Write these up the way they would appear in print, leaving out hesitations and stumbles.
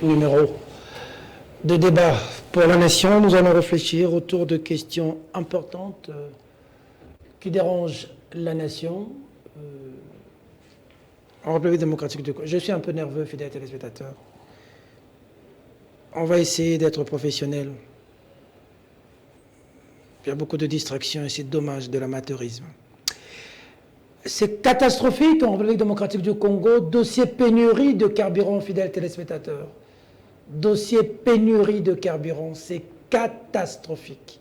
Numéro de débat pour la nation. Nous allons réfléchir autour de questions importantes qui dérangent la nation en République démocratique du Congo. Je suis un peu nerveux, fidèles téléspectateurs. On va essayer d'être professionnel. Il y a beaucoup de distractions et c'est dommage de l'amateurisme. C'est catastrophique en République démocratique du Congo, dossier pénurie de carburant, fidèles téléspectateurs. Dossier pénurie de carburant, c'est catastrophique.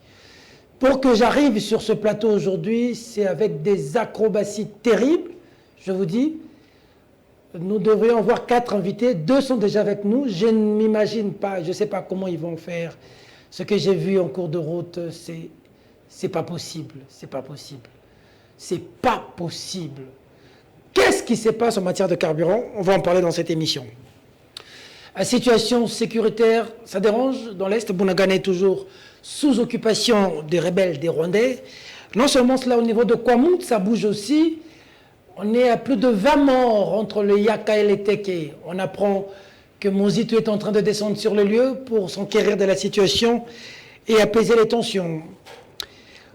Pour que j'arrive sur ce plateau aujourd'hui, c'est avec des acrobaties terribles, je vous dis. Nous devrions avoir 4 invités, 2 sont déjà avec nous. Je ne m'imagine pas, je ne sais pas comment ils vont faire. Ce que j'ai vu en cours de route, c'est pas possible, c'est pas possible. C'est pas possible. Qu'est-ce qui se passe en matière de carburant? On va en parler dans cette émission. La situation sécuritaire, ça dérange dans l'Est. Bunagana est toujours sous occupation des rebelles, des Rwandais. Non seulement cela au niveau de Kwamut, ça bouge aussi. On est à plus de 20 morts entre le Yaka et les Teke. On apprend que Mozitu est en train de descendre sur le lieu pour s'enquérir de la situation et apaiser les tensions.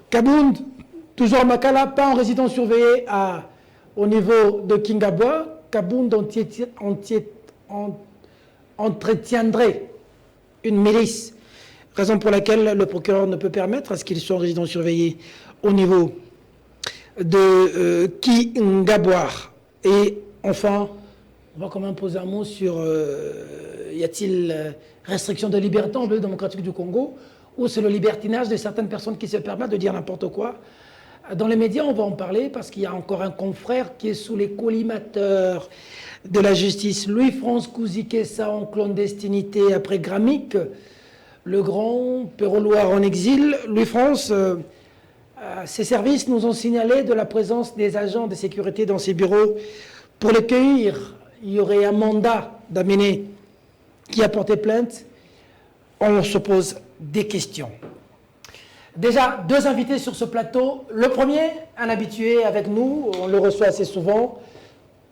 Kabound, toujours à Makala, pas en résidence surveillée au niveau de Kingabwa. Kabound entretiendrait une milice, raison pour laquelle le procureur ne peut permettre à ce qu'ils soient en résidence surveillée au niveau de Kingabwa. Et enfin, on va quand même poser un mot sur y a-t-il restriction de liberté en République démocratique du Congo, ou c'est le libertinage de certaines personnes qui se permettent de dire n'importe quoi. Dans les médias, on va en parler parce qu'il y a encore un confrère qui est sous les collimateurs de la justice. Louis-France Kouzikessa en clandestinité après Gramic, le grand Perroloir en exil. Louis-France, ses services nous ont signalé de la présence des agents de sécurité dans ses bureaux pour les cueillir. Il y aurait un mandat d'amener qui a porté plainte. On se pose des questions. Déjà, 2 invités sur ce plateau. Le premier, un habitué avec nous, on le reçoit assez souvent.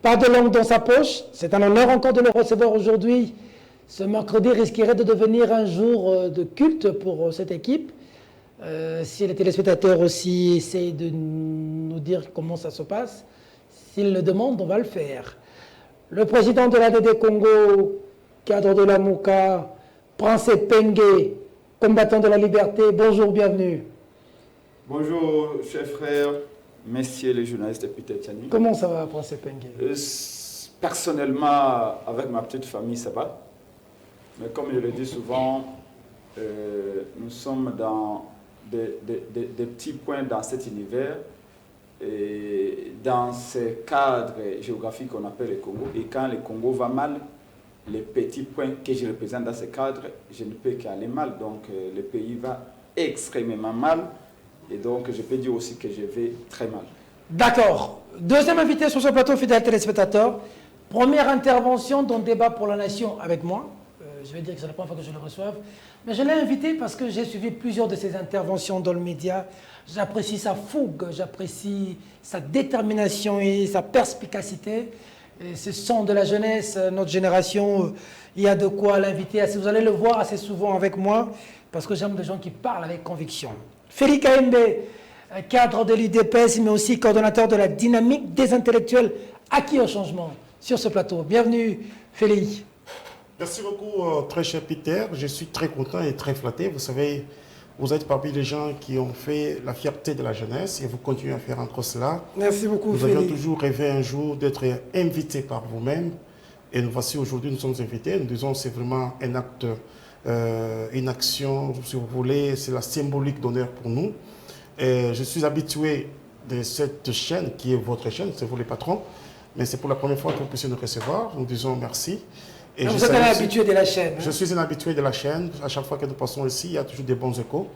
Pas de langue dans sa poche. C'est un honneur encore de le recevoir aujourd'hui. Ce mercredi risquerait de devenir un jour de culte pour cette équipe. Si les téléspectateurs aussi essayent de nous dire comment ça se passe, s'ils le demandent, on va le faire. Le président de l'ADD Congo, cadre de la MOCA, Prince Pengue, combattant de la liberté, bonjour, bienvenue. Bonjour, chers frères, messieurs les journalistes de Peter Tchani. Comment ça va, Prince Pengue? Personnellement, avec ma petite famille, ça va. Mais comme je le dis souvent, nous sommes dans des petits points dans cet univers, et dans ce cadre géographique qu'on appelle le Congo. Et quand le Congo va mal, les petits points que je représente dans ce cadre, je ne peux qu'aller mal. Donc le pays va extrêmement mal. Et donc je peux dire aussi que je vais très mal. D'accord. Deuxième invité sur ce plateau, fidèle téléspectateur. Première intervention dans le débat pour la nation avec moi. Je vais dire que c'est la première fois que je le reçoive. Mais je l'ai invité parce que j'ai suivi plusieurs de ses interventions dans le média. J'apprécie sa fougue, j'apprécie sa détermination et sa perspicacité. Et ce sont de la jeunesse, notre génération, il y a de quoi l'inviter. Vous allez le voir assez souvent avec moi, parce que j'aime des gens qui parlent avec conviction. Félix Kaembe, cadre de l'UDPS, mais aussi coordonnateur de la dynamique des intellectuels acquis au changement sur ce plateau. Bienvenue, Félix. Merci beaucoup, très cher Peter. Je suis très content et très flatté. Vous savez, vous êtes parmi les gens qui ont fait la fierté de la jeunesse et vous continuez à faire entre cela. Merci beaucoup, Nous Félix. avions toujours rêvé un jour d'être invités par vous-même. Et nous voici aujourd'hui, nous sommes invités. Nous disons que c'est vraiment un acte, une action, si vous voulez, c'est la symbolique d'honneur pour nous. Et je suis habitué de cette chaîne qui est votre chaîne, c'est vous les patrons. Mais c'est pour la première fois que vous puissiez nous recevoir. Nous disons merci. Et vous êtes un habitué de la chaîne. Je suis un habitué de la chaîne. À chaque fois que nous passons ici, il y a toujours des bons échos.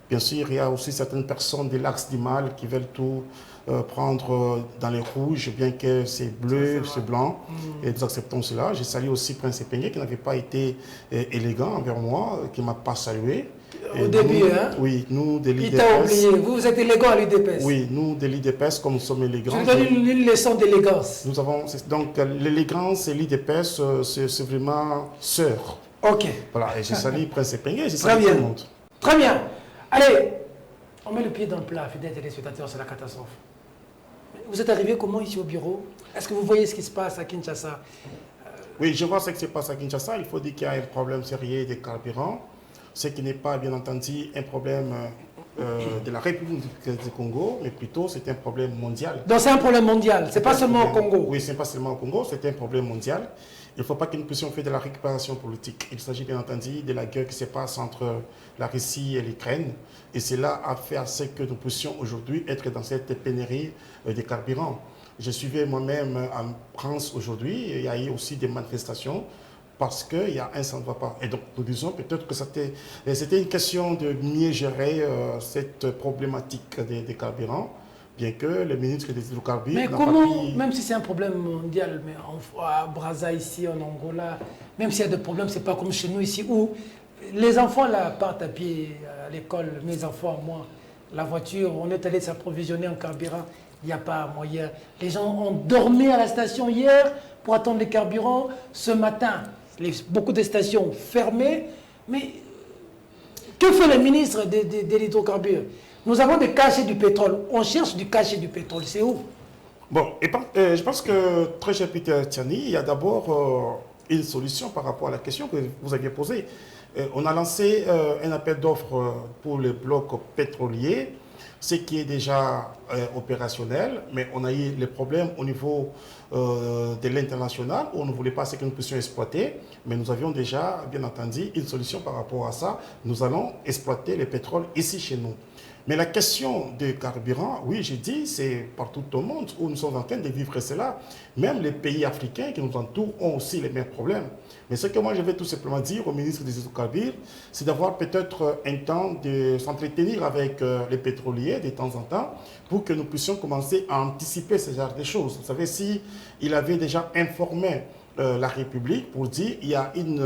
Bien sûr, il y a aussi certaines personnes de l'axe du mal qui veulent tout prendre dans les rouges, bien que c'est bleu, c'est blanc. Et nous acceptons cela. Je salue aussi Prince Pengue qui n'avait pas été élégant envers moi, qui ne m'a pas salué. Au début, hein? Oui, nous, de Il t'a l'IDPS. oublié. Vous êtes élégant à l'UDPS. Oui, nous, de l'IDPS, comme nous sommes élégants. Je vous donne une leçon d'élégance. Nous avons. Donc, l'élégance et l'IDPS, c'est vraiment sœur. Ok. Voilà, et je salue Prince Epengé, je Très salue tout bien. le monde. Très bien. Allez, on met le pied dans le plat, fidèles téléspectateurs, c'est la catastrophe. Vous êtes arrivé comment ici au bureau? Est-ce que vous voyez ce qui se passe à Kinshasa? Oui, je vois ce qui se passe à Kinshasa. Il faut dire qu'il y a un problème sérieux des carburants, ce qui n'est pas, bien entendu, un problème de la République du Congo, mais plutôt c'est un problème mondial. Donc c'est un problème mondial, c'est pas seulement au Congo. Oui, c'est pas seulement au Congo, c'est un problème mondial. Il ne faut pas que nous puissions faire de la récupération politique. Il s'agit bien entendu de la guerre qui se passe entre la Russie et l'Ukraine. Et cela a fait à ce que nous puissions aujourd'hui être dans cette pénurie des carburants. Je suivais moi-même en France aujourd'hui, il y a eu aussi des manifestations parce qu'il y a un ça ne va pas. Et donc nous disons peut-être que c'était une question de mieux gérer cette problématique des carburants, bien que le ministre des hydrocarbures... Mais comment, même si c'est un problème mondial, mais à Brazza ici, en Angola, même s'il y a des problèmes, c'est pas comme chez nous ici où les enfants là partent à pied à l'école, mes enfants, moi, la voiture, on est allé s'approvisionner en carburant. Il n'y a pas moyen. Les gens ont dormi à la station hier pour attendre les carburants. Ce matin, beaucoup de stations fermées. Mais que fait le ministre de l'hydrocarbure? Nous avons des cachets du pétrole. On cherche du cachet du pétrole. C'est où? Bon, je pense que, très cher Peter Tiani, il y a d'abord une solution par rapport à la question que vous aviez posée. On a lancé un appel d'offres pour le bloc pétrolier, ce qui est déjà opérationnel, mais on a eu les problèmes au niveau de l'international où on ne voulait pas ce que nous puissions exploiter, mais nous avions déjà, bien entendu, une solution par rapport à ça. Nous allons exploiter le pétrole ici chez nous. Mais la question des carburants, oui, j'ai dit, c'est partout au monde où nous sommes en train de vivre cela. Même les pays africains qui nous entourent ont aussi les mêmes problèmes. Mais ce que moi je vais tout simplement dire au ministre des hydrocarbures, c'est d'avoir peut-être un temps de s'entretenir avec les pétroliers de temps en temps pour que nous puissions commencer à anticiper ce genre de choses. Vous savez, si il avait déjà informé la République pour dire qu'il y a une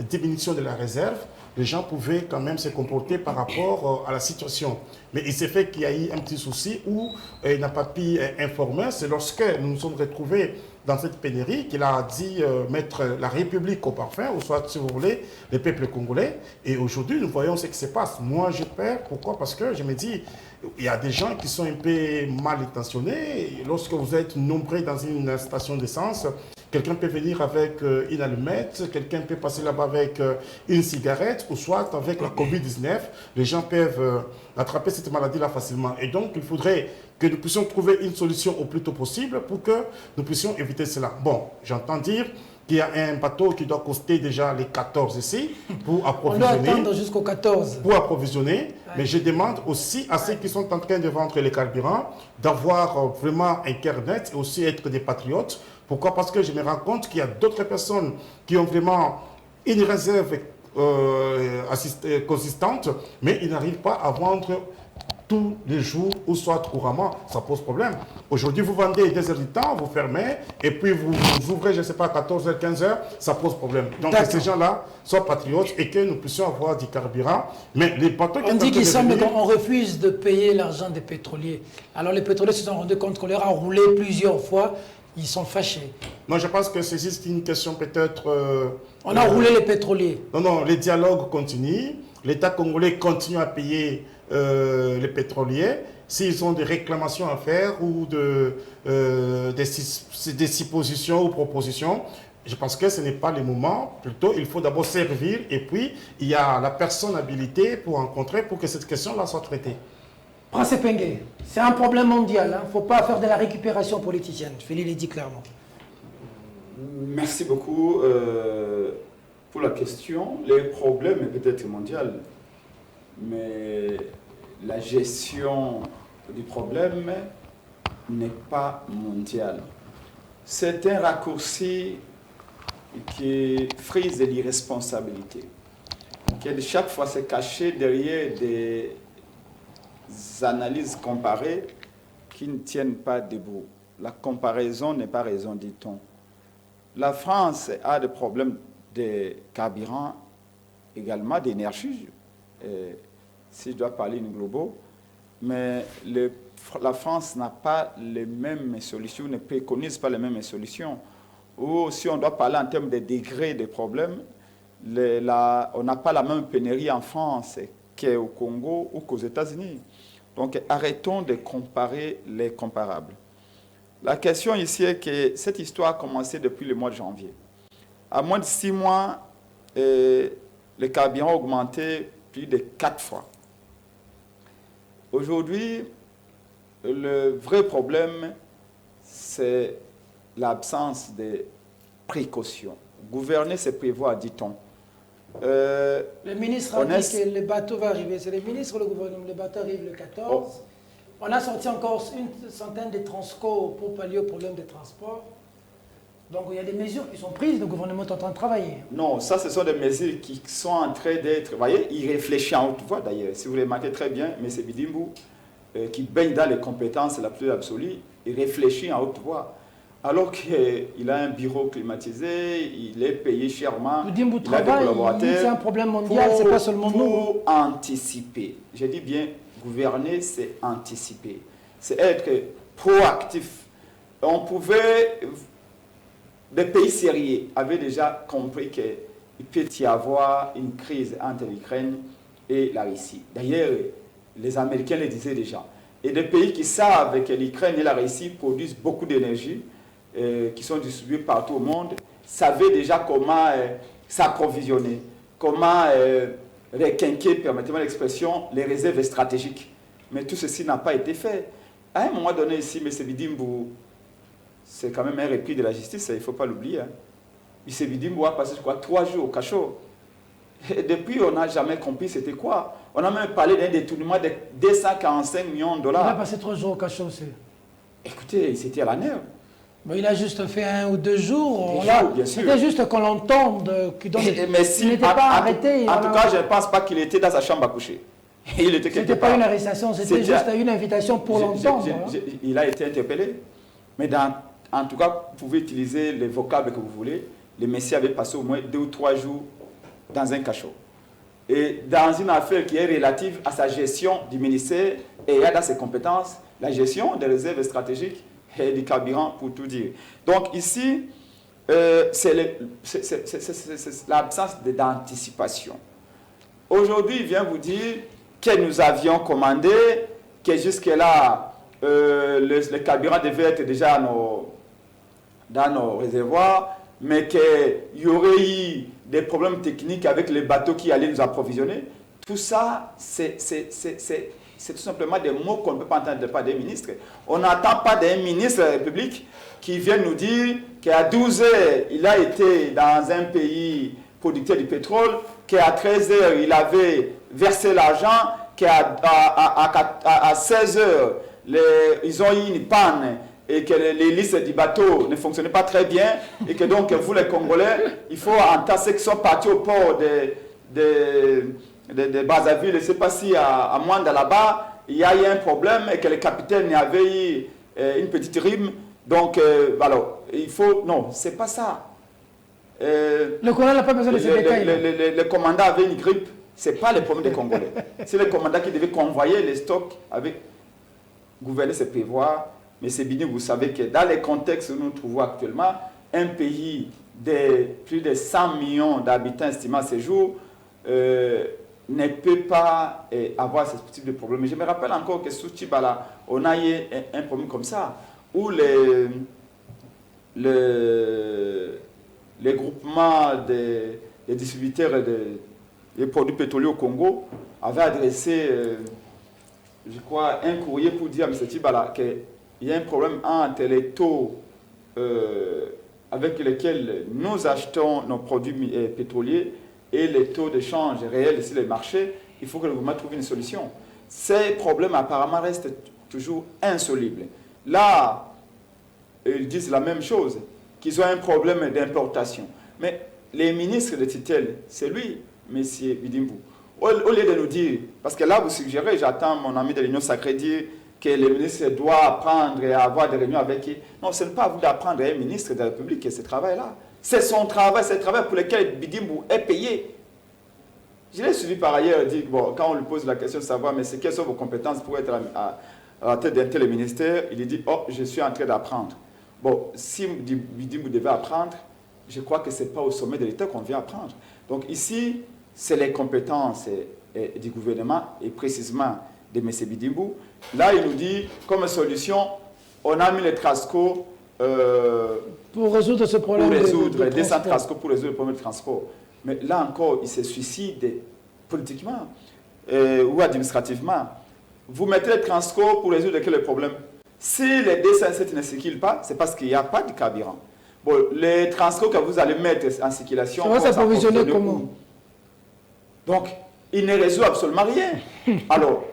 diminution de la réserve, les gens pouvaient quand même se comporter par rapport à la situation. Mais il s'est fait qu'il y a eu un petit souci où il n'a pas pu informer. C'est lorsque nous nous sommes retrouvés dans cette pénurie qu'il a dit mettre la République au parfum, ou soit, si vous voulez, le peuple congolais. Et aujourd'hui, nous voyons ce qui se passe. Moi, j'ai peur. Pourquoi? Parce que je me dis, il y a des gens qui sont un peu mal intentionnés. Lorsque vous êtes nombreux dans une station d'essence, quelqu'un peut venir avec une allumette, quelqu'un peut passer là-bas avec une cigarette, ou soit avec la Covid-19. Les gens peuvent attraper cette maladie-là facilement. Et donc, il faudrait que nous puissions trouver une solution au plus tôt possible pour que nous puissions éviter cela. Bon, j'entends dire qu'il y a un bateau qui doit coster déjà les 14 ici pour approvisionner. On doit attendre jusqu'au 14. Pour approvisionner, mais je demande aussi à ceux qui sont en train de vendre les carburants d'avoir vraiment un cœur net et aussi être des patriotes. Pourquoi? Parce que je me rends compte qu'il y a d'autres personnes qui ont vraiment une réserve consistante, mais ils n'arrivent pas à vendre tous les jours ou soit couramment. Ça pose problème. Aujourd'hui, vous vendez 2 heures du temps, vous fermez, et puis vous ouvrez, je ne sais pas, 14h, 15h, ça pose problème. Donc que ces gens-là soient patriotes et que nous puissions avoir du carburant. Mais les bateaux qui On dit qu'il semble qu'on refuse de payer l'argent des pétroliers. Alors les pétroliers se sont rendus compte qu'on leur a roulé plusieurs fois. Ils sont fâchés. Non, je pense que c'est juste une question peut-être... on a roulé les pétroliers. Non, les dialogues continuent. L'État congolais continue à payer les pétroliers. S'ils ont des réclamations à faire ou des suppositions ou propositions, je pense que ce n'est pas le moment. Plutôt, il faut d'abord servir et puis il y a la personne habilitée pour rencontrer pour que cette question-là soit traitée. Prince Epengé, c'est un problème mondial. Il ne faut pas faire de la récupération politicienne. Félix l'a dit clairement. Merci beaucoup pour la question. Le problème est peut-être mondial, mais la gestion du problème n'est pas mondiale. C'est un raccourci qui frise de l'irresponsabilité, qui chaque fois se cacher derrière des analyses comparées qui ne tiennent pas debout. La comparaison n'est pas raison, dit-on. La France a des problèmes de carburant, également d'énergie. si je dois parler in globo, mais la France n'a pas les mêmes solutions, ne préconise pas les mêmes solutions. Ou si on doit parler en termes de degrés des problèmes, on n'a pas la même pénurie en France qu'au Congo ou qu'aux États-Unis. Donc arrêtons de comparer les comparables. La question ici est que cette histoire a commencé depuis le mois de janvier. À moins de 6 mois, le carburant a augmenté plus de 4 fois. Aujourd'hui, le vrai problème, c'est l'absence de précautions. Gouverner, c'est prévoir, dit-on. Le ministre a dit que le bateau va arriver. C'est le ministre ou le gouvernement? Le bateau arrive le 14. Oh. On a sorti encore une centaine de transcorps pour pallier au problème de transport. Donc il y a des mesures qui sont prises, le gouvernement est en train de travailler. Non, ça ce sont des mesures qui sont en train d'être... Vous voyez, il réfléchit en haute voix d'ailleurs. Si vous remarquez très bien, M. Bidimbu, qui baigne dans les compétences la plus absolue, il réfléchit en haute voix. Alors qu'il a un bureau climatisé, il est payé chèrement, Bidimbu travaille, c'est un problème mondial, c'est pas seulement nous. Pour anticiper, je dis bien, gouverner, c'est anticiper. C'est être proactif. On pouvait... Des pays sérieux avaient déjà compris qu'il peut y avoir une crise entre l'Ukraine et la Russie. D'ailleurs, les Américains le disaient déjà. Et des pays qui savent que l'Ukraine et la Russie produisent beaucoup d'énergie, qui sont distribuées partout au monde, savaient déjà comment s'approvisionner, comment requinquer, permettez-moi l'expression, les réserves stratégiques. Mais tout ceci n'a pas été fait. À un moment donné ici, M. Bidimbu, c'est quand même un repris de la justice, il ne faut pas l'oublier. M. Bidimbu a passé, je crois, 3 jours au cachot. Et depuis, on n'a jamais compris c'était quoi. On a même parlé d'un détournement de 245 millions de dollars. Il a passé 3 jours au cachot aussi. Écoutez, c'était à la nerve. Mais il a juste fait 1 ou 2 jours. C'était juste qu'on l'entende. Mais si, il n'était pas arrêté. En tout cas, je ne pense pas qu'il était dans sa chambre à coucher. C'était pas une arrestation, c'était juste une invitation pour l'entendre. Il a été interpellé. Mais en tout cas, vous pouvez utiliser les vocables que vous voulez. Le Messie avait passé au moins 2 ou 3 jours dans un cachot. Et dans une affaire qui est relative à sa gestion du ministère et il y a dans ses compétences la gestion des réserves stratégiques et du carburant, pour tout dire. Donc ici, c'est l'absence d'anticipation. Aujourd'hui, il vient vous dire que nous avions commandé, que jusque-là, le carburant devait être déjà dans nos réservoirs, mais qu'il y aurait eu des problèmes techniques avec les bateaux qui allaient nous approvisionner. Tout ça, c'est tout simplement des mots qu'on ne peut pas entendre de part des ministres. On n'attend pas d'un ministre de la République qui vient nous dire qu'à 12 heures, il a été dans un pays producteur du pétrole, qu'à 13 heures, il avait versé l'argent, qu'à 16 heures, ils ont eu une panne et que l'hélice du bateau ne fonctionnait pas très bien et que donc vous les Congolais, il faut entasser qui sont partis au port de Brazzaville, je ne sais pas si à Mwanda là-bas, il y a eu un problème et que le capitaine avait eu une petite rime. Donc, alors, il faut... Non, c'est pas ça. Le commandant n'a pas besoin de ces détails. Le commandant avait une grippe. Ce n'est pas le problème des Congolais. C'est le commandant qui devait convoyer les stocks avec... Gouverner, c'est prévoir. Mais c'est bien, vous savez que dans les contextes où nous nous trouvons actuellement, un pays de plus de 100 millions d'habitants estimés à ce jour ne peut pas avoir ce type de problème. Mais je me rappelle encore que sous Tchibala, on a eu un problème comme ça, où les groupements des distributeurs des produits pétroliers au Congo avaient adressé, je crois, un courrier pour dire à M. Tchibala qu'il y a un problème entre les taux avec lesquels nous achetons nos produits pétroliers et les taux de change réels sur les marchés. Il faut que le gouvernement trouve une solution. Ces problèmes apparemment restent toujours insolubles. Là, ils disent la même chose, qu'ils ont un problème d'importation. Mais les ministres de tutelle, c'est lui, M. Bidimbu. Au lieu de nous dire, parce que là vous suggérez, j'attends mon ami de l'Union sacrée dire que le ministre doit apprendre et avoir des réunions avec qui. Non, ce n'est pas à vous d'apprendre à un ministre de la République ce travail-là. C'est son travail, c'est le travail pour lequel Bidimbu est payé. Je l'ai suivi par ailleurs, dit, bon, quand on lui pose la question de savoir, mais quelles sont vos compétences pour être à la tête d'un tel ministère, il dit, oh, je suis en train d'apprendre. Bon, si vous devez apprendre, je crois que ce n'est pas au sommet de l'État qu'on vient apprendre. Donc ici, c'est les compétences du gouvernement et précisément de M. Bidimbu. Là, il nous dit, comme solution, on a mis les TRASCO pour résoudre ce problème. Pour résoudre les 200 TRASCO pour résoudre le problème de transport. Mais là encore, il se suicide politiquement ou administrativement. Vous mettez les TRASCO pour résoudre quel problème? Si les 207 ne circulent pas, c'est parce qu'il n'y a pas de carburant. Bon, les TRASCO que vous allez mettre en circulation, ça va s'approvisionner comment? Donc, il ne résout absolument rien. Alors,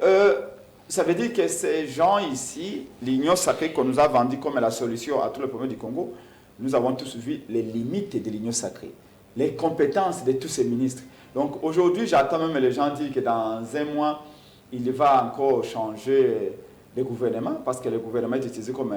ça veut dire que ces gens ici, l'Union sacrée qu'on nous a vendue comme la solution à tous les problèmes du Congo, nous avons tous vu les limites de l'Union sacrée, les compétences de tous ces ministres. Donc aujourd'hui, j'attends même les gens dire que dans un mois, il va encore changer le gouvernement, parce que le gouvernement est utilisé comme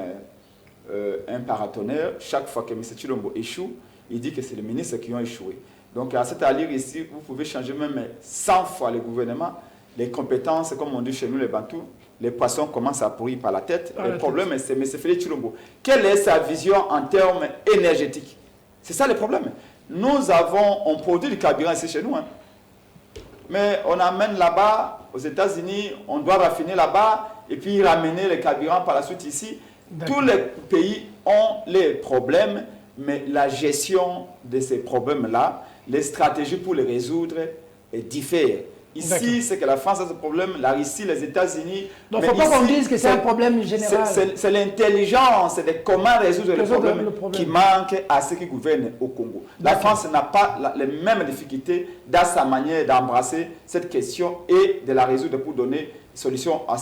un paratonnerre. Chaque fois que M. Chilombo échoue, il dit que c'est les ministres qui ont échoué. Donc à cette allure ici, vous pouvez changer même 100 fois le gouvernement. Les compétences, comme on dit chez nous les Bantous, les poissons commencent à pourrir par la tête. Le problème, c'est M. Félix Chilombo. Quelle est sa vision en termes énergétiques? C'est ça le problème. On produit du carburant ici chez nous. Hein. Mais on amène là-bas, aux États-Unis, on doit raffiner là-bas et puis ramener le carburant par la suite ici. Tous les pays ont les problèmes, mais la gestion de ces problèmes-là, les stratégies pour les résoudre diffèrent. Ici, c'est que la France a ce problème, la Russie, les États-Unis. Donc, il ne faut pas qu'on dise que c'est un problème général. C'est l'intelligence de comment résoudre les problèmes qui manquent à ceux qui gouvernent au Congo. La France n'a pas les mêmes difficultés dans sa manière d'embrasser cette question et de la résoudre pour donner solution à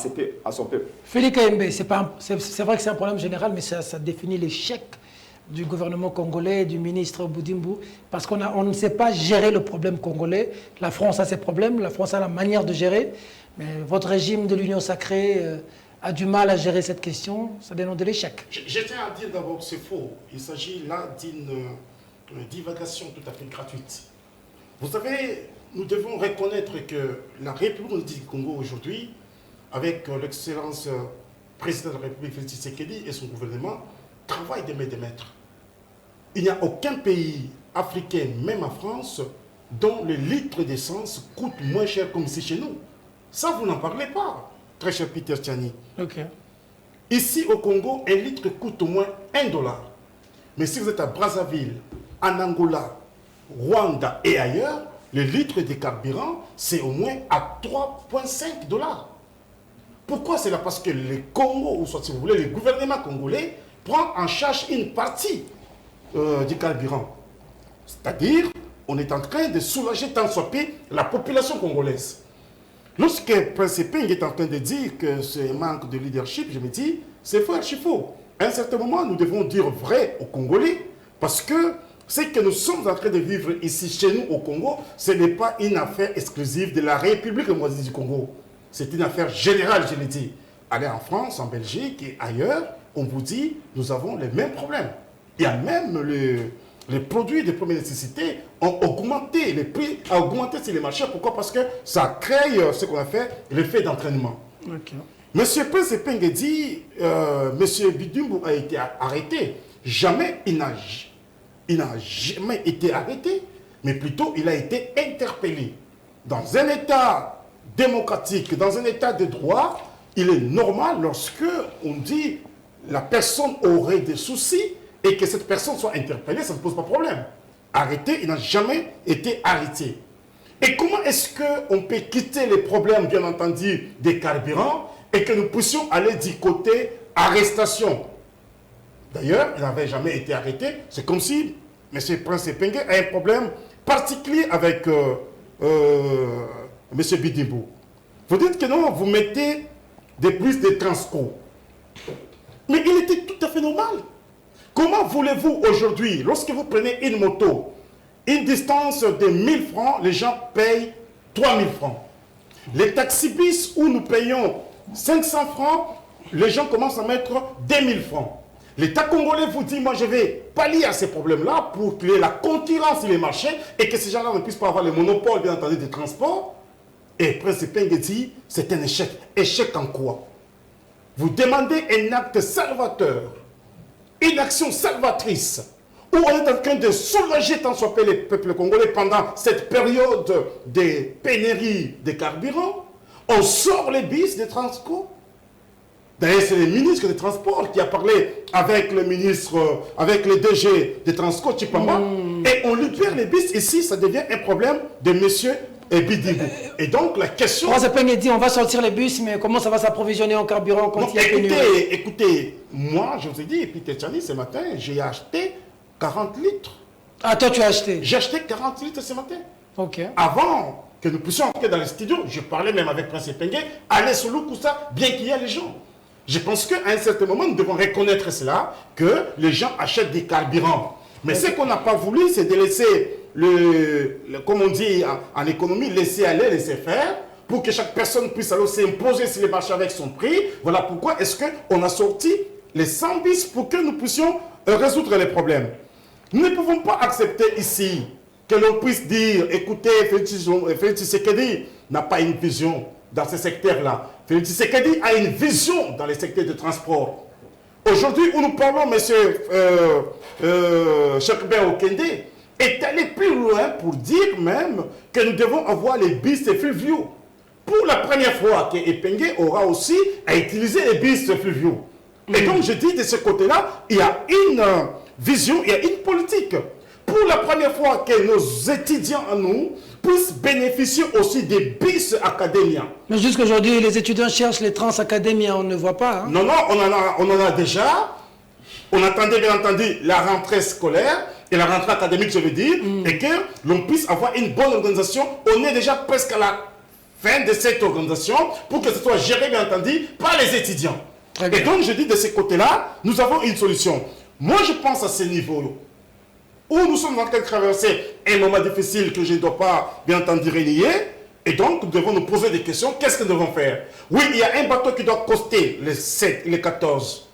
son peuple. Félix Kayembe, c'est vrai que c'est un problème général, mais ça définit l'échec du gouvernement congolais, du ministre Bidimbu, parce qu'on ne sait pas gérer le problème congolais. La France a ses problèmes, la France a la manière de gérer, mais votre régime de l'Union sacrée a du mal à gérer cette question, ça dénonce de l'échec. Je tiens à dire d'abord que c'est faux. Il s'agit là d'une divagation tout à fait gratuite. Vous savez, nous devons reconnaître que la République du Congo aujourd'hui, avec l'excellence président de la République Félix Tshisekedi et son gouvernement, travaille des maîtres. Il n'y a aucun pays africain, même en France, dont le litre d'essence coûte moins cher comme ici chez nous. Ça, vous n'en parlez pas, très cher Peter Tchani. Okay. Ici, au Congo, un litre coûte au moins $1. Mais si vous êtes à Brazzaville, en Angola, Rwanda et ailleurs, le litre de carburant, c'est au moins à $3,5. Pourquoi? C'est là parce que le Congo, ou soit si vous voulez, le gouvernement congolais, prend en charge une partie du carburant. C'est-à-dire, on est en train de soulager tant soit peu la population congolaise. Lorsque Prince Ping est en train de dire que c'est un manque de leadership, je me dis, c'est faux, archi faux. À un certain moment, nous devons dire vrai aux Congolais, parce que ce que nous sommes en train de vivre ici, chez nous, au Congo, ce n'est pas une affaire exclusive de la République démocratique du Congo. C'est une affaire générale, je l'ai dit. Allez en France, en Belgique et ailleurs, on vous dit, nous avons les mêmes problèmes. Il y a même les produits de première nécessité ont augmenté, les prix ont augmenté sur les marchés. Pourquoi? Parce que ça crée ce qu'on a fait, l'effet d'entraînement. Okay. Monsieur Prince Peng dit, Monsieur Bidimbu a été arrêté. Jamais, il n'a jamais été arrêté, mais plutôt il a été interpellé. Dans un État démocratique, dans un État de droit, il est normal lorsque on dit la personne aurait des soucis et que cette personne soit interpellée, ça ne pose pas de problème. Arrêté, il n'a jamais été arrêté. Et comment est-ce qu'on peut quitter les problèmes, bien entendu, des carburants et que nous puissions aller du côté arrestation? D'ailleurs, il n'avait jamais été arrêté. C'est comme si M. Prince Penge a un problème particulier avec M. Bidimbu. Vous dites que non, vous mettez des plus de transport. Mais il était tout à fait normal. Comment voulez-vous aujourd'hui, lorsque vous prenez une moto, une distance de 1000 francs, les gens payent 3000 francs. Les taxis-bis où nous payons 500 francs, les gens commencent à mettre 2000 francs. L'État congolais vous dit, moi je vais pallier à ces problèmes-là pour qu'il y ait la concurrence sur les marchés et que ces gens-là ne puissent pas avoir le monopole, bien entendu, des transports. Et Prince Epenge dit, c'est un échec. Échec en quoi? Vous demandez un acte salvateur, une action salvatrice, où on est en train de soulager tant soit peu les peuples congolais pendant cette période de pénurie de carburant. On sort les bis des transports. D'ailleurs, c'est le ministre des Transports qui a parlé avec le ministre, avec le DG des Transports, Chipamba, et on libère les bis. Ici, ça devient un problème de monsieur Bidibou. Et donc, la question... Prince Epenge dit, on va sortir les bus, mais comment ça va s'approvisionner en carburant quand il y a pénurie? Écoutez, moi, je vous ai dit, et puis Tchani, ce matin, j'ai acheté 40 litres. Ah, toi, tu as acheté? J'ai acheté 40 litres ce matin. Ok. Avant que nous puissions entrer dans les studios, je parlais même avec Prince Epenge, allez sur le Koussa, bien qu'il y ait les gens. Je pense qu'à un certain moment, nous devons reconnaître cela, que les gens achètent des carburants. Mais ce qu'on n'a pas voulu, c'est de laisser comme on dit en économie, laisser aller, laisser faire, pour que chaque personne puisse alors s'imposer sur les marchés avec son prix. Voilà pourquoi est-ce qu'on a sorti les 100 bis pour que nous puissions résoudre les problèmes. Nous ne pouvons pas accepter ici que l'on puisse dire, écoutez, Félix Tshisekedi n'a pas une vision dans ce secteur-là. Félix Tshisekedi a une vision dans les secteurs de transport. Aujourd'hui, où nous parlons, M. Chekben Okende est allé plus loin pour dire même que nous devons avoir les bis fluviaux. Pour la première fois que Epenge aura aussi à utiliser les bis fluviaux. Et donc, je dis de ce côté-là, il y a une vision, il y a une politique. Pour la première fois que nos étudiants à nous puissent bénéficier aussi des bis académiens. Mais jusqu'aujourd'hui, les étudiants cherchent les trans académiens, on ne voit pas. Hein? Non, non, on en a déjà. On attendait bien entendu la rentrée scolaire et la rentrée académique, je veux dire, et que l'on puisse avoir une bonne organisation. On est déjà presque à la fin de cette organisation pour que ce soit géré, bien entendu, par les étudiants. Et donc, je dis de ce côté-là, nous avons une solution. Moi, je pense à ce niveau où nous sommes en train de traverser un moment difficile que je ne dois pas, bien entendu, relier. Et donc, nous devons nous poser des questions. Qu'est-ce que nous devons faire? Oui, il y a un bateau qui doit coster les 7 et les 14.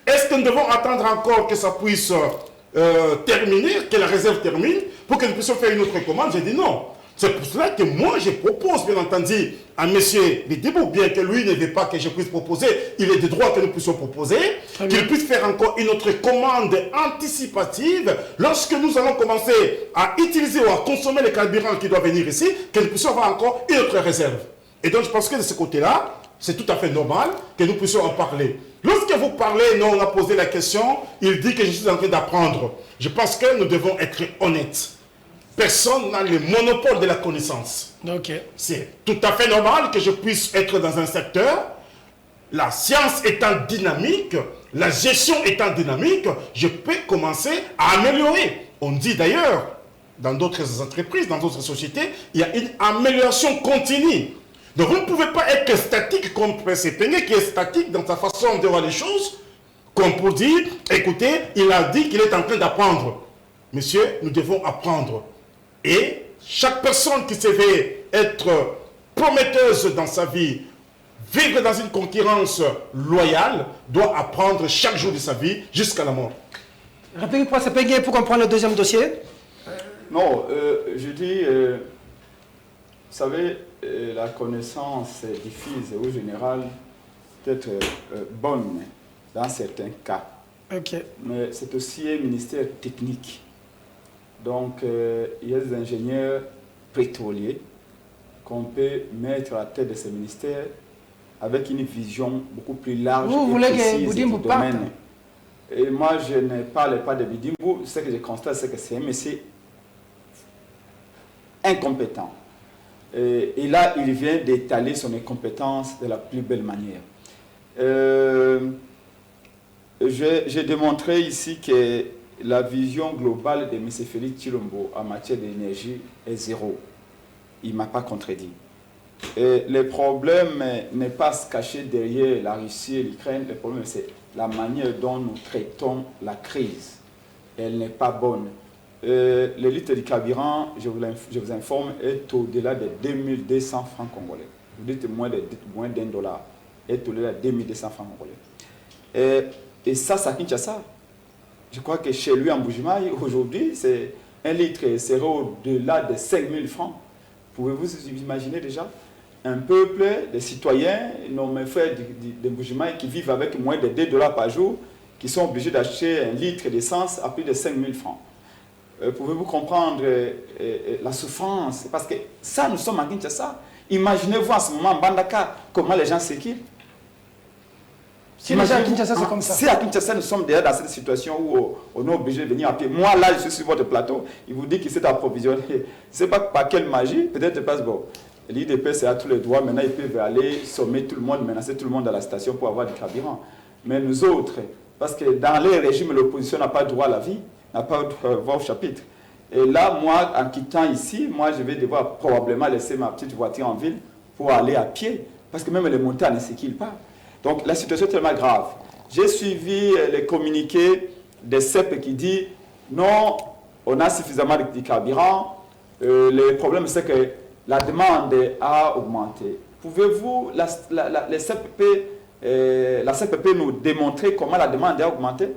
Est-ce que nous devons attendre encore que ça puisse terminer, que la réserve termine, pour que nous puissions faire une autre commande? J'ai dit non. C'est pour cela que moi, je propose, bien entendu, à M. Bidibou, bien que lui ne veut pas que je puisse proposer, il est de droit que nous puissions proposer, qu'il puisse faire encore une autre commande anticipative lorsque nous allons commencer à utiliser ou à consommer les carburants qui doivent venir ici, que nous puissions avoir encore une autre réserve. Et donc, je pense que de ce côté-là, c'est tout à fait normal que nous puissions en parler. Lorsque vous parlez, nous, on a posé la question, il dit que je suis en train d'apprendre. Je pense que nous devons être honnêtes. Personne n'a le monopole de la connaissance. Okay. C'est tout à fait normal que je puisse être dans un secteur, la science étant dynamique, la gestion étant dynamique, je peux commencer à améliorer. On dit d'ailleurs, dans d'autres entreprises, dans d'autres sociétés, il y a une amélioration continue. Donc vous ne pouvez pas être statique comme Prince Epenge, qui est statique dans sa façon de voir les choses, comme pour dire, écoutez, il a dit qu'il est en train d'apprendre. Monsieur, nous devons apprendre. Et chaque personne qui se veut être prometteuse dans sa vie, vivre dans une concurrence loyale, doit apprendre chaque jour de sa vie jusqu'à la mort. Rappelez-vous, Prince Epenge, pour comprendre le deuxième dossier. Non, je dis, vous savez, la connaissance diffuse et au général peut être bonne dans certains cas. Okay. Mais c'est aussi un ministère technique. Donc, il y a des ingénieurs pétroliers qu'on peut mettre à la tête de ces ministères avec une vision beaucoup plus large et précise du domaine. Et moi, je ne parle pas de Bidibou. Ce que je constate, c'est que c'est un monsieur incompétent. Et là, il vient d'étaler son incompétence de la plus belle manière. J'ai démontré ici que la vision globale de M. Félix Tshilombo en matière d'énergie est zéro. Il ne m'a pas contredit. Et le problème n'est pas se cacher derrière la Russie et l'Ukraine. Le problème, c'est la manière dont nous traitons la crise. Elle n'est pas bonne. Le litre de carburant, je vous informe, est au-delà de 2200 francs congolais. Vous dites moins d'$1, est au-delà de 2200 francs congolais. Et Et ça, c'est à Kinshasa. Je crois que chez lui, en Bujimaï, aujourd'hui, c'est 1 litre serait au-delà de 5 000 francs. Pouvez-vous vous imaginer déjà un peuple, des citoyens, nos frères de Bujimaï qui vivent avec moins de 2 $ par jour, qui sont obligés d'acheter 1 litre d'essence à plus de 5 000 francs. Pouvez-vous comprendre la souffrance? Parce que ça, nous sommes à Kinshasa. Imaginez-vous en ce moment, en Bandaka, comment les gens s'équipent. Si déjà à Kinshasa, c'est comme ça. Si à Kinshasa, nous sommes déjà dans cette situation où on est obligé de venir à pied. Moi, là, je suis sur votre plateau. Il vous dit qu'il s'est approvisionné. Je ne sais pas par quelle magie. Peut-être parce que bon, l'IDP, c'est à tous les droits. Maintenant, ils peuvent aller sommer tout le monde, menacer tout le monde à la station pour avoir du carburant. Mais nous autres, parce que dans les régimes, l'opposition n'a pas droit à la vie, n'a pas droit au chapitre. Et là, moi, en quittant ici, moi, je vais devoir probablement laisser ma petite voiture en ville pour aller à pied. Parce que même les montagnes ne s'équilent pas. Donc, la situation est tellement grave. J'ai suivi les communiqués des CEP qui disent non, on a suffisamment de carburant. Le problème, c'est que la demande a augmenté. Pouvez-vous, la CPP nous démontrer comment la demande a augmenté?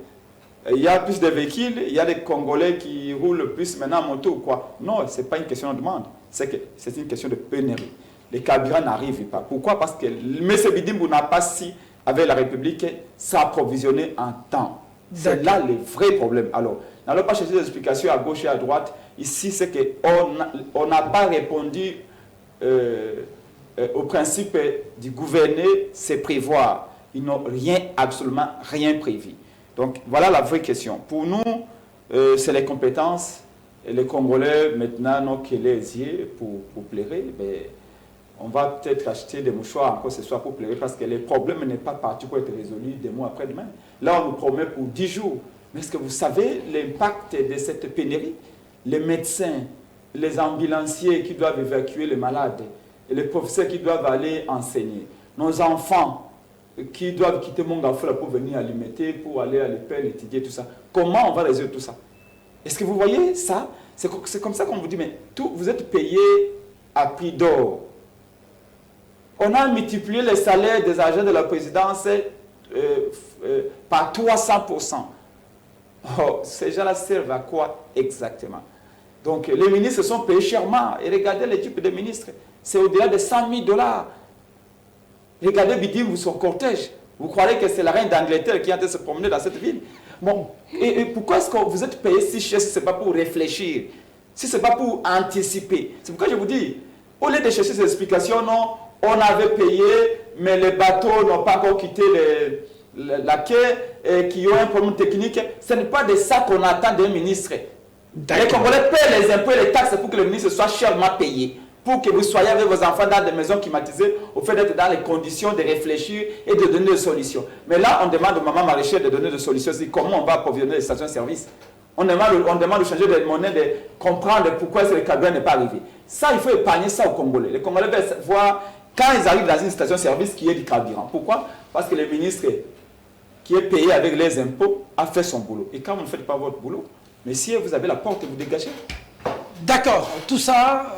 Il y a plus de véhicules, il y a des Congolais qui roulent plus maintenant en moto ou quoi? Non, ce n'est pas une question de demande, c'est une question de pénurie. Les carburants n'arrivent pas. Pourquoi? Parce que M. Bidimbu n'a pas si, avec la République, s'approvisionner en temps. C'est là le vrai problème. Alors, n'allons pas chercher des explications à gauche et à droite. Ici, c'est qu'on n'a pas répondu au principe du gouverner, c'est prévoir. Ils n'ont absolument rien prévu. Donc, voilà la vraie question. Pour nous, c'est les compétences. Et les Congolais, maintenant, n'ont que les yeux pour plairer. Mais on va peut-être acheter des mouchoirs encore ce soir pour plairer parce que le problème n'est pas parti pour être résolu des mois après-demain. Là, on nous promet pour 10 jours. Mais est-ce que vous savez l'impact de cette pénurie? Les médecins, les ambulanciers qui doivent évacuer les malades, et les professeurs qui doivent aller enseigner, nos enfants qui doivent quitter Mongafula pour venir alimenter, pour aller à l'école, étudier, tout ça. Comment on va résoudre tout ça? Est-ce que vous voyez ça? C'est comme ça qu'on vous dit, mais vous êtes payé à prix d'or. On a multiplié les salaires des agents de la présidence par 300%. Oh, ces gens-là servent à quoi exactement? Donc, les ministres sont payés chèrement. Et regardez les types de ministres. C'est au-delà de 100 000 $. Regardez Bidim, son cortège. Vous croyez que c'est la reine d'Angleterre qui est en train de se promener dans cette ville? Bon, et pourquoi est-ce que vous êtes payé si cher si ce n'est pas pour réfléchir, si ce n'est pas pour anticiper? C'est pourquoi je vous dis, au lieu de chercher ces explications, non, on avait payé, mais les bateaux n'ont pas encore quitté la quai et qui ont un problème technique. Ce n'est pas de ça qu'on attend d'un ministre. Les Congolais paient les impôts et les taxes pour que le ministre soit chèrement payé. Pour que vous soyez avec vos enfants dans des maisons climatisées, au fait d'être dans les conditions de réfléchir et de donner des solutions. Mais là, on demande au maman maraîchère de donner des solutions. C'est comment on va approvisionner les stations-service. On demande de changer de monnaie, de comprendre pourquoi le carburant n'est pas arrivé. Ça, il faut épargner ça aux Congolais. Les Congolais veulent voir quand ils arrivent dans une station-service qui est du carburant. Pourquoi? Parce que le ministre qui est payé avec les impôts a fait son boulot. Et quand vous ne faites pas votre boulot, mais si vous avez la porte, vous dégagez. D'accord. Tout ça,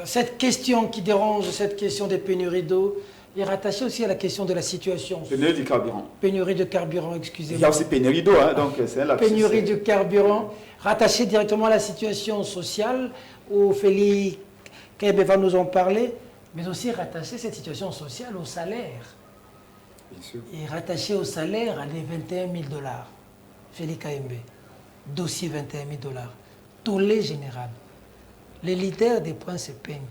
cette question qui dérange, cette question des pénuries d'eau, est rattachée aussi à la question de la situation. Pénurie du carburant. Pénurie de carburant, excusez-moi. Il y a aussi pénurie d'eau, hein, donc c'est la pénurie de carburant, rattachée directement à la situation sociale, où Félix Kebe va nous en parler, mais aussi rattachée cette situation sociale au salaire. Bien sûr. Et rattachée au salaire à les 21 000 $. Félix Kebe, dossier 21 000 $. Tous les généraux. Les leaders des Prince Peng,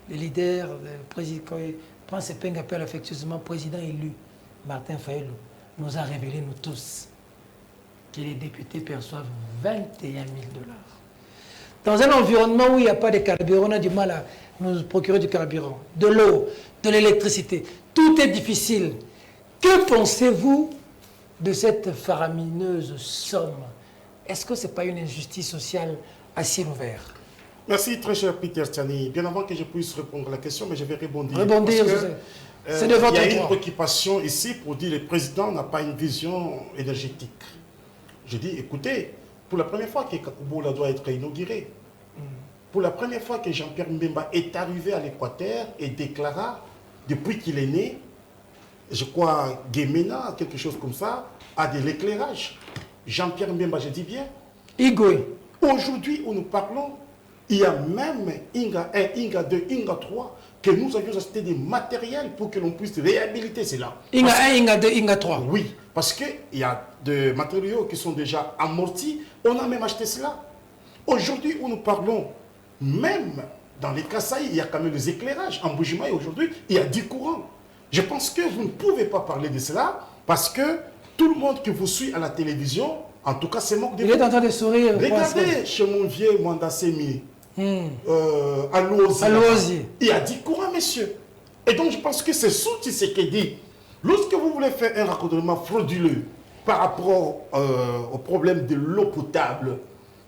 les leaders du président, Prince Peng appelle affectueusement président élu, Martin Fayulu, nous a révélé, nous tous, que les députés perçoivent 21 000 $. Dans un environnement où il n'y a pas de carburant, on a du mal à nous procurer du carburant, de l'eau, de l'électricité. Tout est difficile. Que pensez-vous de cette faramineuse somme? Est-ce que ce n'est pas une injustice sociale à ciel ouvert? Merci, très cher Peter Tchani. Bien avant que je puisse répondre à la question, mais je vais rebondir. C'est de votre droit. Il y a une préoccupation ici pour dire que le président n'a pas une vision énergétique. Je dis, écoutez, pour la première fois que Kakubola doit être inauguré, pour la première fois que Jean-Pierre Mbemba est arrivé à l'Équateur et déclara, depuis qu'il est né, je crois, Guémena, quelque chose comme ça, a de l'éclairage. Jean-Pierre Mbemba, je dis bien. Igwe. Aujourd'hui où nous parlons, il y a même Inga 1, Inga 2, Inga 3, que nous avions acheté des matériels pour que l'on puisse réhabiliter cela. Inga 1, Inga 2, Inga 3. Oui, parce qu'il y a des matériaux qui sont déjà amortis. On a même acheté cela. Aujourd'hui où nous parlons, même dans les Kasaï, il y a quand même des éclairages. En Bujimaï, aujourd'hui, il y a 10 courants. Je pense que vous ne pouvez pas parler de cela parce que tout le monde qui vous suit à la télévision, en tout cas, se moque de vous. Il est en train de sourire. Regardez chez mon vieux Mandasemi, à Louosi. Il y a 10 courants, messieurs. Et donc, je pense que c'est Souti ce qui dit. Lorsque vous voulez faire un raccordement frauduleux par rapport au problème de l'eau potable,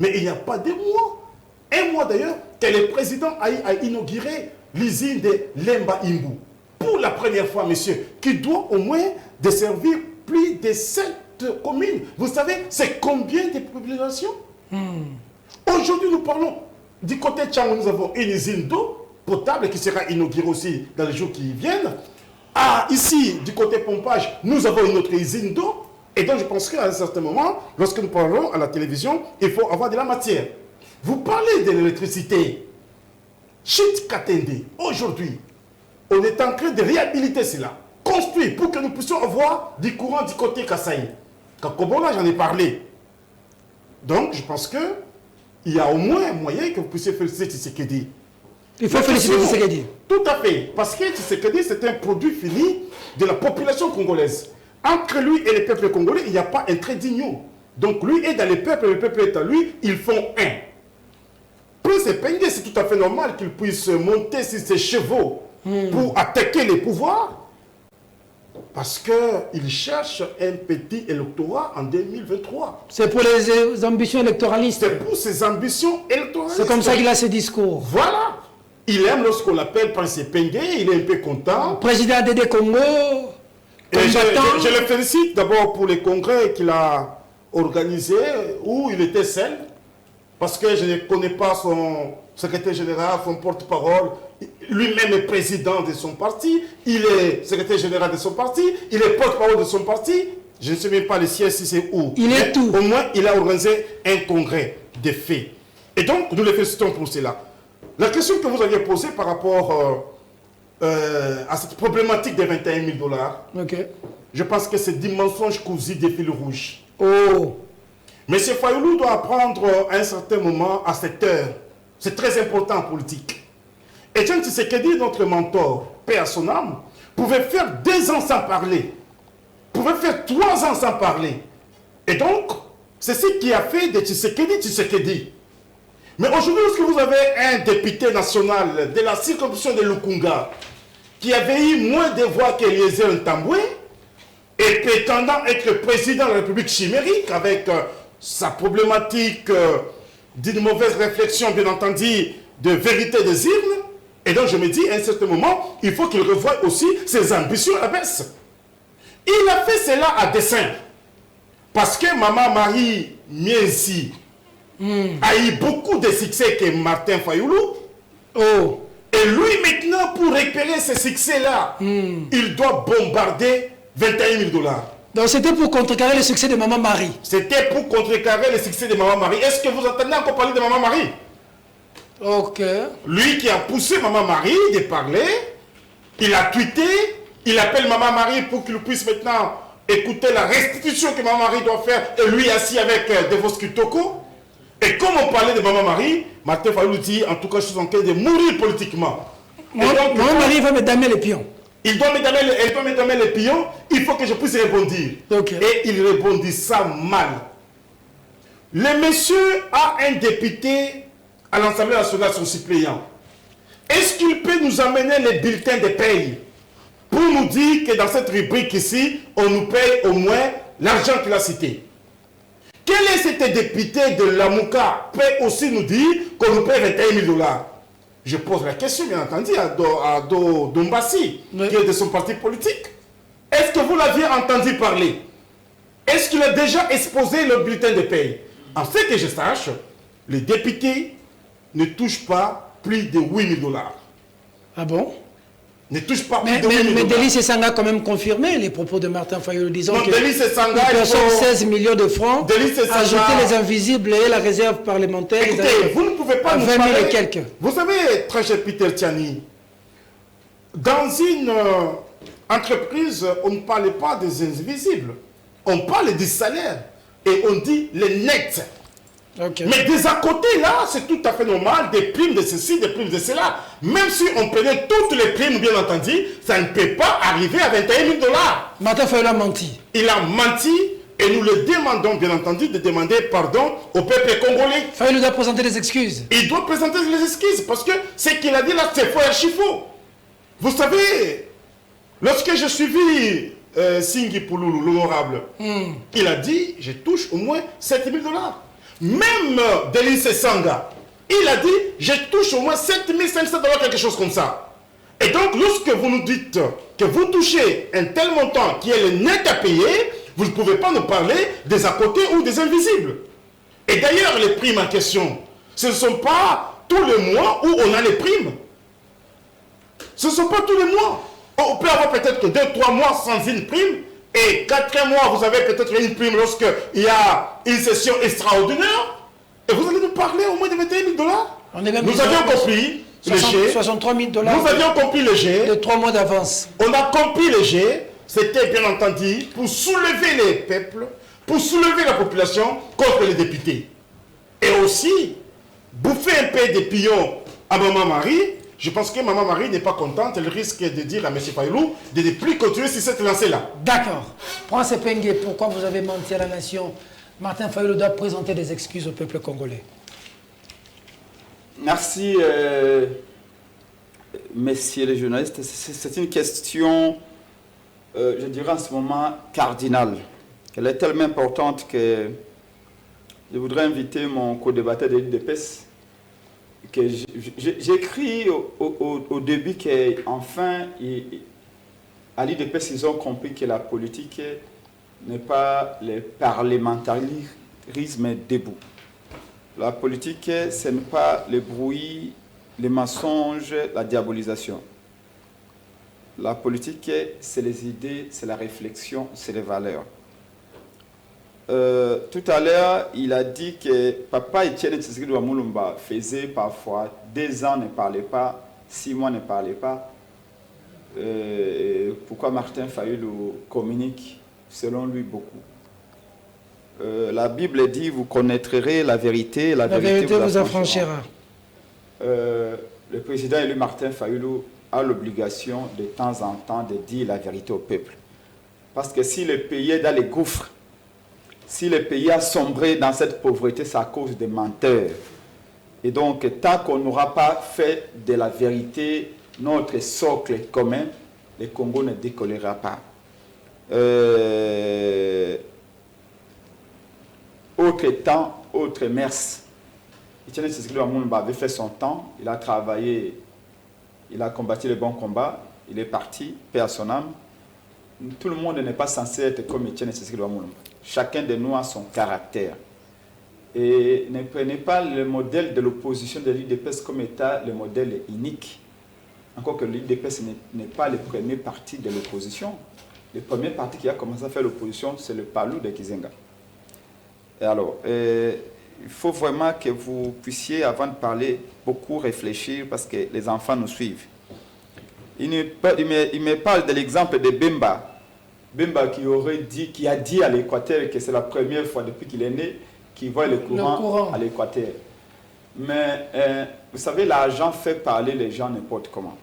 mais il n'y a pas de mois. Un mois d'ailleurs, que le président a inauguré l'usine de Lemba Imbu. Pour la première fois, messieurs, qui doit au moins desservir plus de 7 communes. Vous savez, c'est combien de populations? Aujourd'hui, nous parlons du côté de Tchang, nous avons une usine d'eau potable qui sera inaugurée aussi dans les jours qui viennent. Ici, du côté pompage, nous avons une autre usine d'eau. Et donc, je pense qu'à un certain moment, lorsque nous parlons à la télévision, il faut avoir de la matière. Vous parlez de l'électricité. Chit Katende, aujourd'hui, on est en train de réhabiliter cela, construire pour que nous puissions avoir du courant du côté Kasaï. Kakobola, j'en ai parlé. Donc, je pense qu'il y a au moins un moyen que vous puissiez féliciter Tshisekedi. Il faut féliciter Tshisekedi. Tout à fait. Parce que Tshisekedi, c'est un produit fini de la population congolaise. Entre lui et le peuple congolais, il n'y a pas un trait d'union. Donc, lui est dans le peuple est à lui, ils font un. Prince Penge, c'est tout à fait normal qu'il puisse monter sur ses chevaux pour attaquer les pouvoirs. Parce qu'il cherche un petit électorat en 2023. C'est pour les ambitions électoralistes. C'est pour ses ambitions électoralistes. C'est comme ça qu'il a ses discours. Voilà. Il aime lorsqu'on l'appelle Prince Penge, il est un peu content. Président DD Congo. Et je le félicite d'abord pour les congrès qu'il a organisés où il était seul. Parce que je ne connais pas son secrétaire général, son porte-parole. Lui-même est président de son parti. Il est secrétaire général de son parti. Il est porte-parole de son parti. Je ne sais même pas le siège si c'est où. Il est tout. Au moins, il a organisé un congrès de faits. Et donc, nous le félicitons pour cela. La question que vous aviez posée par rapport à cette problématique des 21 000 $, Ok. je pense que c'est des mensonges cousus des fils rouges. Oh. M. Fayoulou doit apprendre à un certain moment, à cette heure. C'est très important en politique. Et Etienne Tshisekedi, notre mentor, paix à son âme, pouvait faire 2 ans sans parler. Pouvait faire 3 ans sans parler. Et donc, c'est ce qui a fait de Tshisekedi. Mais aujourd'hui, lorsque vous avez un député national de la circonscription de Lukunga qui avait eu moins de voix qu'Eliezer Ntambwe et prétendant être président de la République chimérique avec sa problématique d'une mauvaise réflexion, bien entendu, de vérité des urnes. Et donc je me dis, à un certain moment, il faut qu'il revoie aussi ses ambitions à la baisse. Il a fait cela à dessein. Parce que Maman Marie Miensi a eu beaucoup de succès que Martin Fayoulou. Oh. Et lui maintenant, pour récupérer ces succès-là, il doit bombarder 21 000 $. Donc c'était pour contrecarrer le succès de Maman Marie. C'était pour contrecarrer le succès de Maman Marie. Est-ce que vous entendez encore parler de Maman Marie? Ok. Lui qui a poussé Maman Marie de parler, il a tweeté, il appelle Maman Marie pour qu'il puisse maintenant écouter la restitution que Maman Marie doit faire, et lui assis avec Devos Kitoko. Et comme on parlait de Maman Marie, Martin Fayoulou dit, en tout cas, je suis en train de mourir politiquement. Maman Marie va me damer les pions. Elle doit me damer les pions, il faut que je puisse rebondir. Okay. Et il rebondit ça mal. Le monsieur a un député à l'Assemblée nationale, son suppléant. Est-ce qu'il peut nous amener les bulletins de paye pour nous dire que dans cette rubrique ici, on nous paye au moins l'argent qu'il a cité? Quel est cet député de Lamouka peut aussi nous dire qu'on nous paye 21 000 $? Je pose la question, bien entendu, à Dombassi, oui, qui est de son parti politique. Est-ce que vous l'aviez entendu parler? Est-ce qu'il a déjà exposé le bulletin de paye? En ce que je sache, les députés ne touchent pas plus de 8 000 $. Ah bon? ne touche pas Mais plus de 2 000 $. Delis Sanga a quand même confirmé les propos de Martin Fayulu, disant Non, que Delis Sanga, il perçoit 16 millions de francs, Delis Sanga, ajouter les invisibles et la réserve parlementaire. Écoutez, vous ne pouvez pas nous 20 000 parler. et quelques. Vous savez, très cher Peter Tiani, dans une entreprise, on ne parle pas des invisibles. On parle des salaires. Et on dit les nets. Okay. Mais des à côté, là, c'est tout à fait normal, des primes de ceci, des primes de cela. Même si on prenait toutes les primes, bien entendu, ça ne peut pas arriver à 21 000 $. Martin Fayulu a menti. Il a menti et nous le demandons, bien entendu, de demander pardon au peuple congolais. Fayulu doit présenter des excuses. Il doit présenter les excuses parce que ce qu'il a dit là, c'est faux, archi faux. Vous savez, lorsque je suivi Singhi Pouloulou, l'honorable, il a dit, je touche au moins 7 000 $. Même Delis Sanga, il a dit, je touche au moins 7 500 $, quelque chose comme ça. Et donc, lorsque vous nous dites que vous touchez un tel montant qui est le net à payer, vous ne pouvez pas nous parler des à côté ou des invisibles. Et d'ailleurs, les primes en question, ce ne sont pas tous les mois où on a les primes. Ce ne sont pas tous les mois. On peut avoir peut-être que 2-3 mois sans une prime. Et 4 mois, vous avez peut-être une prime lorsqu'il y a une session extraordinaire. Et vous allez nous parler au moins de 21 000 $. Nous avions compris le G. 63 000 $. Nous avions compris le G. De 3 mois d'avance. On a compris le G. C'était bien entendu pour soulever les peuples, pour soulever la population contre les députés. Et aussi, bouffer un peu des pions à Maman Marie. Je pense que Maman Marie n'est pas contente. Elle risque de dire à M. Fayulu de ne plus continuer sur cette lancée-là. D'accord. Prince Pengue, pourquoi vous avez menti à la nation? Martin Fayulu doit présenter des excuses au peuple congolais. Merci, messieurs les journalistes. C'est une question, je dirais en ce moment, cardinale. Elle est tellement importante que je voudrais inviter mon co-débatteur de l'UDPS. J'ai écrit au début qu'enfin, à l'UDPS, ils ont compris que la politique n'est pas le parlementarisme debout. La politique, ce n'est pas le bruit, les mensonges, la diabolisation. La politique, c'est les idées, c'est la réflexion, c'est les valeurs. Tout à l'heure, il a dit que Papa Etienne Tshisekedi Mulumba faisait parfois 2 ans ne parlait pas, 6 mois ne parlait pas. Pourquoi Martin Fayulu communique selon lui beaucoup? La Bible dit, vous connaîtrez la vérité vous affranchira. Le président élu Martin Fayulu a l'obligation de temps en temps de dire la vérité au peuple. Parce que si le pays est dans les gouffres, si le pays a sombré dans cette pauvreté, c'est à cause des menteurs. Et donc, tant qu'on n'aura pas fait de la vérité notre socle commun, le Congo ne décollera pas. Autre temps, autre mers. Etienne Tshisekedi Mulumba avait fait son temps, il a travaillé, il a combattu le bon combat, il est parti, paix à son âme. Tout le monde n'est pas censé être comme Etienne Tshisekedi Mulumba. Chacun de nous a son caractère. Et ne prenez pas le modèle de l'opposition de l'UDPS comme état le modèle unique. Encore que l'UDPS n'est pas le premier parti de l'opposition. Le premier parti qui a commencé à faire l'opposition, c'est le PALU de Kizenga. Et alors, il faut vraiment que vous puissiez, avant de parler, beaucoup réfléchir parce que les enfants nous suivent. Il me parle de l'exemple de Bemba. Bemba qui a dit à l'Équateur que c'est la première fois depuis qu'il est né qu'il voit le courant à l'Équateur. Mais vous savez, l'argent fait parler les gens n'importe comment.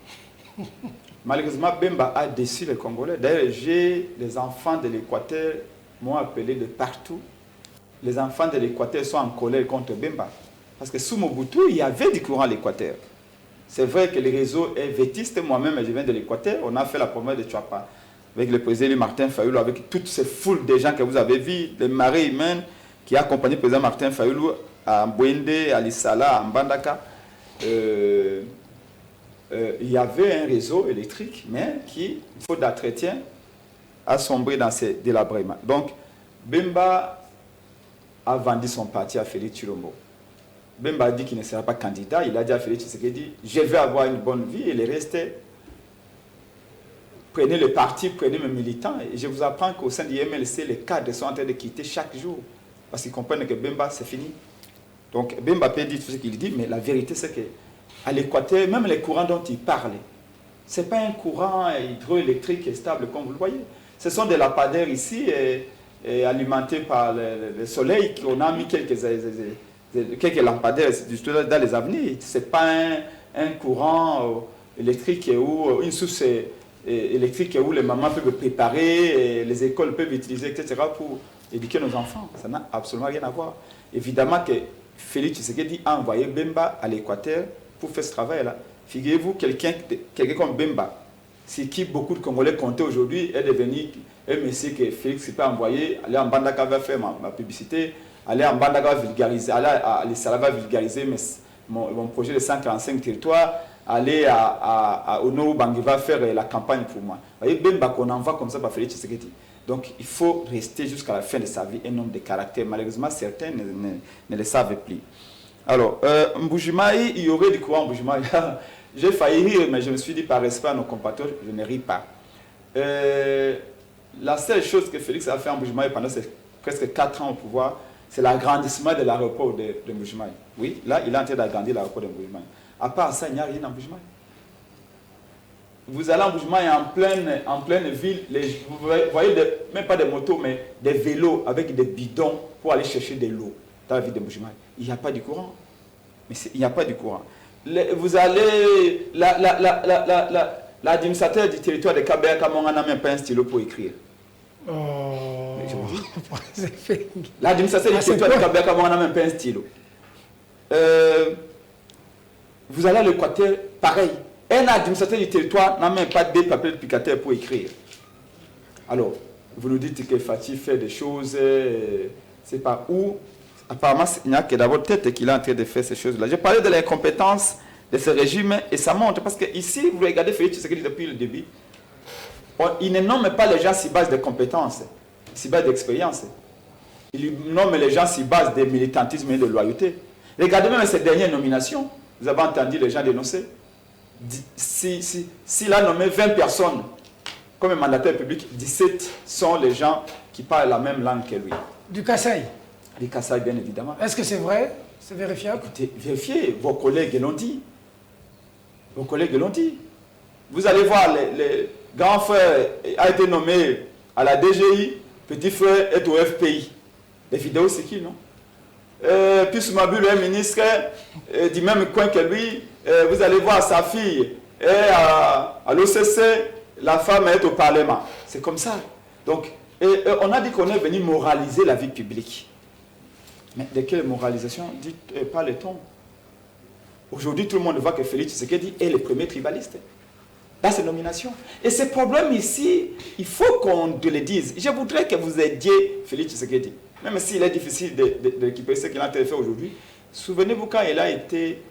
Malheureusement, Bemba a déçu les Congolais. D'ailleurs, les enfants de l'Équateur m'ont appelé de partout. Les enfants de l'Équateur sont en colère contre Bemba. Parce que sous Mobutu, il y avait du courant à l'Équateur. C'est vrai que le réseau est vétiste. Moi-même, je viens de l'Équateur. On a fait la promesse de Tchouapa avec le président Martin Fayulu, avec toutes ces foules de gens que vous avez vus, les marées humaines qui accompagnaient le président Martin Fayulu à Mbwende, à Lissala, à Mbandaka. Il y avait un réseau électrique, mais qui, faute d'entretien, a sombré dans ces délabrements. Donc, Bemba a vendu son parti à Félix Tshilombo. Bemba a dit qu'il ne sera pas candidat. Il a dit à Félix Tshisekedi, je vais avoir une bonne vie, et le reste, prenez le parti, prenez mes militants. Et je vous apprends qu'au sein du MLC, les cadres sont en train de quitter chaque jour. Parce qu'ils comprennent que Bemba, c'est fini. Donc Bemba peut dire tout ce qu'il dit, mais la vérité, c'est qu'à l'Équateur, même les courants dont il parle, ce n'est pas un courant hydroélectrique stable comme vous le voyez. Ce sont des lampadaires ici, alimentés par le soleil, qu'on a mis quelques lampadaires dans les avenirs. Ce n'est pas un courant électrique ou une source électrique où les mamans peuvent préparer, les écoles peuvent utiliser, etc. pour éduquer nos enfants. Ça n'a absolument rien à voir. Évidemment que Félix Tshisekedi a envoyé Bemba à l'Équateur pour faire ce travail-là. Figurez-vous, quelqu'un comme Bemba, c'est qui beaucoup de Congolais comptaient aujourd'hui, est devenu un messie que Félix peut envoyer, aller en Bandaka va faire ma publicité, aller en Bandaka va vulgariser, aller à l'Issalaba vulgariser mon projet de 145 territoires, aller au Nord Bangi va faire la campagne pour moi. Vous voyez, Bemba qu'on envoie comme ça par Félix Tshisekedi. Donc il faut rester jusqu'à la fin de sa vie un homme de caractère. Malheureusement, certains ne le savent plus. Alors, Mbujimaï, il y aurait du courant Mbujimaï. J'ai failli rire, mais je me suis dit par respect à nos compatriotes, je ne ris pas. La seule chose que Félix a fait en Mbujimaï pendant ces presque 4 ans au pouvoir, c'est l'agrandissement de l'aéroport de Mbujimaï. Oui, là, il est en train d'agrandir l'aéroport de Mbujimaï. À part ça, il n'y a rien en Mbujimaï. Vous allez en Mbujimaï en pleine ville, vous voyez même pas des motos, mais des vélos avec des bidons pour aller chercher de l'eau dans la ville de Mbujimaï. Il n'y a pas de courant. Mais il n'y a pas de courant. Vous allez... L'administrateur du territoire de Kabea Kamon n'a même pas un stylo pour écrire. Oh. L'administrateur du territoire de Kabea Kamon n'a même pas un stylo. Vous allez à l'Équateur, pareil. Un administrateur du territoire n'a même pas de papier de picateur pour écrire. Alors, vous nous dites que Fatih fait des choses, c'est pas où. Apparemment, il n'y a que dans votre tête qu'il est en train de faire ces choses-là. J'ai parlé de l'incompétence de ce régime et ça montre. Parce que ici, vous regardez Félix Tshisekedi depuis le début, il ne nomme pas les gens sur base de compétences, sur base d'expérience. Il nomme les gens sur base de militantisme et de loyauté. Regardez même ces dernières nominations. Vous avez entendu les gens dénoncer. S'il a nommé 20 personnes comme mandataire public, 17 sont les gens qui parlent la même langue que lui. Du Kasaï. Du Kasaï, bien évidemment. Est-ce que c'est vrai? C'est vérifiable? Écoutez, vérifiez, vos collègues l'ont dit. Vos collègues l'ont dit. Vous allez voir, le grand frère a été nommé à la DGI, petit frère est au FPI. Les vidéos, c'est qui, non? Puis Soumabu, le ministre, du même coin que lui, vous allez voir sa fille est à l'OCC, la femme est au Parlement. C'est comme ça. Donc, on a dit qu'on est venu moraliser la vie publique. Mais de quelle moralisation parle-t-on? Aujourd'hui, tout le monde voit que Félix Tshisekedi est le premier tribaliste dans ces nominations. Et ce problème ici, il faut qu'on te le dise. Je voudrais que vous aidiez Félix Tshisekedi. Même s'il est difficile de récupérer ce qu'il a fait aujourd'hui. Souvenez-vous quand il a été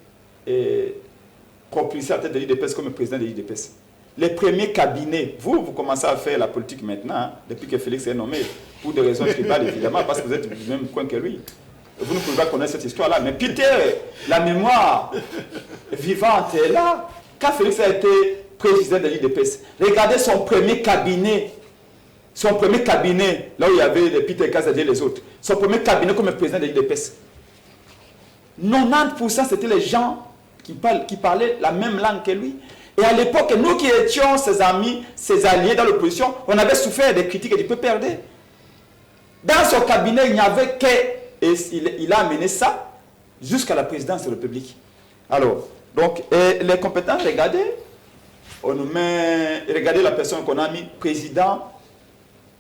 propulsé à la tête de l'IDPS comme président de l'IDPS. Les premiers cabinets, vous commencez à faire la politique maintenant, hein, depuis que Félix est nommé, pour des raisons tribales évidemment, parce que vous êtes du même coin que lui. Vous ne pouvez pas connaître cette histoire-là. Mais Peter, la mémoire vivante est là. Quand Félix a été président de l'IDPS, regardez son premier cabinet. Son premier cabinet, là où il y avait les Peter Kazadi et les autres. Son premier cabinet comme président de l'IDPS. 90% c'était les gens qui parlaient la même langue que lui. Et à l'époque, nous qui étions ses amis, ses alliés dans l'opposition, on avait souffert des critiques et du peu perdu. Dans son cabinet, il n'y avait que... Et il a amené ça jusqu'à la présidence de la République. Alors, donc, les compétences, regardez, regardez la personne qu'on a mis président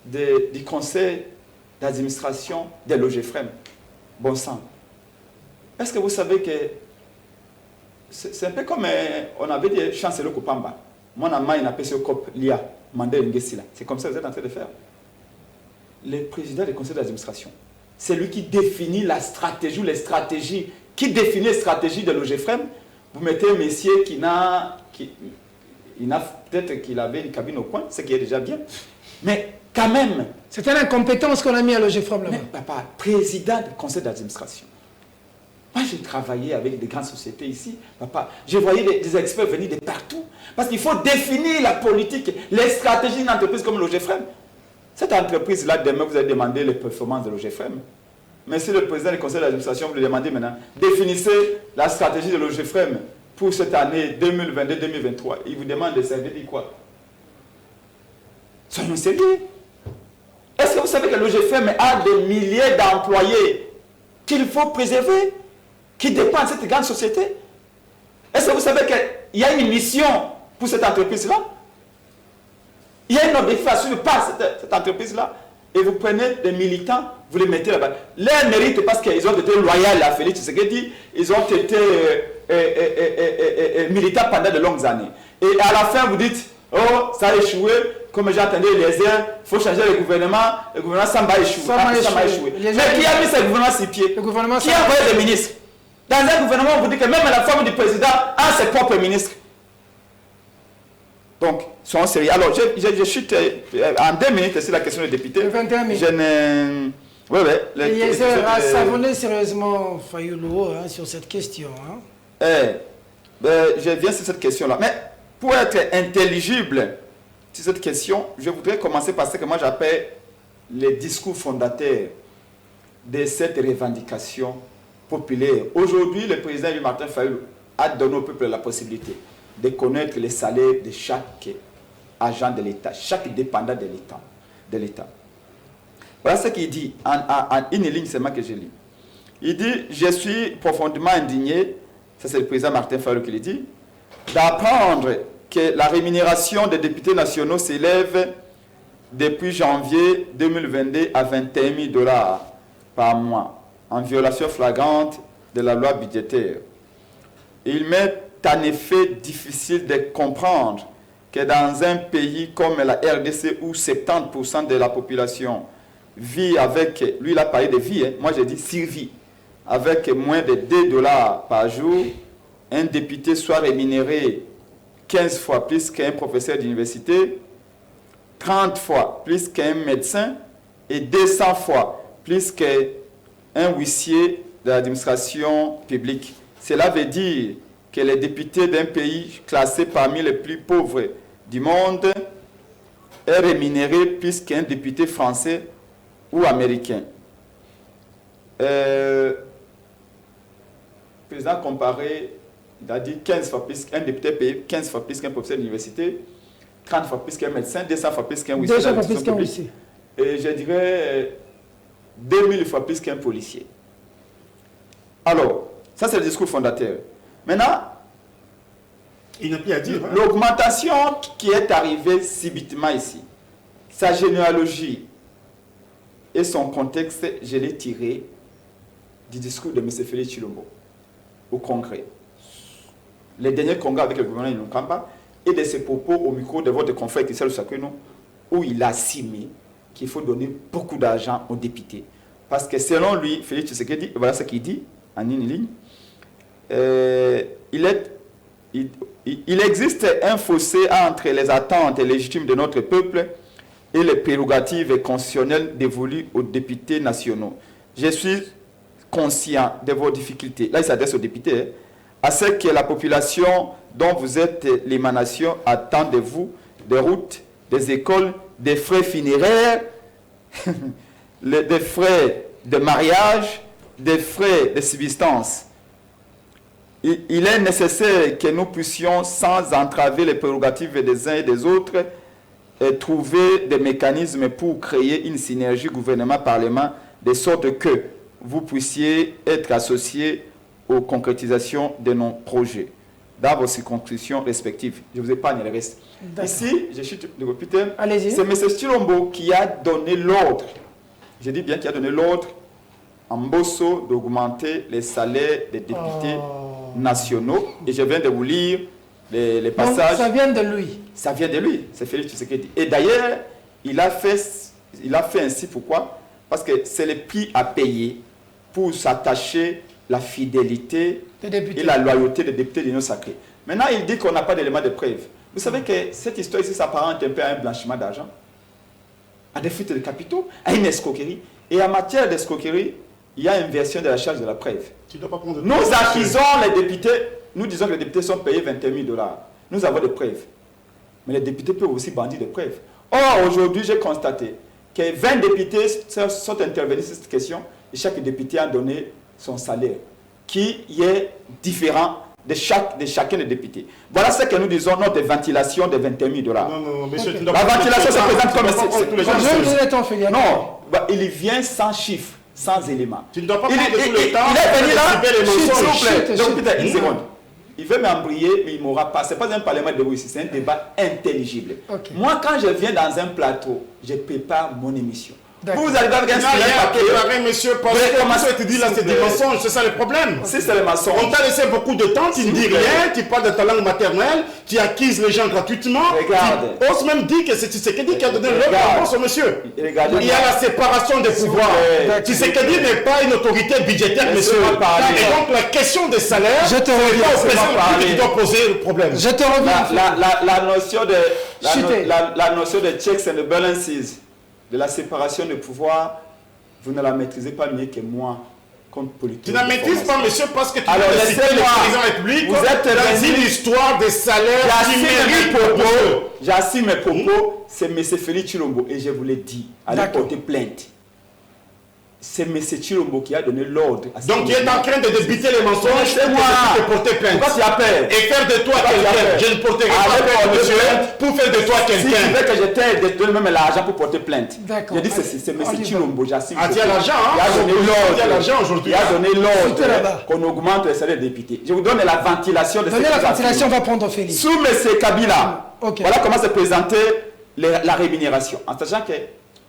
du conseil d'administration de l'OGFREM. Bon sang. Est-ce que vous savez que c'est un peu comme on avait dit Chancellor Kupamba. Mon ami, il a appelé ce COP, l'IA, Mandel Ngesila. C'est comme ça que vous êtes en train de faire. Le président du conseil d'administration, c'est lui qui définit la stratégie ou les stratégies, qui définit les stratégies de l'OGFREM. Vous mettez un messier qui n'a peut-être qu'il avait une cabine au coin, ce qui est déjà bien. Mais quand même... C'est une incompétence qu'on a mis à l'OGFREM là-bas. Mais papa, président du conseil d'administration. Moi, j'ai travaillé avec des grandes sociétés ici, papa. Je voyais des experts venir de partout. Parce qu'il faut définir la politique, les stratégies d'une entreprise comme l'OGFREM. Cette entreprise-là, demain, vous allez demander les performances de l'OGFREM. Mais si le président du conseil d'administration vous le demandez maintenant, définissez la stratégie de l'OGFREM pour cette année 2022-2023. Il vous demande de servir de quoi? Soyons sérieux. Est-ce que vous savez que l'OGFREM a des milliers d'employés qu'il faut préserver, qui dépendent de cette grande société? Est-ce que vous savez qu'il y a une mission pour cette entreprise-là? Il y a une objectif à suivre par cette entreprise-là. Et vous prenez des militants, vous les mettez là-bas. Les mérites parce qu'ils ont été loyaux à Félix Tshisekedi, ils ont été militants pendant de longues années. Et à la fin, vous dites, oh, ça a échoué, comme j'ai entendu les airs, il faut changer le gouvernement, ça va échouer. Ça va échouer. Mais qui a mis ce gouvernement sur pied? Qui a envoyé des ministres? Dans un gouvernement, on vous dit que même la femme du président a ses propres ministres. Donc, soyons sérieux. Alors, je chute en 2 minutes sur la question des députés. 21 minutes. Je ne... Oui, oui. Il a savonné sérieusement Fayulu sur cette question. Hein. Je viens sur cette question-là. Mais pour être intelligible sur cette question, je voudrais commencer par ce que moi j'appelle les discours fondateurs de cette revendication populaire. Aujourd'hui, le président Martin Fayulu a donné au peuple la possibilité de connaître les salaires de chaque agent de l'État, chaque dépendant de l'État. Voilà ce qu'il dit, en une ligne seulement que je lis. Il dit, je suis profondément indigné, ça c'est le président Martin Fayulu qui le dit, d'apprendre que la rémunération des députés nationaux s'élève depuis janvier 2022 à 21 000 $ par mois, en violation flagrante de la loi budgétaire. Il m'est en effet difficile de comprendre que dans un pays comme la RDC où 70% de la population vit avec, lui il a parlé de vie, moi j'ai dit survie, avec moins de 2 $ par jour, un député soit rémunéré 15 fois plus qu'un professeur d'université, 30 fois plus qu'un médecin et 200 fois plus qu'un huissier de l'administration publique. Cela veut dire que les députés d'un pays classé parmi les plus pauvres du monde est rémunéré plus qu'un député français ou américain. Le président comparé, il a dit 15 fois plus qu'un député payé, 15 fois plus qu'un professeur d'université, 30 fois plus qu'un médecin, 200 fois plus qu'un huissier. 200 fois plus qu'un huissier. Et je dirais 2000 fois plus qu'un policier. Alors, ça c'est le discours fondateur. Maintenant, il n'a plus à dire. L'augmentation qui est arrivée subitement ici, sa généalogie et son contexte, je l'ai tiré du discours de M. Félix Tshilombo au Congrès. Les derniers congrès avec le gouvernement Inukamba et de ses propos au micro de votre confrère Christelle Sakeno, où il a estimé qu'il faut donner beaucoup d'argent aux députés. Parce que selon lui, Félix Tshisekedi, voilà ce qu'il dit en une ligne, il existe un fossé entre les attentes légitimes de notre peuple et les prérogatives constitutionnelles dévolues aux députés nationaux. Je suis conscient de vos difficultés. Là, il s'adresse aux députés, à ce que la population dont vous êtes l'émanation attend de vous des routes, des écoles, des frais funéraires, des frais de mariage, des frais de subsistance. Il est nécessaire que nous puissions, sans entraver les prérogatives des uns et des autres, trouver des mécanismes pour créer une synergie gouvernement-parlement, de sorte que vous puissiez être associés aux concrétisations de nos projets dans vos circonscriptions respectives. Je vous épargne le reste. Ici, je suis le répéter, c'est M. Tshilombo qui a donné l'ordre, je dis bien qui a donné l'ordre en Mbosso d'augmenter les salaires des députés nationaux. Et je viens de vous lire les passages. Donc, ça vient de lui. Ça vient de lui, c'est Félix Tshisekedi. Et d'ailleurs, il a fait ainsi, pourquoi? Parce que c'est le prix à payer pour s'attacher la fidélité et la loyauté des députés de l'Union sacrée. Maintenant, il dit qu'on n'a pas d'éléments de preuve. Vous savez que cette histoire ici s'apparente un peu à un blanchiment d'argent, à des fuites de capitaux, à une escroquerie. Et en matière d'escroquerie, il y a une version de la charge de la preuve. Nous accusons les députés, nous disons que les députés sont payés 21 000 $. Nous avons des preuves. Mais les députés peuvent aussi bandir des preuves. Or, aujourd'hui, j'ai constaté que 20 députés sont intervenus sur cette question et chaque député a donné son salaire, qui est différent de chacun des députés. Voilà ce que nous disons, notre ventilation de 21 000 $. Non, monsieur, okay. La ventilation se présente comme... Non, il vient sans chiffres, sans éléments. Tu ne dois pas prendre tout le temps. Il est venu là, s'il donc peut-être une seconde. Il veut m'embrouiller, mais il ne m'aura pas. Ce n'est pas un parlement de ici, c'est un débat intelligible. Okay. Moi, quand je viens dans un plateau, je prépare mon émission. Vous allez avec un papier, monsieur, parce que comment tu dis là, c'est des mensonges, c'est ça le problème. C'est le mensonge. On t'a laissé beaucoup de temps, tu ne dis rien, tu parles de ta langue maternelle, tu acquises les gens gratuitement. Regarde. Tu oses même dire que c'est Tshisekedi qui a donné l'ordre à ce monsieur. Regardez. Il y a la séparation des pouvoirs. Tshisekedi n'est pas une autorité budgétaire, monsieur. Et donc la question des salaires, je te reviens. C'est pas au président qui doit poser le problème. Je te reviens. La notion de checks and balances, de la séparation des pouvoirs, vous ne la maîtrisez pas mieux que moi, comme politique. Tu ne la maîtrises pas, monsieur, parce que tu alors es le président de la République. Vous êtes dans une histoire des salaires. J'assume mes propos, c'est M. Félix Tshilombo, et je vous l'ai dit, allez porter plainte. C'est M. Tshilombo qui a donné l'ordre. Donc, il est en train de débiter les mensonges. C'est moi. De porter plainte. Pourquoi tu appelles? Et faire de toi quelqu'un. Je ne porterai pas plainte, monsieur, pour faire de toi quelqu'un. Si tu veux que je t'aide, je te donne même l'argent pour porter plainte. D'accord. Je dis que c'est M. Tshilombo, j'assume. Ah, tu as l'argent, hein? Il a donné l'ordre. Il a l'argent aujourd'hui. Il a donné l'ordre qu'on augmente les salaires des députés. Je vous donne la ventilation de cette la ventilation, on va prendre Félix. Sous M. Kabila, voilà comment se présenter la rémunération. En sachant que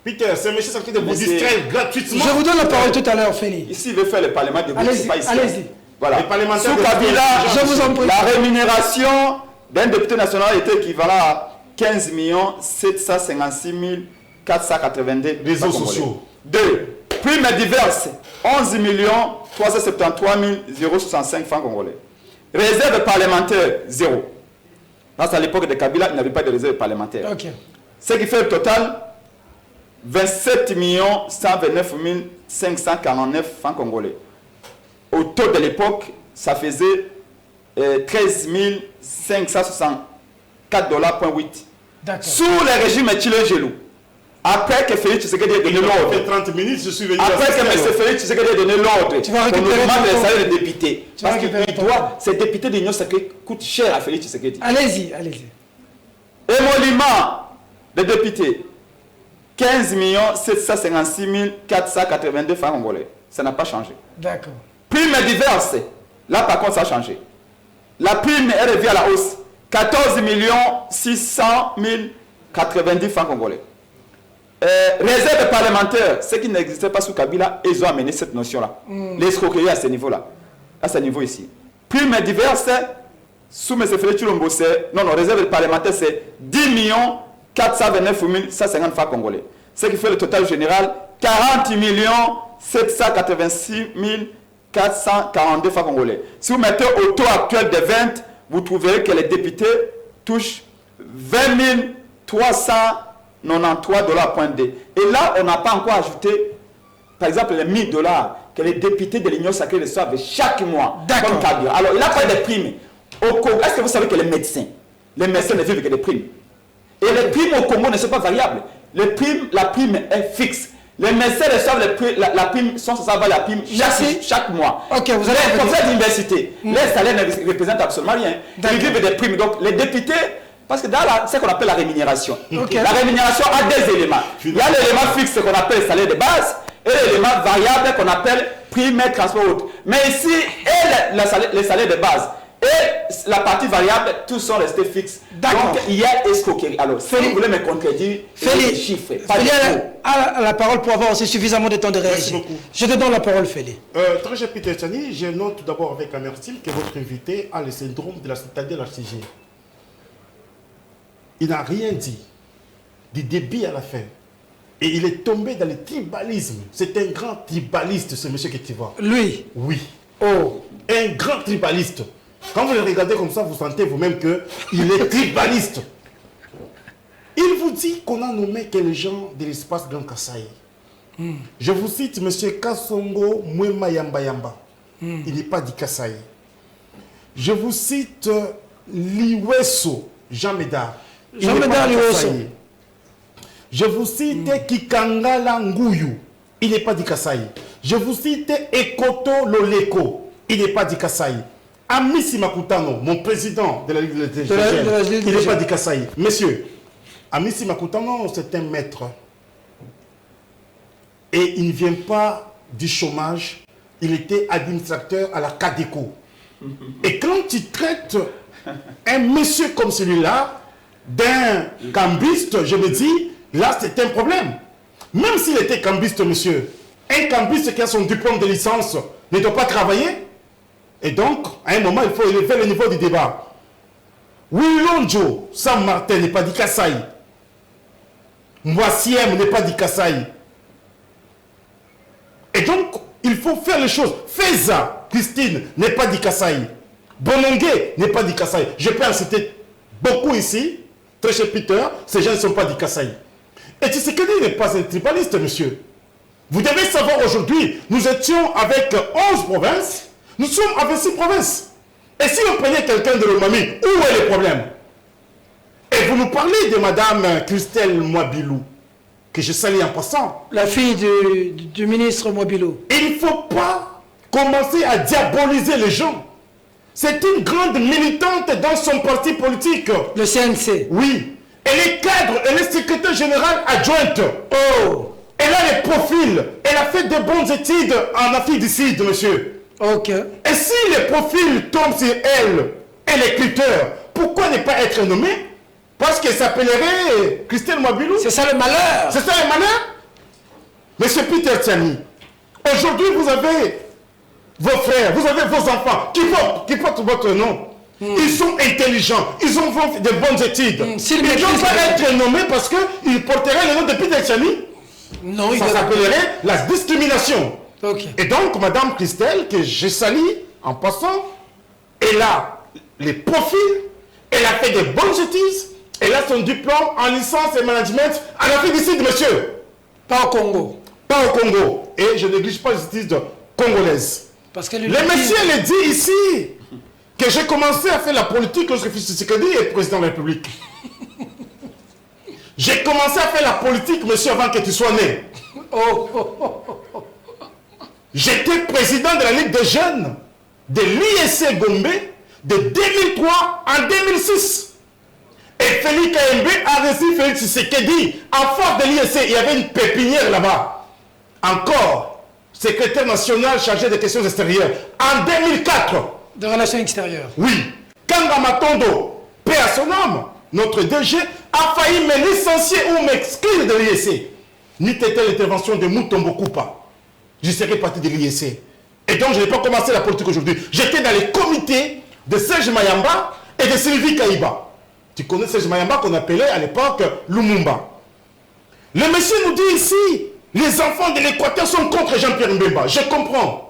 Peter, c'est monsieur Sarkozy de vous distraire gratuitement. Je vous donne la parole tout à l'heure, Félix. Ici, il veut faire le parlement de gauche, c'est pas ici. Allez-y. Voilà. Les parlementaires sous Kabila, je vous en prie. La rémunération d'un député national était équivalent à 15 756 482 réseaux sociaux. 2. Primes diverses, 11 373 065 francs congolais. Réserve parlementaire, 0. Là, c'est à l'époque de Kabila, il n'y avait pas de réserve parlementaire. Okay. Ce qui fait le total 27 129 549 francs congolais. Au taux de l'époque, ça faisait 13 564 $.8. Sous le régime Tshilombo, après que Félix Tshisekedi ait donné l'ordre, 30 minutes, je suis venu. Après que M. Félix Tshisekedi ait donné l'ordre, on augmente les salaires des députés. Parce que ces députés de l'Union sacrée coûtent cher à Félix Tshisekedi. Allez-y. Émolument des députés, 15 756 482 francs congolais. Ça n'a pas changé. D'accord. Prime diverses, là par contre ça a changé. La prime est revue à la hausse. 14 600 090 francs congolais. Réserve parlementaire, ce qui n'existait pas sous Kabila, ils ont amené cette notion-là. L'escroquerie à ce niveau-là. À ce niveau ici. Prime diverses, sous M. Félix Tshilombo, réserve parlementaire, c'est 10 429 150 francs congolais. Ce qui fait le total général 40 786 442 francs congolais. Si vous mettez au taux actuel de 20, vous trouverez que les députés touchent 20 393 $.2. Et là, on n'a pas encore ajouté, par exemple, les 1 000 $ que les députés de l'Union sacrée reçoivent chaque mois. Comme Kabila. Alors, il a pas de primes. Est-ce que vous savez que les médecins ne vivent que des primes? Et les primes au Congo ne sont pas variables. La prime est fixe. Les médecins reçoivent la prime, sans savoir la prime chaque mois. Ok, vous allez les professeurs d'université, les salaires ne représentent absolument rien. Ils vivent des primes. Donc les députés, parce que dans ce qu'on appelle la rémunération, la rémunération a des éléments. Il y a l'élément fixe qu'on appelle le salaire de base et l'élément variable qu'on appelle prime et transport autre. Mais ici, les salaires de base et la partie variable, tous sont restés fixes. Donc il y a escroquerie. Alors, si vous voulez me contredire, les chiffres. Félix a la parole pour avoir aussi suffisamment de temps de réagir. Je te donne la parole, Félix. Très cher Peter Tshani, je note tout d'abord avec amertume que votre invité a le syndrome de la citadelle archigée. Il n'a rien dit du début à la fin. Et il est tombé dans le tribalisme. C'est un grand tribaliste, ce monsieur que tu vois. Lui? Oui. Oh, un grand tribaliste. Quand vous le regardez comme ça, vous sentez vous-même qu'il est tribaliste. Il vous dit qu'on a nommé que les gens de l'espace Grand Kasaï. Je vous cite M. Kassongo Mwema Yamba Yamba. Il n'est pas du Kasaï. Je vous cite Liwesso, Jean Médard. Jean Médard Liwesso. Je vous cite Kikangala Nguyu, il n'est pas du Kasaï. Je vous cite Ekoto Loleko, il n'est pas du Kasaï. Amissi Makutano, mon président de la Ligue de l'Indigène, il n'est pas du Kasaï. Messieurs, Amissi Makutano, c'est un maître. Et il ne vient pas du chômage. Il était administrateur à la Cadeco. Et quand tu traites un monsieur comme celui-là, d'un cambiste, je me dis, là c'est un problème. Même s'il était cambiste, monsieur, un cambiste qui a son diplôme de licence ne doit pas travailler. Et donc, à un moment, il faut élever le niveau du débat. Wilonjo, Sam Martin n'est pas du Kasaï. Moissiem n'est pas du Kasaï. Et donc, il faut faire les choses. Feza, Christine, n'est pas du Kasaï. Bonongue n'est pas du Kasaï. Je peux en citer beaucoup ici. Très cher Peter, ces gens ne sont pas du Kasaï. Et Tshisekedi n'est pas un tribaliste, monsieur. Vous devez savoir aujourd'hui, nous étions avec 11 provinces, nous sommes avec 6 provinces. Et si on prenait quelqu'un de l'Omami, où est le problème? Et vous nous parlez de Madame Christelle Mwabilou, que je salue en passant. La fille du ministre Mwabilou. Il ne faut pas commencer à diaboliser les gens. C'est une grande militante dans son parti politique. Le CNC. Oui. Elle est cadre, elle est secrétaire générale adjointe. Oh. Elle a les profils. Elle a fait de bonnes études en Afrique du Sud, monsieur. Ok. Et si les profils tombent sur elle et les critères, pourquoi ne pas être nommé? Parce qu'elle s'appellerait Christelle Mwabilou. C'est ça le malheur. C'est ça le malheur? Monsieur Peter Tiani, aujourd'hui vous avez vos frères, vous avez vos enfants qui portent votre nom. Ils sont intelligents, ils ont fait de bonnes études. Ils ne doivent pas être nommés parce qu'ils porteraient le nom de Peter Tiani. Non, ça s'appellerait la discrimination. Okay. Et donc, Madame Christelle, que je salue en passant, elle a les profils, elle a fait de bonnes études, elle a son diplôme en licence et management en Afrique du Sud, monsieur. Pas au Congo. Pas au Congo. Et je ne néglige pas les études congolaises. Parce que le monsieur le dit ici que j'ai commencé à faire la politique lorsque Tshisekedi est président de la République. J'ai commencé à faire la politique, monsieur, avant que tu sois né. J'étais président de la Ligue des jeunes de l'ISC Gombe de 2003 en 2006. Et Félix Kaembe a reçu Félix Tshisekedi en force de l'ISC. Il y avait une pépinière là-bas. Encore, secrétaire national chargé des questions extérieures. En 2004. De relations extérieures. Oui. Kanga Matondo, paix à son âme, notre DG, a failli me licencier ou m'exclure de l'ISC. N'était l'intervention de Mutombo Kupa. Je serais parti de l'ISC. Et donc, je n'ai pas commencé la politique aujourd'hui. J'étais dans les comités de Serge Mayamba et de Sylvie Kaïba. Tu connais Serge Mayamba qu'on appelait à l'époque Lumumba. Le monsieur nous dit ici, les enfants de l'Équateur sont contre Jean-Pierre Mbemba. Je comprends.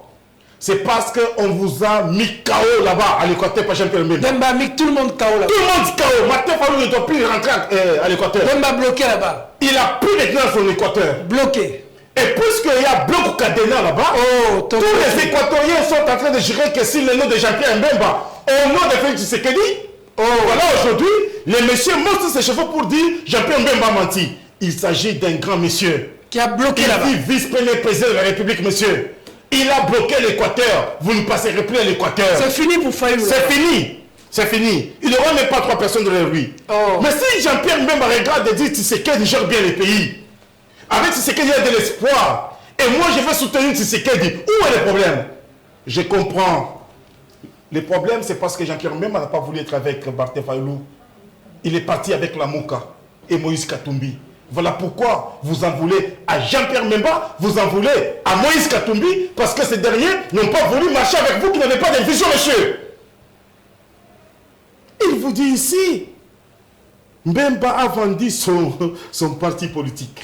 C'est parce qu'on vous a mis KO là-bas à l'Équateur par Jean-Pierre Mbemba. Mbemba a mis tout le monde KO là-bas. Tout le monde KO. Martin Fayulu ne doit plus rentrer à l'Équateur. Mbemba bloqué là-bas. Il a plus maintenant son Équateur. Bloqué. Et puisqu'il y a bloc cadenas là-bas, tous les Équatoriens sont en train de jurer que si le nom de Jean-Pierre Mbemba, au nom de Félix Tshisekedi, voilà aujourd'hui, les messieurs montrent ses cheveux pour dire Jean-Pierre Mbemba menti. Il s'agit d'un grand monsieur. Qui a bloqué là-bas. Il dit vice-premier président de la République, monsieur. Il a bloqué l'Équateur. Vous ne passerez plus à l'Équateur. C'est fini pour Fayulu. C'est fini. C'est fini. Il n'aura même pas 3 personnes derrière lui. Mais si Jean-Pierre Mbemba regarde et dit Tshisekedi gère bien les pays, avec Tshisekedi, il y a de l'espoir. Et moi, je vais soutenir Tshisekedi. Où est le problème? Je comprends. Le problème, c'est parce que Jean-Pierre Mbemba n'a pas voulu être avec Martin Fayulu. Il est parti avec la Mouka et Moïse Katumbi. Voilà pourquoi vous en voulez à Jean-Pierre Mbemba, vous en voulez à Moïse Katumbi, parce que ces derniers n'ont pas voulu marcher avec vous qui n'avez pas de vision, monsieur. Il vous dit ici, Mbemba a vendu son parti politique.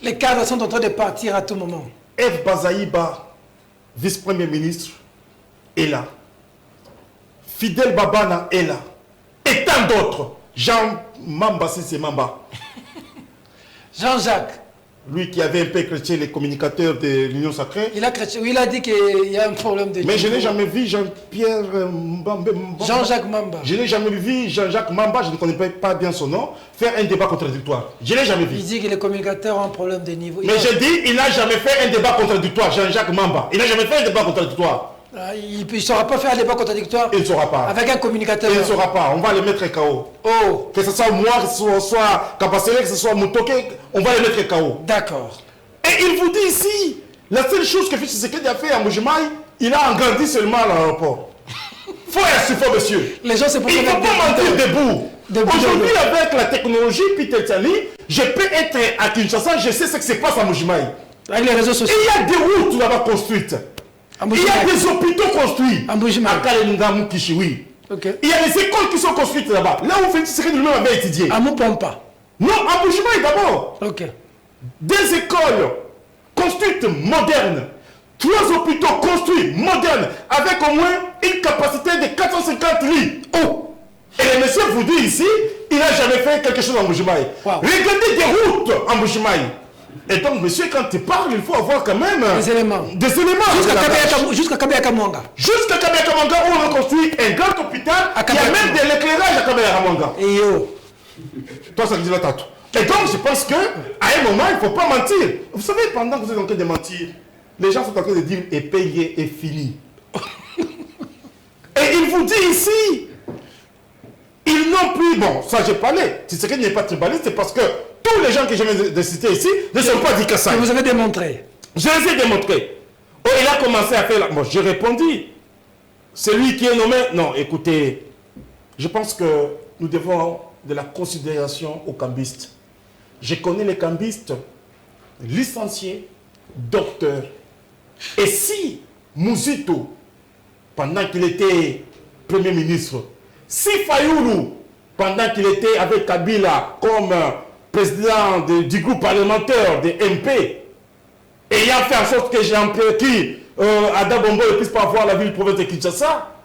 Les cadres sont en train de partir à tout moment. F. Bazaïba, vice-premier ministre, est là. Fidel Babana est là. Et tant d'autres. Jean Mamba, c'est Mamba. Jean-Jacques. lui qui avait un peu chrétien les communicateurs de l'Union Sacrée. Il a dit qu'il y a un problème de niveau. Mais je n'ai jamais vu Jean-Jacques Mamba. Je n'ai jamais vu Jean-Jacques Mamba, je ne connais pas bien son nom, faire un débat contradictoire. Je ne l'ai jamais vu. Il dit que les communicateurs ont un problème de niveau. Mais je dis, il n'a jamais fait un débat contradictoire, Jean-Jacques Mamba. Il n'a jamais fait un débat contradictoire. Il ne saura pas faire un débat contradictoire. Il ne saura pas. Avec un communicateur. Il ne saura pas. On va le mettre KO. Oh. Que ce soit moi, que ce soit Kapasele, que ce soit Mutoke, on va le mettre KO. D'accord. Et il vous dit ici, la seule chose que Félix Tshisekedi a fait à Mbuji-Mayi, il a agrandi seulement l'aéroport. Faut être monsieur. Les gens, c'est pour il ne faut pas mentir debout. Aujourd'hui, avec la technologie, Peter Tiani, je peux être à Kinshasa, je sais ce qui se passe à Mbuji-Mayi. Avec les réseaux sociaux. Il y a des routes là-bas construites. Il y a des hôpitaux construits. À Kalendamu Kishiwi. Okay. Il y a des écoles qui sont construites là-bas. Là où Félix Tshisekedi lui-même avait étudié. À Mupompa. Non, à Mbuji-Mayi d'abord. Ok. Des écoles construites modernes. 3 hôpitaux construits modernes. Avec au moins une capacité de 450 lits. Oh. Et le monsieur vous dit ici, il n'a jamais fait quelque chose en Mbuji-Mayi. Wow. Regardez des routes en Mbuji-Mayi. Et donc, monsieur, quand il parle, il faut avoir quand même des éléments. Jusqu'à Kabea-Kamwanga. Jusqu'à Kabea-Kamwanga, où on a construit un grand hôpital. Il y a même de l'éclairage à Kabea-Kamwanga. Et yo. Toi, ça dit la tête. Et donc, je pense qu'à un moment, il ne faut pas mentir. Vous savez, pendant que vous êtes en train de mentir, les gens sont en train de dire et payé et fini. Et il vous dit ici, ils n'ont plus. Bon, ça j'ai parlé. Si c'est qu'il n'est pas tribaliste, c'est parce que tous les gens que je viens de citer ici ne sont pas du Kassai. Vous avez démontré. Je les ai démontrés. Oh, il a commencé à faire. Bon, j'ai répondu. Celui qui est nommé. Non, écoutez, je pense que nous devons de la considération aux cambistes. Je connais les cambistes licenciés, docteurs. Et si Mouzito, pendant qu'il était Premier ministre, si Fayoulou, pendant qu'il était avec Kabila comme président du groupe parlementaire des MP, ayant fait en sorte que Ada Bombo ne puisse pas avoir la ville-province de Kinshasa,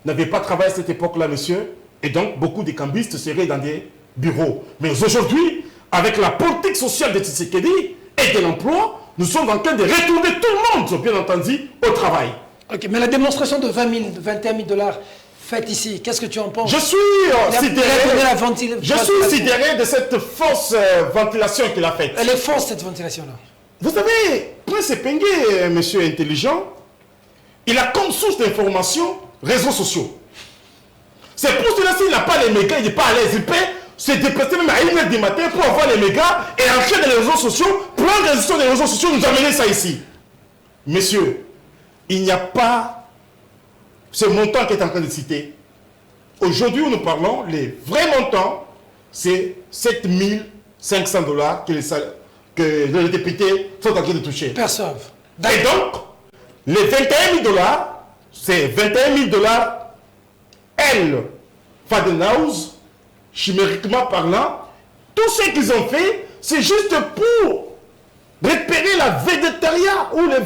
n'avait pas travaillé à cette époque-là, monsieur. Et donc, beaucoup de cambistes seraient dans des bureaux. Mais aujourd'hui, avec la politique sociale de Tshisekedi et de l'emploi, nous sommes en train de retourner tout le monde, bien entendu, au travail. Ok, mais la démonstration de 20 000, 21 000 dollars faite ici, qu'est-ce que tu en penses? Je suis sidéré de cette fausse ventilation qu'il a faite. Elle est fausse, cette ventilation-là. Vous savez, Prince Pengue, monsieur intelligent, il a comme source d'information réseaux sociaux. C'est pour cela s'il n'a pas les mégas, il n'est pas à l'aise, il peut se déplacer même à 1h du matin pour avoir les mégas et entrer dans les réseaux sociaux, prendre les histoires des réseaux sociaux, nous amener ça ici. Messieurs, il n'y a pas ce montant qui est en train de citer. Aujourd'hui où nous parlons, les vrais montants, c'est 7 500 dollars que les députés sont en train de toucher. Perçoivent. Et donc, les 21 000 dollars, c'est 21 000 dollars, elle, Fadenhaus, chimériquement parlant, tout ce qu'ils ont fait, c'est juste pour repérer la védétariat, ou le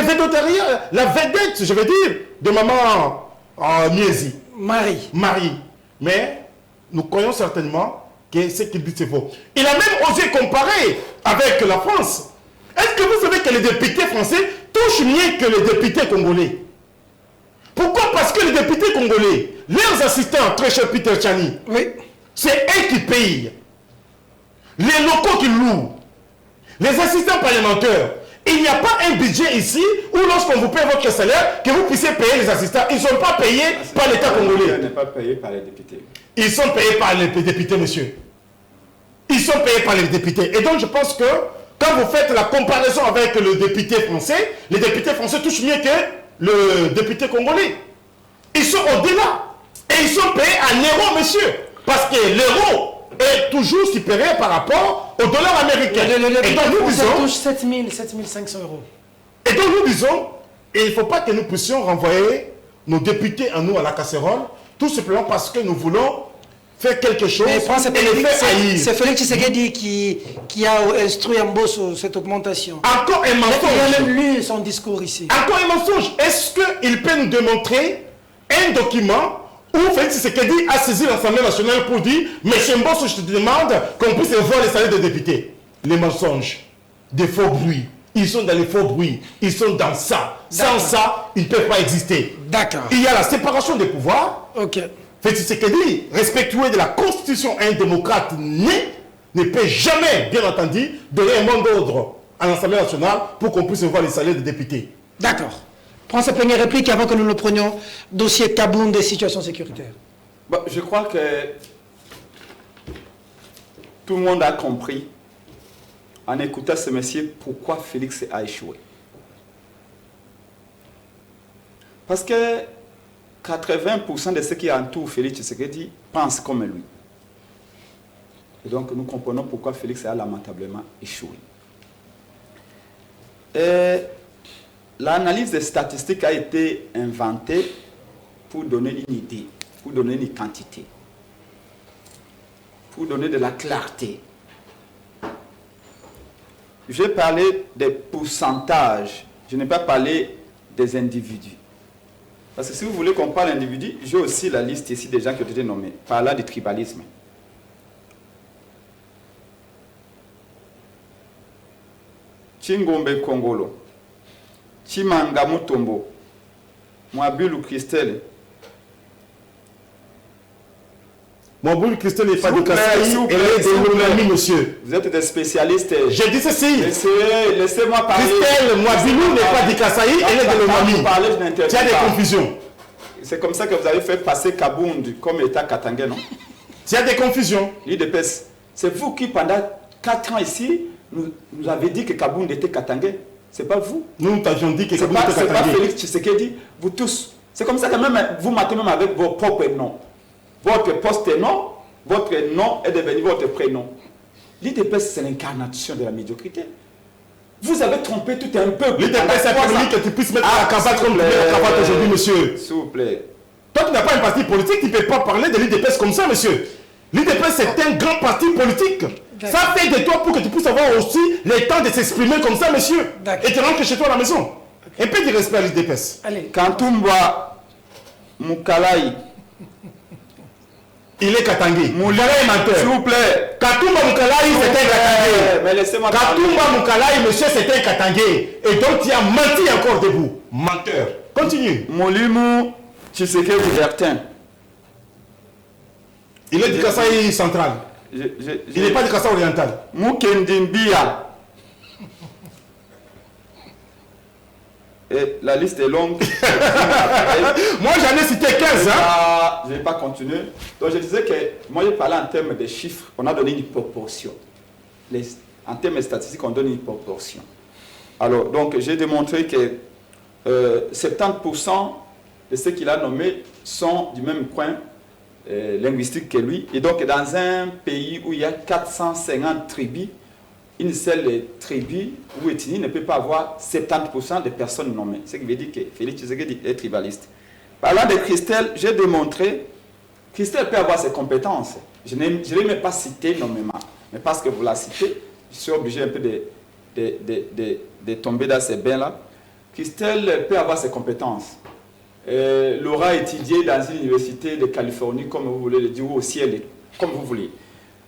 védétariat, la vedette, je veux dire, de maman Miezi. Marie. Mais nous croyons certainement que ce qu'il dit c'est faux. Il a même osé comparer avec la France. Est-ce que vous savez que les députés français touchent mieux que les députés congolais? Pourquoi? Parce que les députés congolais, leurs assistants, très cher Peter Tiani, oui, c'est eux qui payent. Les locaux qui louent. Les assistants parlementaires. Il n'y a pas un budget ici où lorsqu'on vous paye votre salaire, que vous puissiez payer les assistants. Ils ne sont pas payés par l'État congolais. Ils ne sont pas payés par les députés. Ils sont payés par les députés, monsieur. Ils sont payés par les députés. Et donc je pense que quand vous faites la comparaison avec le député français, les députés français touchent mieux que le député congolais. Ils sont au-delà. Et ils sont payés en euros, monsieur. Parce que l'euro est toujours supérieur par rapport au dollar américain. Et donc nous disons, touche 7 500 euros. Et donc nous disons, il ne faut pas que nous puissions renvoyer nos députés à nous à la casserole, tout simplement parce que nous voulons faire quelque chose et les faire haïr. C'est Félix Tshisekedi qui a instruit en boss cette augmentation. Encore un mensonge. Il a même lu son discours ici. Encore un mensonge. Est-ce qu'il peut nous démontrer un document où Félix Tshisekedi a saisi l'Assemblée nationale pour dire « Monsieur Mbosso, je te demande qu'on puisse voir les salaires des députés ». Les mensonges. des faux bruits. Ils sont dans les faux bruits. Ils sont dans ça. Sans ça, ils ne peuvent pas exister. D'accord. Il y a la séparation des pouvoirs. Ok. Félix Tshisekedi, respectueux de la Constitution, un démocrate né, ne peut jamais, bien entendu, donner un mot d'ordre à l'Assemblée nationale pour qu'on puisse voir les salaires des députés. D'accord. Prends sa première réplique avant que nous le prenions. Dossier Kaboun des situations sécuritaires. Bon, je crois que tout le monde a compris, en écoutant ce monsieur, pourquoi Félix a échoué. Parce que 80% de ceux qui entourent Félix Tshisekedi pensent comme lui. Et donc nous comprenons pourquoi Félix a lamentablement échoué. L'analyse des statistiques a été inventée pour donner une idée, pour donner une quantité, pour donner de la clarté. J'ai parlé des pourcentages, je n'ai pas parlé des individus. Parce que si vous voulez qu'on parle d'individus, j'ai aussi la liste ici des gens qui ont été nommés, par là du tribalisme. Chingombe Kongolo, Chimanga Mutombo, Mwabilu Christelle. Mwabilu Christelle n'est pas de Kassaï, elle est de Lomami, monsieur. Vous êtes des spécialistes. J'ai dit ceci. Laissez-moi parler. Christelle Mwabilu n'est pas de Kassaï, elle est de Lomami. Tu as des confusions. C'est comme ça que vous avez fait passer Kabound comme État katangais, non? Tu as des confusions. L'IDPS, c'est vous qui, pendant 4 ans ici, nous avez dit que Kabound était katangais. C'est pas vous. Nous t'avions dit que Kabound était katangais. C'est pas Félix Tshisekedi, vous tous. C'est comme ça que même vous matez même avec vos propres noms. Votre post-nom, votre nom est devenu votre prénom. L'IDPS, c'est l'incarnation de la médiocrité. Vous avez trompé tout un peuple. L'IDPS, c'est permis que tu puisses mettre la cravate comme tu mets la cravate aujourd'hui, monsieur. S'il vous plaît. Toi, tu n'as pas un parti politique, tu ne peux pas parler de l'IDPS comme ça, monsieur. L'IDPS, c'est un grand parti politique. Ça fait de toi pour que tu puisses avoir aussi le temps de s'exprimer comme ça, monsieur. Et tu rentres chez toi à la maison. Un peu de respect à l'IDPS. Allez. Kantumba Mukalaï. Il est katangé. Mukalaï est menteur. S'il vous plaît. Katumba Mukalaï, c'est un katangé. Mais laissez-moi Katumba Mukalaï, monsieur, c'est un katangé. Et donc, tu as menti encore debout. Menteur. Continue. Molimu Tshisekedi Bertin. Il est du Kasaï central. Il n'est pas du Kasaï oriental. Mukendimbia. Et la liste est longue. Moi, j'en ai cité 15. Hein? Je ne vais pas continuer. Donc, je disais que moi, je parlais en termes de chiffres. On a donné une proportion. En termes statistiques, on donne une proportion. Alors, donc, j'ai démontré que 70% de ceux qu'il a nommés sont du même coin linguistique que lui. Et donc, dans un pays où il y a 450 tribus, une seule tribu ou ethnie ne peut pas avoir 70% de personnes nommées. Ce qui veut dire que Félix Tshisekedi est tribaliste. Parlant de Christelle, j'ai démontré que Christelle peut avoir ses compétences. Je ne l'ai même pas cité nommément. Mais parce que vous la citez, je suis obligé un peu de tomber dans ces bains-là. Christelle peut avoir ses compétences. Laura a étudié dans une université de Californie, comme vous voulez le dire, ou au ciel, comme vous voulez.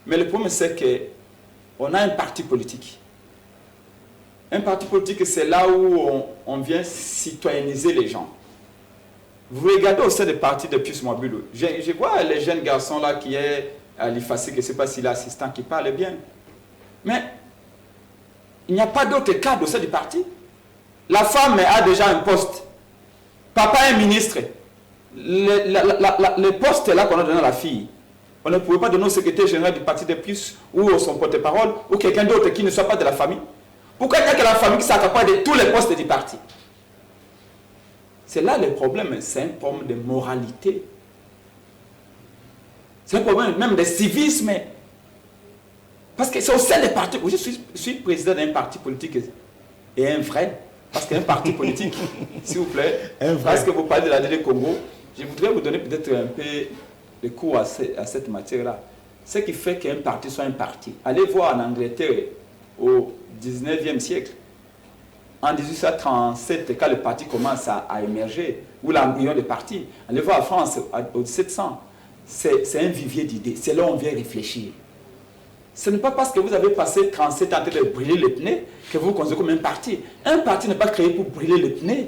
Mais le problème, c'est que on a un parti politique. Un parti politique, c'est là où on vient citoyenniser les gens. Vous regardez au sein des partis de Pius Mwabilu. Je vois les jeunes garçons là qui est à l'IFACI, je ne sais pas s'il est assistant, qui parle bien. Mais il n'y a pas d'autre cadre au sein du parti. La femme a déjà un poste. Papa est ministre. Le poste là qu'on a donné à la fille, on ne pouvait pas donner au secrétaire général du parti de Pius ou son porte-parole ou quelqu'un d'autre qui ne soit pas de la famille. Pourquoi il n'y a que la famille qui s'accapare de tous les postes du parti? C'est là le problème, c'est un problème de moralité. C'est un problème même de civisme. Parce que c'est au sein des partis. Je suis président d'un parti politique et un vrai. Parce qu'un parti politique, s'il vous plaît, parce que vous parlez de la DD Congo, je voudrais vous donner peut-être un peu de cours à cette matière-là. Ce qui fait qu'un parti soit un parti. Allez voir en Angleterre au 19e siècle. En 1837, quand le parti commence à émerger, ou l'embryon des partis, allez voir en France au 1700, c'est un vivier d'idées. C'est là où on vient réfléchir. Ce n'est pas parce que vous avez passé 37 ans en train de brûler les pneus que vous vous considérez comme un parti. Un parti n'est pas créé pour brûler les pneus,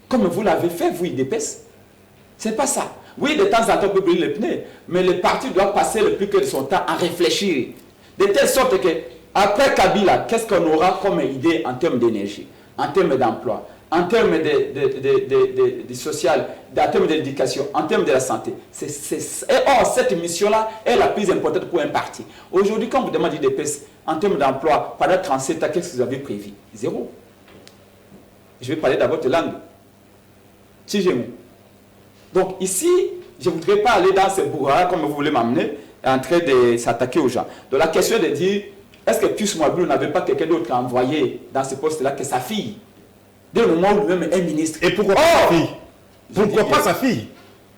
comme vous l'avez fait, vous, IDPS. Ce n'est pas ça. Oui, de temps en temps, on peut brûler les pneus, mais le parti doit passer le plus que de son temps à réfléchir. De telle sorte que, après Kabila, qu'est-ce qu'on aura comme idée en termes d'énergie, en termes d'emploi, en termes de social, en termes d'éducation, en termes de la santé. Or, cette mission-là est la plus importante pour un parti. Aujourd'hui, quand vous demandez IDPS, en termes d'emploi, pendant 37 ans, qu'est-ce que vous avez prévu? Zéro. Je vais parler dans votre langue. Tijemou. Donc ici, je ne voudrais pas aller dans ce brouhaha comme vous voulez m'amener, en train de s'attaquer aux gens. Donc la question est de dire, est-ce que Pius Mouabou n'avait pas quelqu'un d'autre à envoyer dans ce poste-là que sa fille? Dès le moment où lui-même est ministre. Et pourquoi pas sa fille? Pourquoi pas sa fille?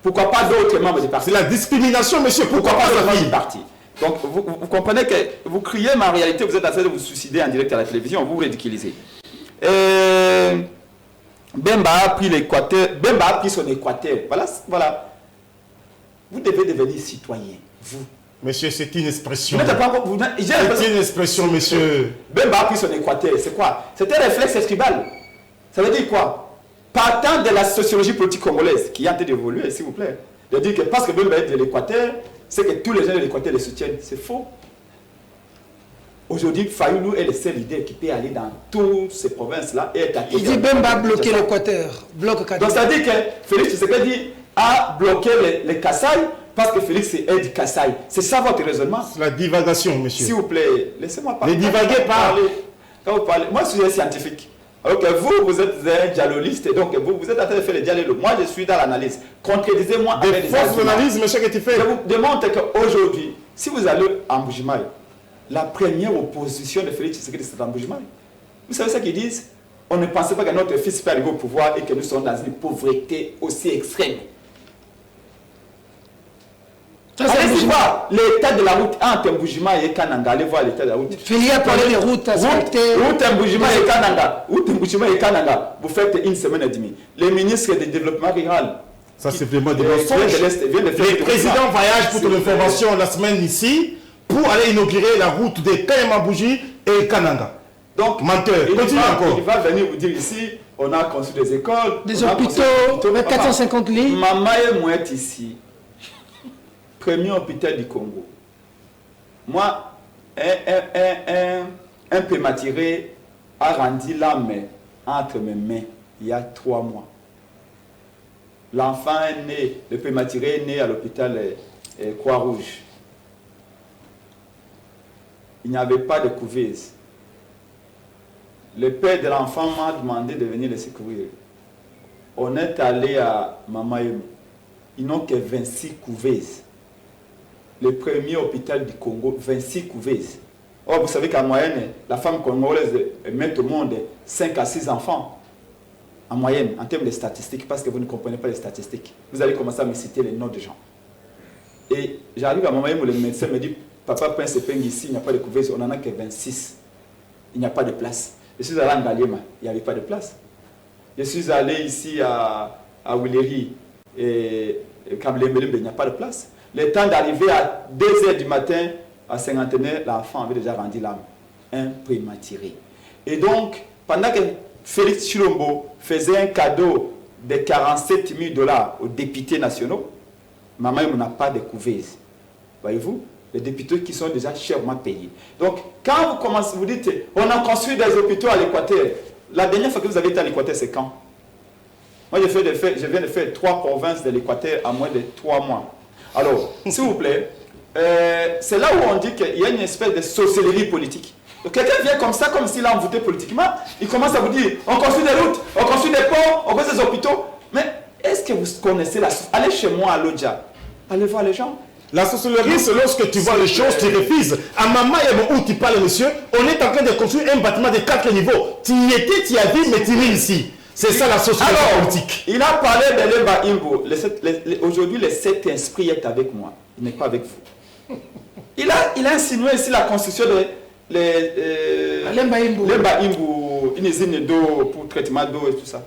Pourquoi pas d'autres membres du parti? C'est la discrimination, monsieur. Pourquoi pas sa fille? Du parti. Donc vous comprenez que vous criez, mais en réalité vous êtes en train de vous suicider en direct à la télévision, vous vous ridiculisez. Bemba a pris l'Équateur, Bemba a pris son Équateur. Voilà. Vous devez devenir citoyen, vous. Monsieur, c'est une expression. C'est une expression, monsieur. Bemba a pris son Équateur, c'est quoi? C'est un réflexe tribal. Ça veut dire quoi? Partant de la sociologie politique congolaise, qui est en train d'évoluer, s'il vous plaît, de dire que parce que Bemba est de l'Équateur, c'est que tous les gens de l'Équateur le soutiennent. C'est faux. Aujourd'hui, Fayoulou est le seul leader qui peut aller dans toutes ces provinces-là et être Il dit Bemba a bloqué l'Équateur. Donc ça veut dire que Félix Tshisekedi a bloqué les Kasaï parce que Félix est du Kasaï. C'est ça votre raisonnement? C'est la divagation, monsieur. S'il vous plaît, laissez-moi parler. Ne divaguez pas. Quand vous parlez, moi je suis un scientifique. Alors que vous êtes un dialogiste et donc vous êtes en train de faire le dialogue. Moi je suis dans l'analyse. Contredisez-moi avec des fausses analyses, monsieur, que tu fais. Je vous démontre qu'aujourd'hui, si vous allez en Bujimaï, la première opposition de Félix Tshisekedi, c'est en Bujimaï. Vous savez ce qu'ils disent? On ne pensait pas que notre fils peut arriver au pouvoir et que nous sommes dans une pauvreté aussi extrême. Allez-y voir l'état de la route entre Mbujimaï et Kananga. Allez voir l'état de la route. Félix a parlé des routes asphaltées. Route Mbujimaï et Kananga. Route Mbujimaï et Kananga. Vous faites une semaine et demie. Les ministres du développement rural. Ça, c'est vraiment des mensonges. Les présidents voyagent pour ton information la semaine ici pour aller inaugurer la route de Kayamabouji et Kananga. Donc, menteur. Il va venir vous dire ici, on a construit des écoles, des hôpitaux, 450 lits. Maman et moi est ici. Premier hôpital du Congo. Moi, un prématuré a rendu l'âme entre mes mains il y a 3 mois. L'enfant est né, le prématuré est né à l'hôpital Croix-Rouge. Il n'y avait pas de couveuse. Le père de l'enfant m'a demandé de venir le secourir. On est allé à Mamaïm. Ils n'ont que 26 couveuses. Le premier hôpital du Congo, 26 couveuses. Or, vous savez qu'en moyenne, la femme congolaise met au monde 5 à 6 enfants. En moyenne, en termes de statistiques, parce que vous ne comprenez pas les statistiques. Vous allez commencer à me citer les noms de gens. Et j'arrive à Mamaïm où le médecin me dit, papa, pince et pingue ici, il n'y a pas de couveuse, on n'en a que 26. Il n'y a pas de place. Je suis allé en Galiema, il n'y avait pas de place. Je suis allé ici à Willery et Kablembelembe, il n'y a pas de place. Le temps d'arriver à 2h du matin, à Saint-Antonin, l'enfant avait déjà rendu l'âme. Un prématuré. Et donc, pendant que Félix Chilombo faisait un cadeau de 47 000 $ aux députés nationaux, maman n'a pas de couveuse. Voyez-vous? Les députés qui sont déjà chèrement payés. Donc, quand vous commencez, vous dites, on a construit des hôpitaux à l'Équateur. La dernière fois que vous avez été à l'Équateur, c'est quand? Moi, je viens de faire 3 provinces de l'Équateur en moins de 3 mois. Alors, s'il vous plaît, c'est là où on dit qu'il y a une espèce de sorcellerie politique. Quelqu'un vient comme ça, comme s'il a envoûté politiquement, il commence à vous dire, on construit des routes, on construit des ponts, on construit des hôpitaux. Mais est-ce que vous connaissez la... Allez chez moi à Lodja, allez voir les gens. La sorcellerie, c'est lorsque tu vois les choses, tu refuses. À Mama et où tu parles, monsieur, on est en train de construire un bâtiment de 4 niveaux. Tu y étais, tu y as vu, mais tu es ici. C'est ça la sorcellerie politique. Il a parlé de Lemba Imbo. Aujourd'hui, le Saint-Esprit est avec moi. Il n'est pas avec vous. Il a insinué ici la construction de Lemba Imbo, une usine d'eau pour traitement d'eau et tout ça.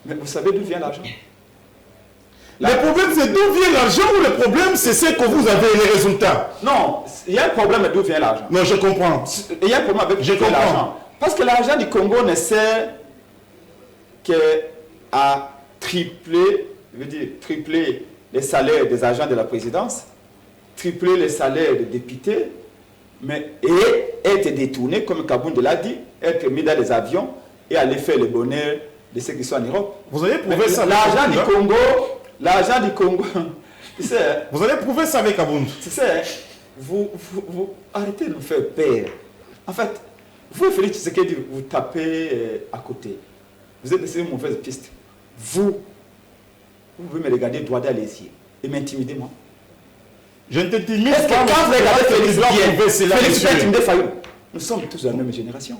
Mais vous savez d'où vient l'argent? Le problème, c'est d'où vient l'argent ou le problème, c'est ce que vous avez, les résultats? Non, il y a un problème d'où vient l'argent. Non, je comprends. Il y a un problème avec l'argent. Parce que l'argent du Congo ne sert qu'à tripler les salaires des agents de la présidence, tripler les salaires des députés, et être détourné, comme Kabound l'a dit, être mis dans les avions et aller faire le bonheur de ceux qui sont en Europe. Vous allez prouver ça avec l'argent du Congo, tu sais, vous allez prouver ça avec Kabound. Tu sais, vous arrêtez de nous faire peur. En fait, vous, Félix Tshisekedi, vous tapez à côté. Vous êtes sur une mauvaise piste. Vous pouvez me regarder droit dans les yeux et m'intimider, moi. Je ne te timide pas. Est-ce que quand vous regardez Félix peut intimider Fayou? Nous sommes tous de la même génération.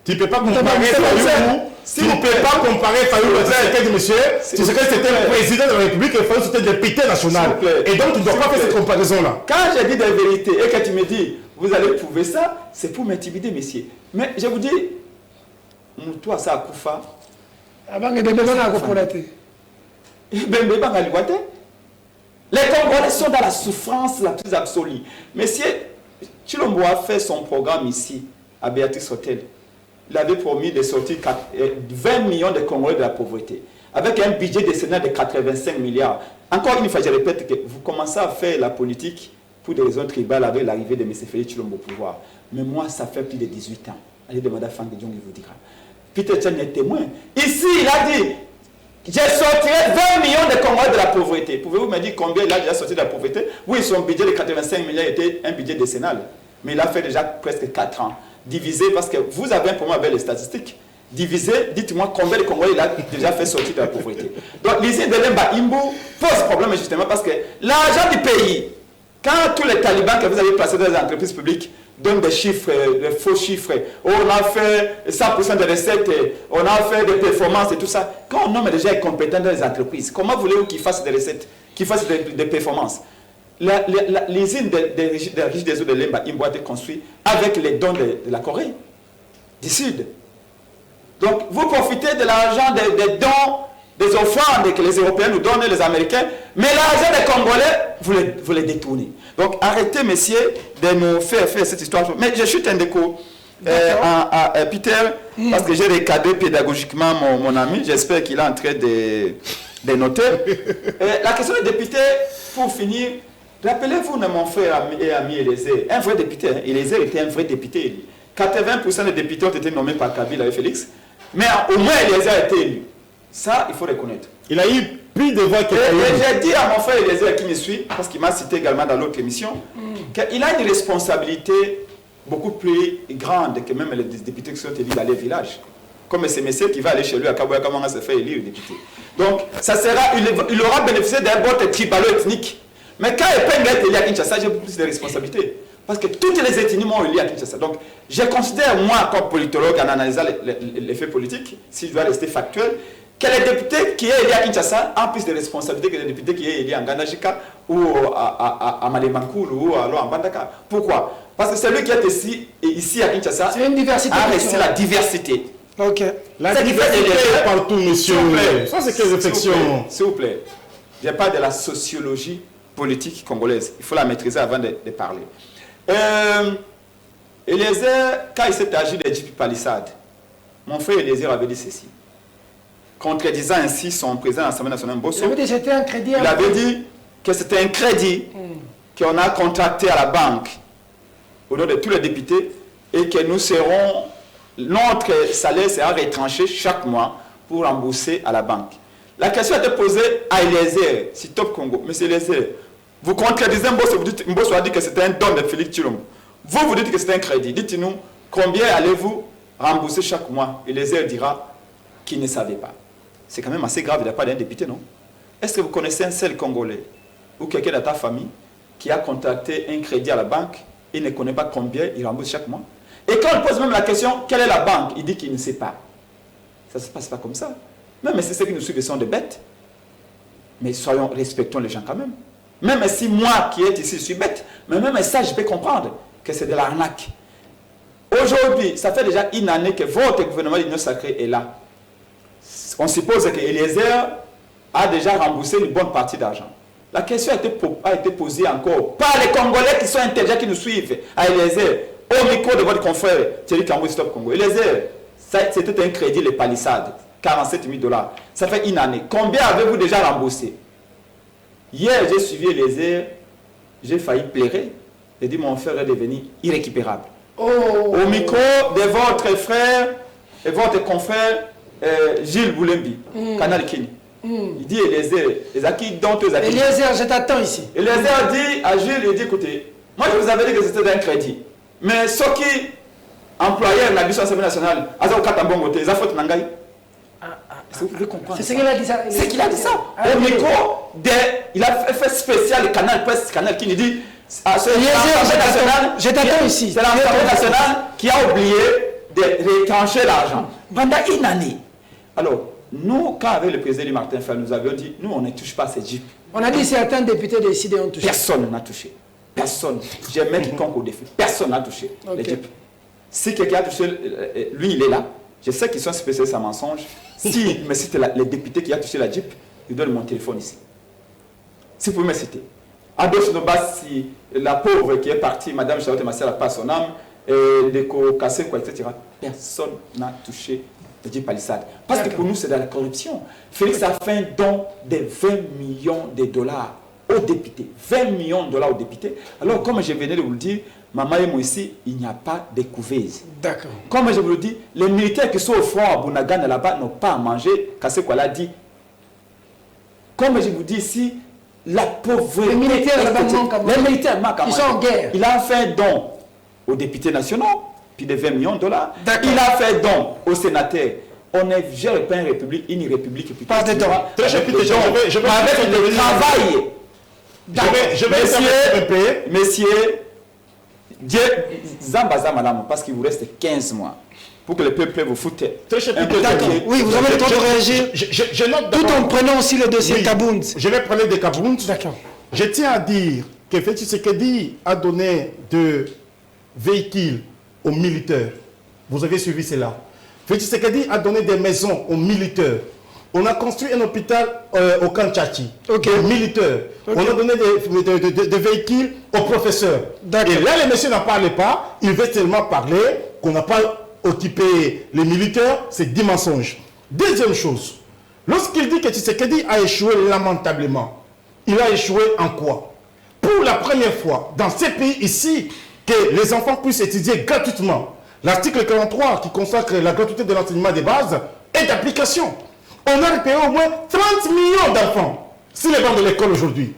Tu ne peux pas comparer Fayou. Tu ne peux pas comparer Fayou à Tshisekedi, monsieur. Tshisekedi, c'était le président de la République et Fayou, c'était le député national. Et donc, tu ne dois pas faire cette comparaison-là. Quand j'ai dit des vérités et que tu me dis, vous allez prouver ça, c'est pour m'intimider, messieurs. Mais je vous dis, toi, ça a Koufa. Les Congolais sont dans la souffrance la plus absolue. Messieurs, Tshilombo a fait son programme ici, à Béatrice Hotel. Il avait promis de sortir 20 millions de Congolais de la pauvreté, avec un budget décennal de 85 milliards. Encore une fois, je répète que vous commencez à faire la politique pour des raisons tribales avec l'arrivée de M. Félix Tshilombo au pouvoir. Mais moi, ça fait plus de 18 ans. Allez demander à Franck Diong, il vous dira. Peter Tchani est témoin. Ici, il a dit, je sortirai 20 millions de Congolais de la pauvreté. Pouvez-vous me dire combien il a déjà sorti de la pauvreté? Oui, son budget de 85 milliards était un budget décennal. Mais il a fait déjà presque 4 ans. Divisé, parce que vous avez un problème avec les statistiques. Divisé, dites-moi combien de Congolais il a déjà fait sortir de la pauvreté. Donc, l'usine de Lemba Imbu pose problème justement parce que l'argent du pays, quand tous les talibans que vous avez placés dans les entreprises publiques donnent des chiffres, des faux chiffres, on a fait 100% de recettes, on a fait des performances et tout ça. Quand un homme est déjà compétent dans les entreprises, comment voulez-vous qu'il fasse des recettes, qu'il fasse des performances? L'usine des riches des eaux de Lemba Imbu a été construite avec les dons de la Corée du Sud. Donc, vous profitez de l'argent des dons, des offrandes que les Européens nous donnent, les Américains, mais l'argent des Congolais, vous les détournez. Donc, arrêtez, messieurs, de nous faire cette histoire. Mais je chute un déco à Peter, parce que j'ai recadré pédagogiquement mon ami. J'espère qu'il est en train de noter. La question des députés, pour finir, rappelez-vous de mon frère et ami Eliezer, un vrai député. Eliezer était un vrai député. 80% des députés ont été nommés par Kabila et Félix, mais au moins Eliezer a été élu. Ça, il faut reconnaître. Il a eu plus de voix que Fayou. Et j'ai dit à mon frère Eliezer qui me suit, parce qu'il m'a cité également dans l'autre émission, qu'il a une responsabilité beaucoup plus grande que même les députés qui sont élus dans les villages. Comme c'est monsieur qui va aller chez lui à Kaboya, comment on se fait élire député. Donc, ça sera, il aura bénéficié d'un vote tribalo-ethnique. Mais quand Epenga est élu à Kinshasa, j'ai beaucoup plus de responsabilités. Parce que toutes les ethnies m'ont élu à Kinshasa. Donc, je considère, moi, comme politologue, en analysant les faits politiques, si je dois rester factuel, que les députés qui est élu à Kinshasa ont plus de responsabilités que les députés qui est élu en Gandajika ou à Malemakoul ou à Mbandaka. Pourquoi? Parce que celui qui est ici à Kinshasa a resté la diversité. Ok. La diversité est partout, monsieur. Ça, c'est quelle réflexion? S'il vous plaît. Je parle de la sociologie politique congolaise. Il faut la maîtriser avant de parler. Eliezer, quand il s'est agi des JP Palissade, mon frère Eliezer avait dit ceci. Contredisant ainsi son président de l'Assemblée nationale Mbosso, il avait dit que c'était un crédit qu'on a contracté à la banque au nom de tous les députés et que nous serons, notre salaire sera retranché chaque mois pour rembourser à la banque. La question a été posée à Eliezer, si Top Congo. Monsieur Eliezer, vous contredisez Mbosso, Mbosso a dit que c'était un don de Félix Tshilombo. Vous dites que c'est un crédit. Dites-nous, combien allez-vous rembourser chaque mois? Eliezer dira qu'il ne savait pas. C'est quand même assez grave de la part d'un député, non? Est-ce que vous connaissez un seul Congolais ou quelqu'un de ta famille qui a contracté un crédit à la banque et ne connaît pas combien il rembourse chaque mois? Et quand on pose même la question, quelle est la banque? Il dit qu'il ne sait pas. Ça ne se passe pas comme ça. Même si ceux qui nous suivent sont des bêtes, mais respectons les gens quand même. Même si moi qui est ici, je suis bête, mais même ça, je peux comprendre que c'est de l'arnaque. Aujourd'hui, ça fait déjà une année que votre gouvernement d'Union Sacrée est là. On suppose que Eliezer a déjà remboursé une bonne partie d'argent. La question a été posée encore par les Congolais qui sont intelligents, qui nous suivent, à Eliezer, au micro de votre confrère Thierry Kambou Stop Congo. Eliezer, c'était un crédit, les palissades, 47 000 $. Ça fait une année. Combien avez-vous déjà remboursé? Hier, j'ai suivi Eliezer, j'ai failli pleurer. J'ai dit, mon frère est devenu irrécupérable. Au micro de votre frère et votre confrère Gilles Boulembi, Canal Kini. Il dit Eliezer, je t'attends ici. Eliezer dit à Gilles, il dit, écoutez, moi je vous avais dit que c'était un crédit. Mais ceux qui employeurs de la mission nationale, Azao Katambongo, les affaires de Nangaï. Est-ce que vous pouvez comprendre? C'est ce qu'il a dit ça. C'est qu'il a dit ça. Au micro, il a fait spécial le Canal Presse, Canal Kini, il dit, je t'attends ici. C'est l'Assemblée nationale qui a oublié de retrancher l'argent pendant une année. Alors, nous, quand avec le président Martin Fayulu, nous avions dit, nous, on ne touche pas à ces jeeps. On a dit certains députés décidés ont touché. Personne n'a touché. Personne. J'ai mis quiconque au défi. Personne n'a touché les jeeps. Si quelqu'un a touché, lui, il est là. Je sais qu'ils sont spécialistes en mensonges. Si me cite les députés qui a touché la jeep, il donne mon téléphone ici. Si vous pouvez me citer. Adolphe Nobas, si la pauvre qui est partie, Madame Charlotte Massel n'a pas son âme, Deco Kaseko, etc. Personne n'a touché le jeep palissade. Parce que pour nous, c'est de la corruption. Félix a fait un don de 20 millions de dollars aux députés. 20 millions de dollars aux députés. Alors, comme je venais de vous le dire, maman et moi ici, il n'y a pas de couveuse. D'accord. Comme je vous le dis, les militaires qui sont au front à Bunagana là-bas n'ont pas à manger. Kaseko l'a dit. Comme je vous dis ici, la pauvreté. Les militaires là-bas manquent. Ils sont en guerre. Il a fait un don aux députés nationaux, puis de 20 millions de dollars. Il a fait un don aux sénateurs. On ne gère pas une république Pas de don. Je vais avec le travail. Messieurs, Dieu, Zambaza madame, parce qu'il vous reste 15 mois pour que le peuple vous foute. Oui, vous avez le temps de réagir. Tout en prenant aussi le dossier Kabound. Je vais prendre des Kabound. D'accord. Je tiens à dire que Félix Tshisekedi a donné de véhicules aux militaires. Vous avez suivi cela. Félix Tshisekedi a donné des maisons aux militaires. On a construit un hôpital au Kanchachi, militaire. On a donné des véhicules aux professeurs. Et là, les messieurs n'en parlent pas. Ils veulent tellement parler qu'on n'a pas occupé les militaires. C'est des mensonges. Deuxième chose, lorsqu'il dit que Tshisekedi a échoué lamentablement, il a échoué en quoi? Pour la première fois dans ces pays ici, que les enfants puissent étudier gratuitement. L'article 43 qui consacre la gratuité de l'enseignement des bases est d'application. On a repéré au moins 30 millions d'enfants sur les bancs de l'école aujourd'hui.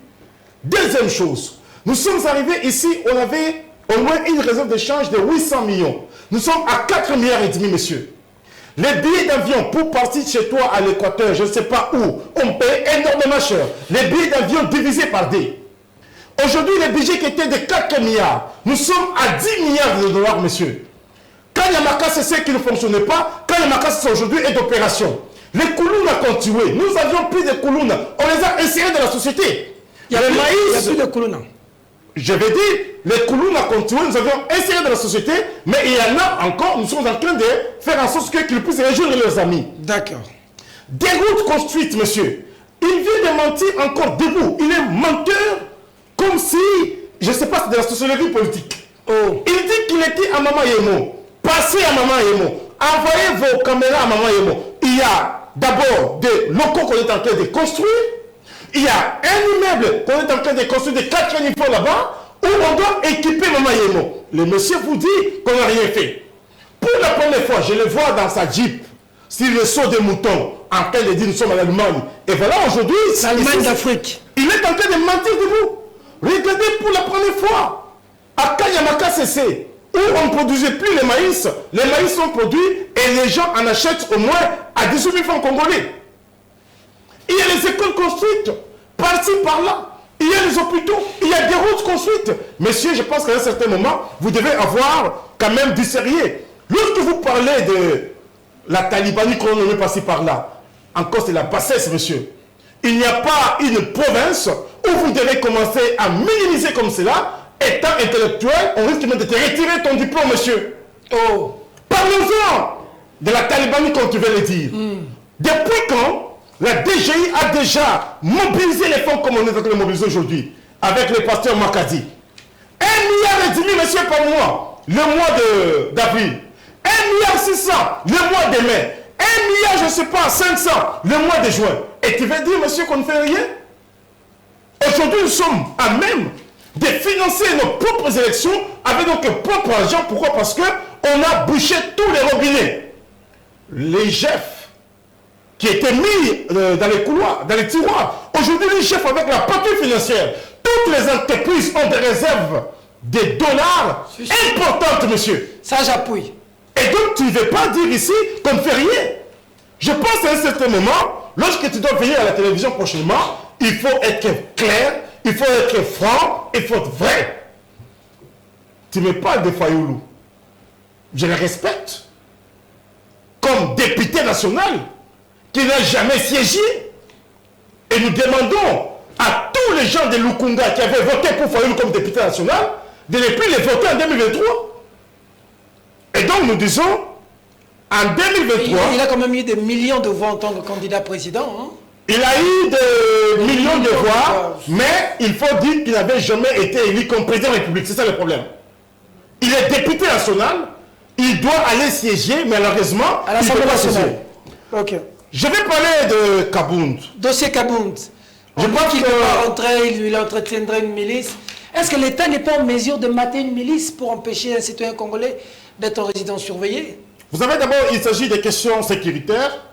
Deuxième chose, nous sommes arrivés ici, on avait au moins une réserve d'échange de 800 millions. Nous sommes à 4,5 milliards, messieurs. Les billets d'avion pour partir chez toi à l'équateur, je ne sais pas où, on paye énormément cher. Les billets d'avion divisés par D. Aujourd'hui, les budgets qui étaient de 4 milliards, nous sommes à 10 milliards de dollars, messieurs. Quand Yamaka c'est qui ne fonctionnait pas, quand Yamaka aujourd'hui est d'opération. Les Koulouna ont continué. Nous avions pris des Koulouna. On les a insérés dans la société. Il n'y a plus de Koulouna. Je vais dire, les Koulouna ont continué. Nous avions inséré dans la société. Mais il y en a encore. Nous sommes en train de faire en sorte qu'ils puissent rejoindre leurs amis. D'accord. Des routes construites, monsieur. Il vient de mentir encore debout. Il est menteur comme si, je ne sais pas, c'est de la sociologie politique. Il dit qu'il était à Maman Yemo. Passez à Maman Yemo. Envoyez vos caméras à Maman Yemo. Il y a d'abord des locaux qu'on est en train de construire. Il y a un immeuble qu'on est en train de construire de 4 niveaux là-bas où on doit équiper Maman Yemo. Le monsieur vous dit qu'on n'a rien fait. Pour la première fois, je le vois dans sa Jeep, sur le saut des moutons, en train de dire nous sommes en Allemagne. Et voilà aujourd'hui, l'Allemagne d'Afrique. Il est en train de mentir debout. Regardez pour la première fois, à Kanyamaka CC, où on ne produisait plus les maïs sont produits et les gens en achètent au moins à 18 000 francs congolais. Il y a les écoles construites, par-ci, par-là. Il y a les hôpitaux, il y a des routes construites. Messieurs, je pense qu'à un certain moment, vous devez avoir quand même du sérieux. Lorsque vous parlez de la talibanie qu'on nomme par-ci, par-là, encore c'est la bassesse, monsieur. Il n'y a pas une province où vous devez commencer à minimiser comme cela. Étant intellectuel, on risque même de te retirer ton diplôme, monsieur. Parlons-en de la talibanie, comme tu veux le dire. Depuis quand La DGI a déjà mobilisé les fonds comme on est en train de les mobiliser aujourd'hui, avec le pasteur Makadi. 1,5 milliard, monsieur, par mois, le mois d'avril. 1,6 milliard, le mois de mai. 1 milliard, je ne sais pas, 500, le mois de juin. Et tu veux dire, monsieur, qu'on ne fait rien? Aujourd'hui, nous sommes à même de financer nos propres élections avec notre propre argent. Pourquoi? Parce qu'on a bouché tous les robinets. Les chefs qui étaient mis dans les couloirs, dans les tiroirs. Aujourd'hui, les chefs avec la patrie financière, toutes les entreprises ont des réserves de dollars importantes, monsieur. Ça, j'appuie. Et donc, tu ne veux pas dire ici qu'on ne fait rien. Je pense à un certain moment, lorsque tu dois venir à la télévision prochainement, il faut être clair, il faut être franc, il faut être vrai. Tu me parles de Fayoulou. Je le respecte. Comme député national, qui n'a jamais siégé. Et nous demandons à tous les gens de Lukunga qui avaient voté pour Fayoulou comme député national, de ne plus les voter en 2023. Et donc nous disons, en 2023... Il a quand même eu des millions de voix en tant que candidat président. Hein? Il a eu des millions de voix, mais il faut dire qu'il n'avait jamais été élu comme président de la République. C'est ça le problème. Il est député national, il doit aller siéger, mais malheureusement, à l'Assemblée nationale. Ok. Je vais parler de Kabound. Dossier Kabound. Je pense qu'il ne peut pas rentrer, il entretiendrait une milice. Est-ce que l'État n'est pas en mesure de mater une milice pour empêcher un citoyen congolais d'être en résidence surveillée? Vous savez, d'abord, il s'agit des questions sécuritaires,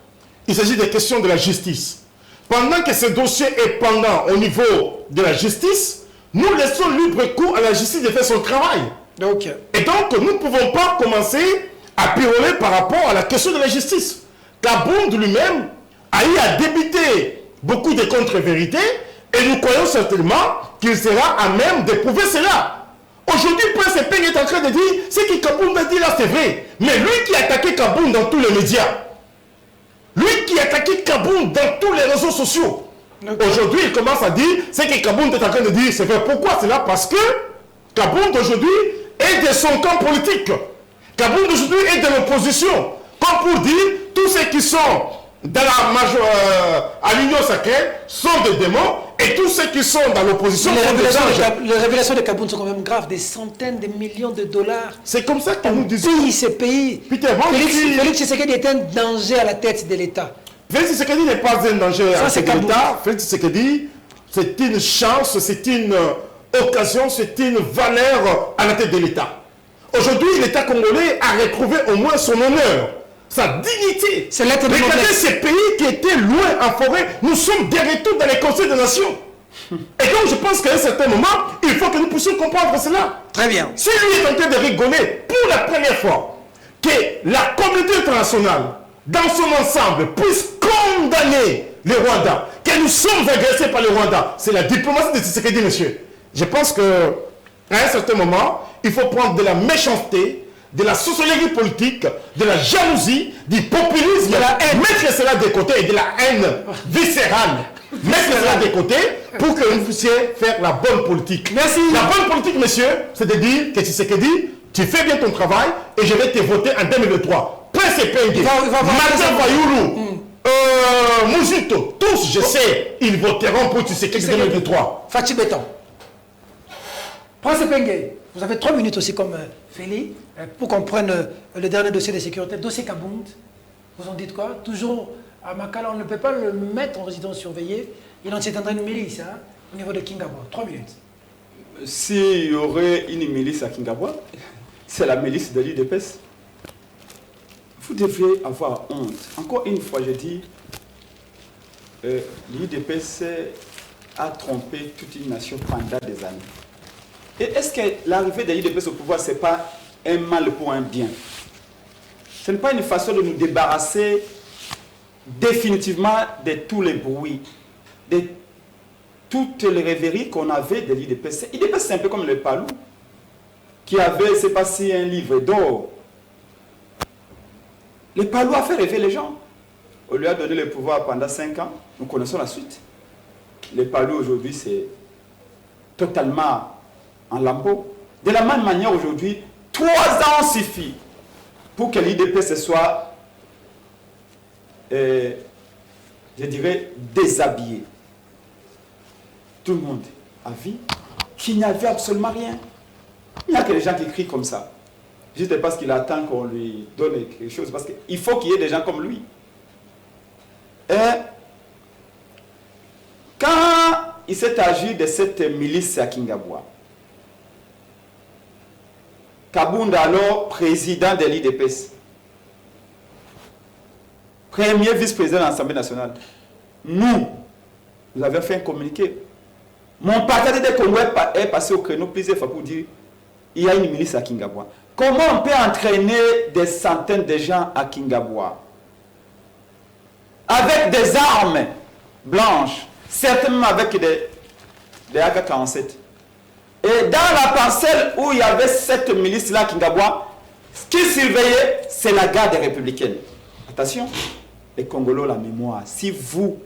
il s'agit des questions de la justice. Pendant que ce dossier est pendant au niveau de la justice, nous laissons libre cours à la justice de faire son travail. Okay. Et donc, nous ne pouvons pas commencer à piroler par rapport à la question de la justice. Kabound lui-même a eu à débiter beaucoup de contre-vérités et nous croyons certainement qu'il sera à même d'éprouver cela. Aujourd'hui, Prince Epeng est en train de dire ce que Kabound a dit là, c'est vrai. Mais lui qui a attaqué Kabound dans tous les médias, lui qui a attaqué Kabound dans tous les réseaux sociaux, aujourd'hui, il commence à dire ce que Kabound est en train de dire, c'est vrai. Pourquoi? C'est là parce que Kabound aujourd'hui est de son camp politique. Kabound aujourd'hui est de l'opposition. Comme pour dire, tous ceux qui sont dans à l'union sacrée sont des démons et tous ceux qui sont dans l'opposition sont des anges. Les révélations de Kabound sont quand même graves, des centaines de millions de dollars. C'est comme ça que nous disons. Ces pays. Félix Tshisekedi est un danger à la tête de l'État. Félix Tshisekedi n'est pas un danger à la tête de l'État. Félix Tshisekedi, c'est une chance, c'est une occasion, c'est une valeur à la tête de l'État. Aujourd'hui, l'État congolais a retrouvé au moins son honneur, sa dignité. Regardez ces pays qui étaient loin en forêt, nous sommes de retour dans les conseils des nations. Et donc je pense qu'à un certain moment, il faut que nous puissions comprendre cela. Très bien. Si lui est en train de rigoler pour la première fois, que la communauté internationale, dans son ensemble, puisse condamner le Rwanda, que nous sommes agressés par le Rwanda, c'est la diplomatie de Tshisekedi, monsieur. Je pense qu'à un certain moment, il faut prendre de la méchanceté, de la sociologie politique, de la jalousie, du populisme, de la haine, mettre cela de côté et de la haine viscérale. Mettre cela de côté pour que vous puissiez faire la bonne politique. Merci. La bonne politique, monsieur, c'est de dire que Tshisekedi, tu fais bien ton travail et je vais te voter en 2023. Prince Epeng, Martin Fayoulou, Mouzito, tous, je sais, ils voteront pour Tshisekedi en 2023. Fatih Béton. Prince Epeng, vous avez 3 minutes aussi comme Félix pour qu'on prenne le dernier dossier de sécurité, dossier Kabound. Vous en dites quoi? Toujours à Makala, on ne peut pas le mettre en résidence surveillée. Il en s'éteindrait une milice hein, au niveau de Kingabwa. 3 minutes. S'il y aurait une milice à Kingabwa, c'est la milice de l'UDPS. Vous devez avoir honte. Encore une fois, je dis, l'UDPS a trompé toute une nation pendant des années. Et est-ce que l'arrivée de l'UDPS au pouvoir, ce n'est pas un mal pour un bien? Ce n'est pas une façon de nous débarrasser définitivement de tous les bruits, de toutes les rêveries qu'on avait de l'UDPS. L'UDPS, c'est un peu comme le Palou, qui avait, c'est passé un livre d'or. Le Palou a fait rêver les gens. On lui a donné le pouvoir pendant 5 ans. Nous connaissons la suite. Le Palou, aujourd'hui, c'est totalement en lambeau. De la même manière, aujourd'hui, 3 ans suffit pour que l'IDPS soit je dirais, déshabillé. Tout le monde a vu qu'il n'y avait absolument rien. Il n'y a que les gens qui crient comme ça. Juste parce qu'il attend qu'on lui donne quelque chose. Parce qu'il faut qu'il y ait des gens comme lui. Et quand il s'est agi de cette milice à Kingabwa, Kabounda, alors président de l'IDPS, premier vice-président de l'Assemblée nationale, nous avons fait un communiqué. Mon parti des Congolais est passé au créneau plusieurs fois pour dire il y a une milice à Kingabwa. Comment on peut entraîner des centaines de gens à Kingabwa avec des armes blanches, certainement avec des AK-47. Et dans la parcelle où il y avait cette milice-là à Kingabwa, ce qui surveillait, c'est la garde républicaine. Attention, les Congolais, la mémoire. Si vous,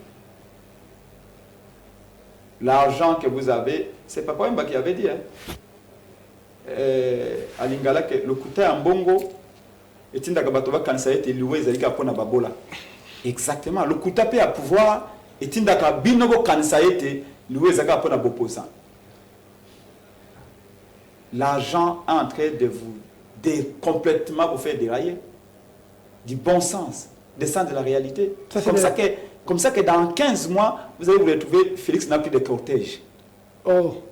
l'argent que vous avez, c'est Papa Wemba qui avait dit, à Lingala, que le couteau en bongo, et Tindakabatoba Kansa était loué, Zalika Pona Babola. Exactement, le couteau peut à pouvoir, et Tindakabinogo Kansa était loué, Zalika Pona Boposa. L'argent est en train de complètement vous faire dérailler. Du bon sens, des sens de la réalité. Comme ça que dans 15 mois, vous allez vous retrouver, Félix n'a plus de cortège. Oh.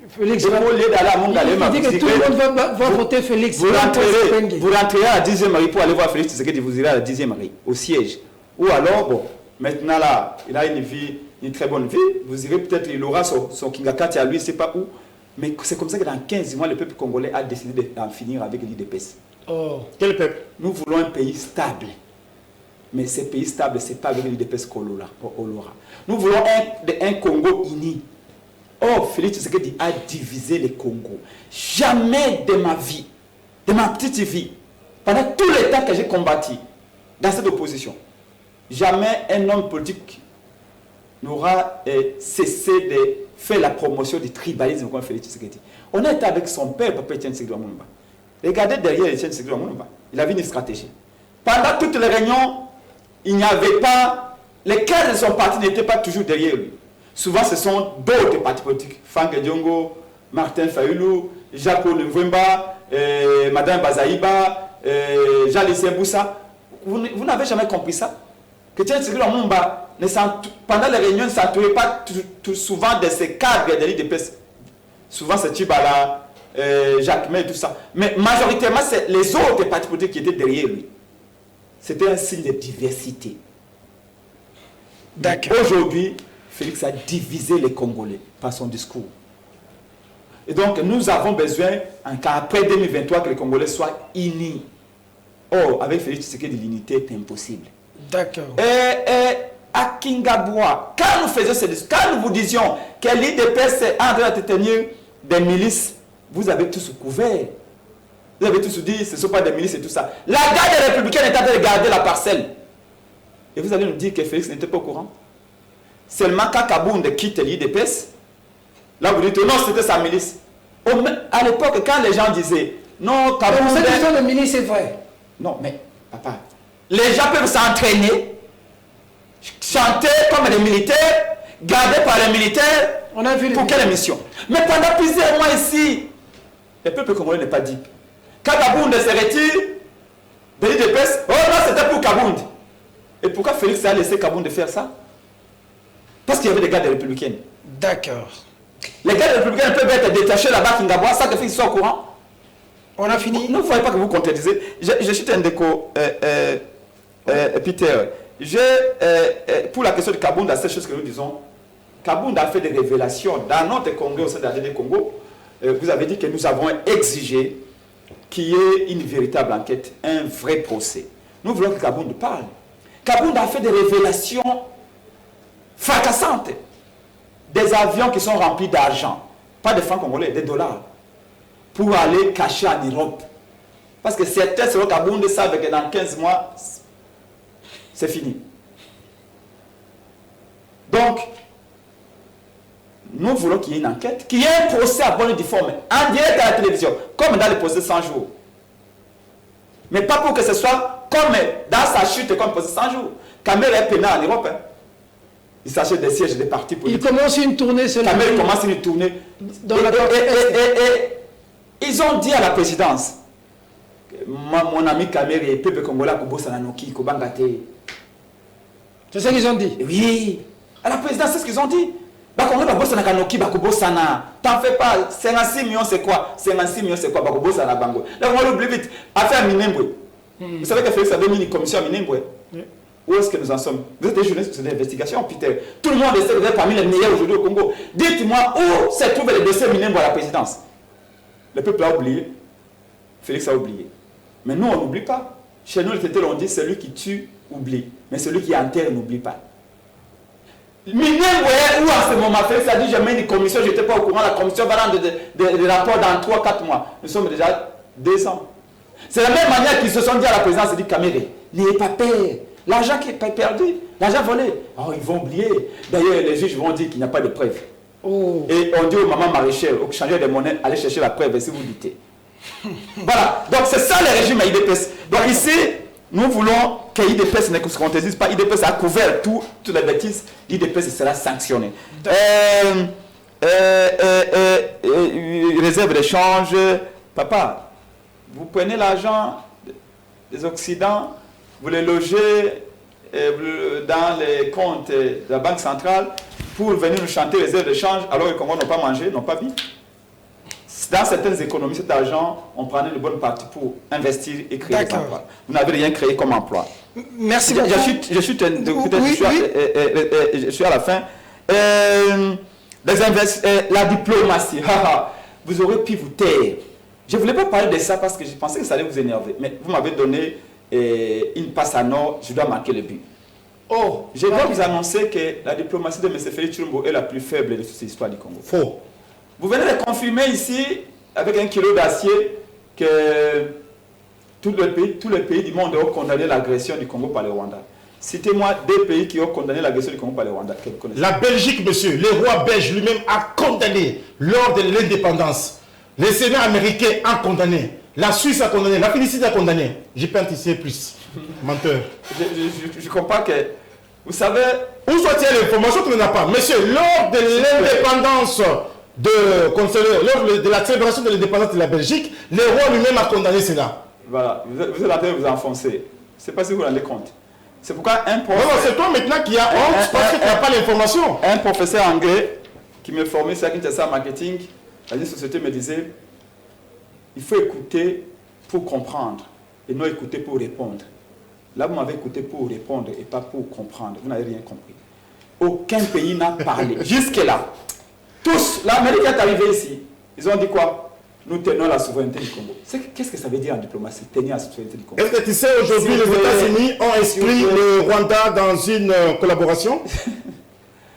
Félix il dit que tout le monde va voter Félix. Vous rentrerez à la 10e Marie pour aller voir Félix Tshisekedi, vous irez à la 10e Marie, au siège. Ou alors, bon, maintenant là, il a une vie, une très bonne vie, vous irez peut-être, il aura son Kingakati à lui, je ne sais pas où. Mais c'est comme ça que dans 15 mois, le peuple congolais a décidé d'en finir avec l'IDPS. Oh. Quel peuple? Nous voulons un pays stable. Mais ce pays stable, ce n'est pas avec l'IDPS qu'on l'aura. Nous voulons un Congo uni. Or, Félix Tshisekedi a divisé le Congo. Jamais de ma vie, de ma petite vie, pendant tout le temps que j'ai combattu dans cette opposition, jamais un homme politique n'aura cessé de faire la promotion du tribalisme comme Félix Tshisekedi. On a été avec son père, Papa Etienne Tshisekedi Lumumba. Regardez derrière Etienne Tshisekedi Lumumba. Il avait une stratégie. Pendant toutes les réunions, il n'y avait pas... Les cadres de son parti n'étaient pas toujours derrière lui. Souvent, ce sont d'autres partis politiques. Franck Diongo, Martin Fayoulou, Jacques Onevwemba, Madame Bazaïba, Jean-Lycée Boussa. Vous n'avez jamais compris ça? Que Etienne Tshisekedi Lumumba, pendant les réunions, ne s'entourait pas souvent de ces cadres de l'IDPS. Souvent, c'est Tibala, Jacques May, tout ça. Mais majoritairement, c'est les autres partis politiques qui étaient derrière lui. C'était un signe de diversité. D'accord. Aujourd'hui, Félix a divisé les Congolais par son discours. Et donc, nous avons besoin, qu'après 2023, que les Congolais soient unis. Or, avec Félix Tshisekedi, l'unité est impossible. D'accord. Et à Kingabwa, quand nous faisions ce discours, quand nous vous disions que l'IDPS est en train de tenir des milices, vous avez tous couvert. Vous avez tous dit, ce ne sont pas des milices et tout ça. La garde républicaine est en train de garder la parcelle. Et vous allez nous dire que Félix n'était pas au courant. Seulement quand Kabound quitte l'IDPS, là vous dites, non, c'était sa milice. À l'époque, quand les gens disaient, non, Kabound... Cette histoire de milice, c'est vrai. Non, mais, papa, les gens peuvent s'entraîner, chanter comme des militaires, gardés par les militaires, on a vu pour quelle mission? Mais pendant plusieurs mois ici, le peuple congolais n'est pas dit. Quand Kabound se retire de l'IDPS, oh non, c'était pour Kabound. Et pourquoi Félix a laissé Kabound faire ça? Parce qu'il y avait des gardes républicaines. D'accord. Les gardes républicains peuvent être détachés là-bas à Kingabwa, ça que Félix soit au courant. On a fini. Ne voyez pas que vous contredisez. Je suis un déco, Peter. Pour la question de Kabound, c'est chose que nous disons. Kabound a fait des révélations dans notre Congrès au sein de la RD Congo. Vous avez dit que nous avons exigé qu'il y ait une véritable enquête, un vrai procès. Nous voulons que Kabound parle. Kabound a fait des révélations fracassantes. Des avions qui sont remplis d'argent, pas de francs congolais, des dollars, pour aller cacher en Europe. Parce que certains sur le Kabound savent que dans 15 mois, c'est fini. Donc, nous voulons qu'il y ait une enquête, qu'il y ait un procès à bonne et due forme, en direct à la télévision, comme dans le procès 100 jours. Mais pas pour que ce soit comme dans sa chute, comme procès 100 jours. Kamel est pénal en Europe. Hein. Il s'achète des sièges des partis politiques. Il commence une tournée seulement. Kamel commence une tournée. Dans la ils ont dit à la présidence, mon ami Kamel et Pepe Kongola Kubo Sananoki, Kobangate. C'est ça qu'ils ont dit? Oui. À la présidence, c'est ce qu'ils ont dit. T'en fais pas. 56 millions, c'est quoi? 56 millions, c'est quoi? Là, on l'oublie vite. Affaire Minembwe. Vous savez que Félix avait mis une commission à Minembwe. Où est-ce que nous en sommes? Vous êtes des journalistes d'investigation, Peter. Tout le monde essaie d'être parmi les meilleurs aujourd'hui au Congo. Dites-moi où se trouvent les dossiers Minembwe à la présidence. Le peuple a oublié. Félix a oublié. Mais nous, on n'oublie pas. Chez nous, les tétés l'ont dit, celui qui tue, oublie. Mais celui qui enterre, n'oublie pas. Minembwe, où en ce moment, Félix a dit, je mets une commission, je n'étais pas au courant, la commission va rendre des rapports dans 3-4 mois. Nous sommes déjà 2 ans. C'est la même manière qu'ils se sont dit à la présidence, ils dit Kamere, n'ayez pas peur. L'argent qui est perdu, l'argent volé. Oh, ils vont oublier. D'ailleurs, les juges vont dire qu'il n'y a pas de preuve. Oh. Et on dit aux mamans maraîchères, aux changeurs de monnaie, allez chercher la preuve si vous doutez. Voilà. Donc c'est ça le régime à IDPS. Donc ici, nous voulons que IDPS ne se contredise pas. IDPS a couvert toutes les bêtises. IDPS sera sanctionné. Réserve d'échange. Papa, vous prenez l'argent des Occidents, vous les logez dans les comptes de la Banque centrale pour venir nous chanter réserve d'échange alors que les Congolais n'ont pas mangé, n'ont pas bu. Dans certaines économies, cet argent, on prenait une bonne partie pour investir et créer des emplois. Vous n'avez rien créé comme emploi. Merci beaucoup. Je suis à la fin. La diplomatie. Vous aurez pu vous taire. Je ne voulais pas parler de ça parce que je pensais que ça allait vous énerver. Mais vous m'avez donné une passe à nord, je dois marquer le but. Oh, je dois vous annoncer que la diplomatie de M. Félix Tshilombo est la plus faible de toute l'histoire du Congo. Faux. Vous venez de confirmer ici, avec 1 kilo d'acier, que tous les pays du monde ont condamné l'agression du Congo par le Rwanda. Citez-moi 2 pays qui ont condamné l'agression du Congo par le Rwanda. La Belgique, monsieur, le roi belge lui-même a condamné lors de l'indépendance. Le Sénat américain a condamné. La Suisse a condamné. La Félicité a condamné. Je peux anticiper plus. Menteur. Je comprends que... Vous savez... Où soit-il l'information que tu n'as pas? Monsieur, lors de l'indépendance... lors de la célébration de l'indépendance de la Belgique, le roi lui-même a condamné cela. Voilà, vous êtes en train de vous enfoncer. Je ne sais pas si vous vous rendez compte. C'est pourquoi un professeur... Non, c'est toi maintenant qui as honte parce que tu n'as pas l'information. Un professeur anglais qui me formait sur Kinshasa Marketing, dans une société, me disait, il faut écouter pour comprendre et non écouter pour répondre. Là, vous m'avez écouté pour répondre et pas pour comprendre. Vous n'avez rien compris. Aucun pays n'a parlé. Jusque-là. Tous, l'Amérique est arrivée ici. Ils ont dit quoi? Nous tenons la souveraineté du Congo. Qu'est-ce que ça veut dire en diplomatie, tenir la souveraineté du Congo? Est-ce que tu sais, aujourd'hui, les États-Unis ont inscrit le Rwanda dans une collaboration?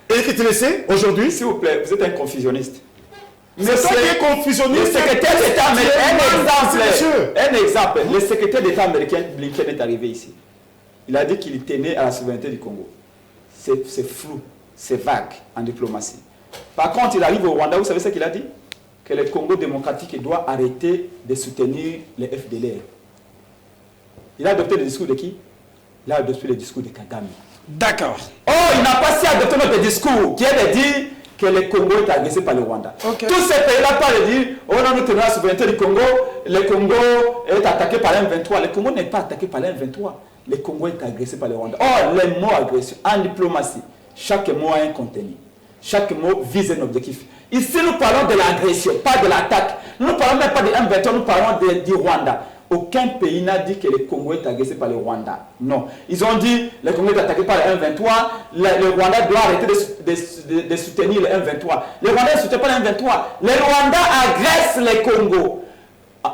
Est-ce que tu le sais, aujourd'hui? S'il vous plaît, vous êtes un confusionniste. C'est toi qui es confusionniste. Le secrétaire d'État américain, un exemple, le secrétaire d'État américain Blinken est arrivé ici. Il a dit qu'il tenait à la souveraineté du Congo. C'est flou, c'est vague en diplomatie. Par contre, il arrive au Rwanda, vous savez ce qu'il a dit? Que le Congo démocratique doit arrêter de soutenir les FDLR. Il a adopté le discours de qui? Il a adopté le discours de Kagame. D'accord. Oh, il n'a pas si adopté notre discours qui est de dire que le Congo est agressé par le Rwanda. Okay. Tous ces pays-là parlent de dire, oh non, nous tenons la souveraineté du Congo, le Congo est attaqué par l'M23. Le Congo n'est pas attaqué par l'M23. Le Congo est agressé par le Rwanda. Oh, les mots agression, en diplomatie, chaque mot a un contenu. Chaque mot vise un objectif. Ici, nous parlons de l'agression, pas de l'attaque. Nous ne parlons même pas de M23, nous parlons du Rwanda. Aucun pays n'a dit que le Congo est agressé par le Rwanda. Non. Ils ont dit que le Congo est attaqué par le M23, le Rwanda doit arrêter de soutenir le M23. Le Rwanda ne soutient pas le M23. Le Rwanda agresse le Congo.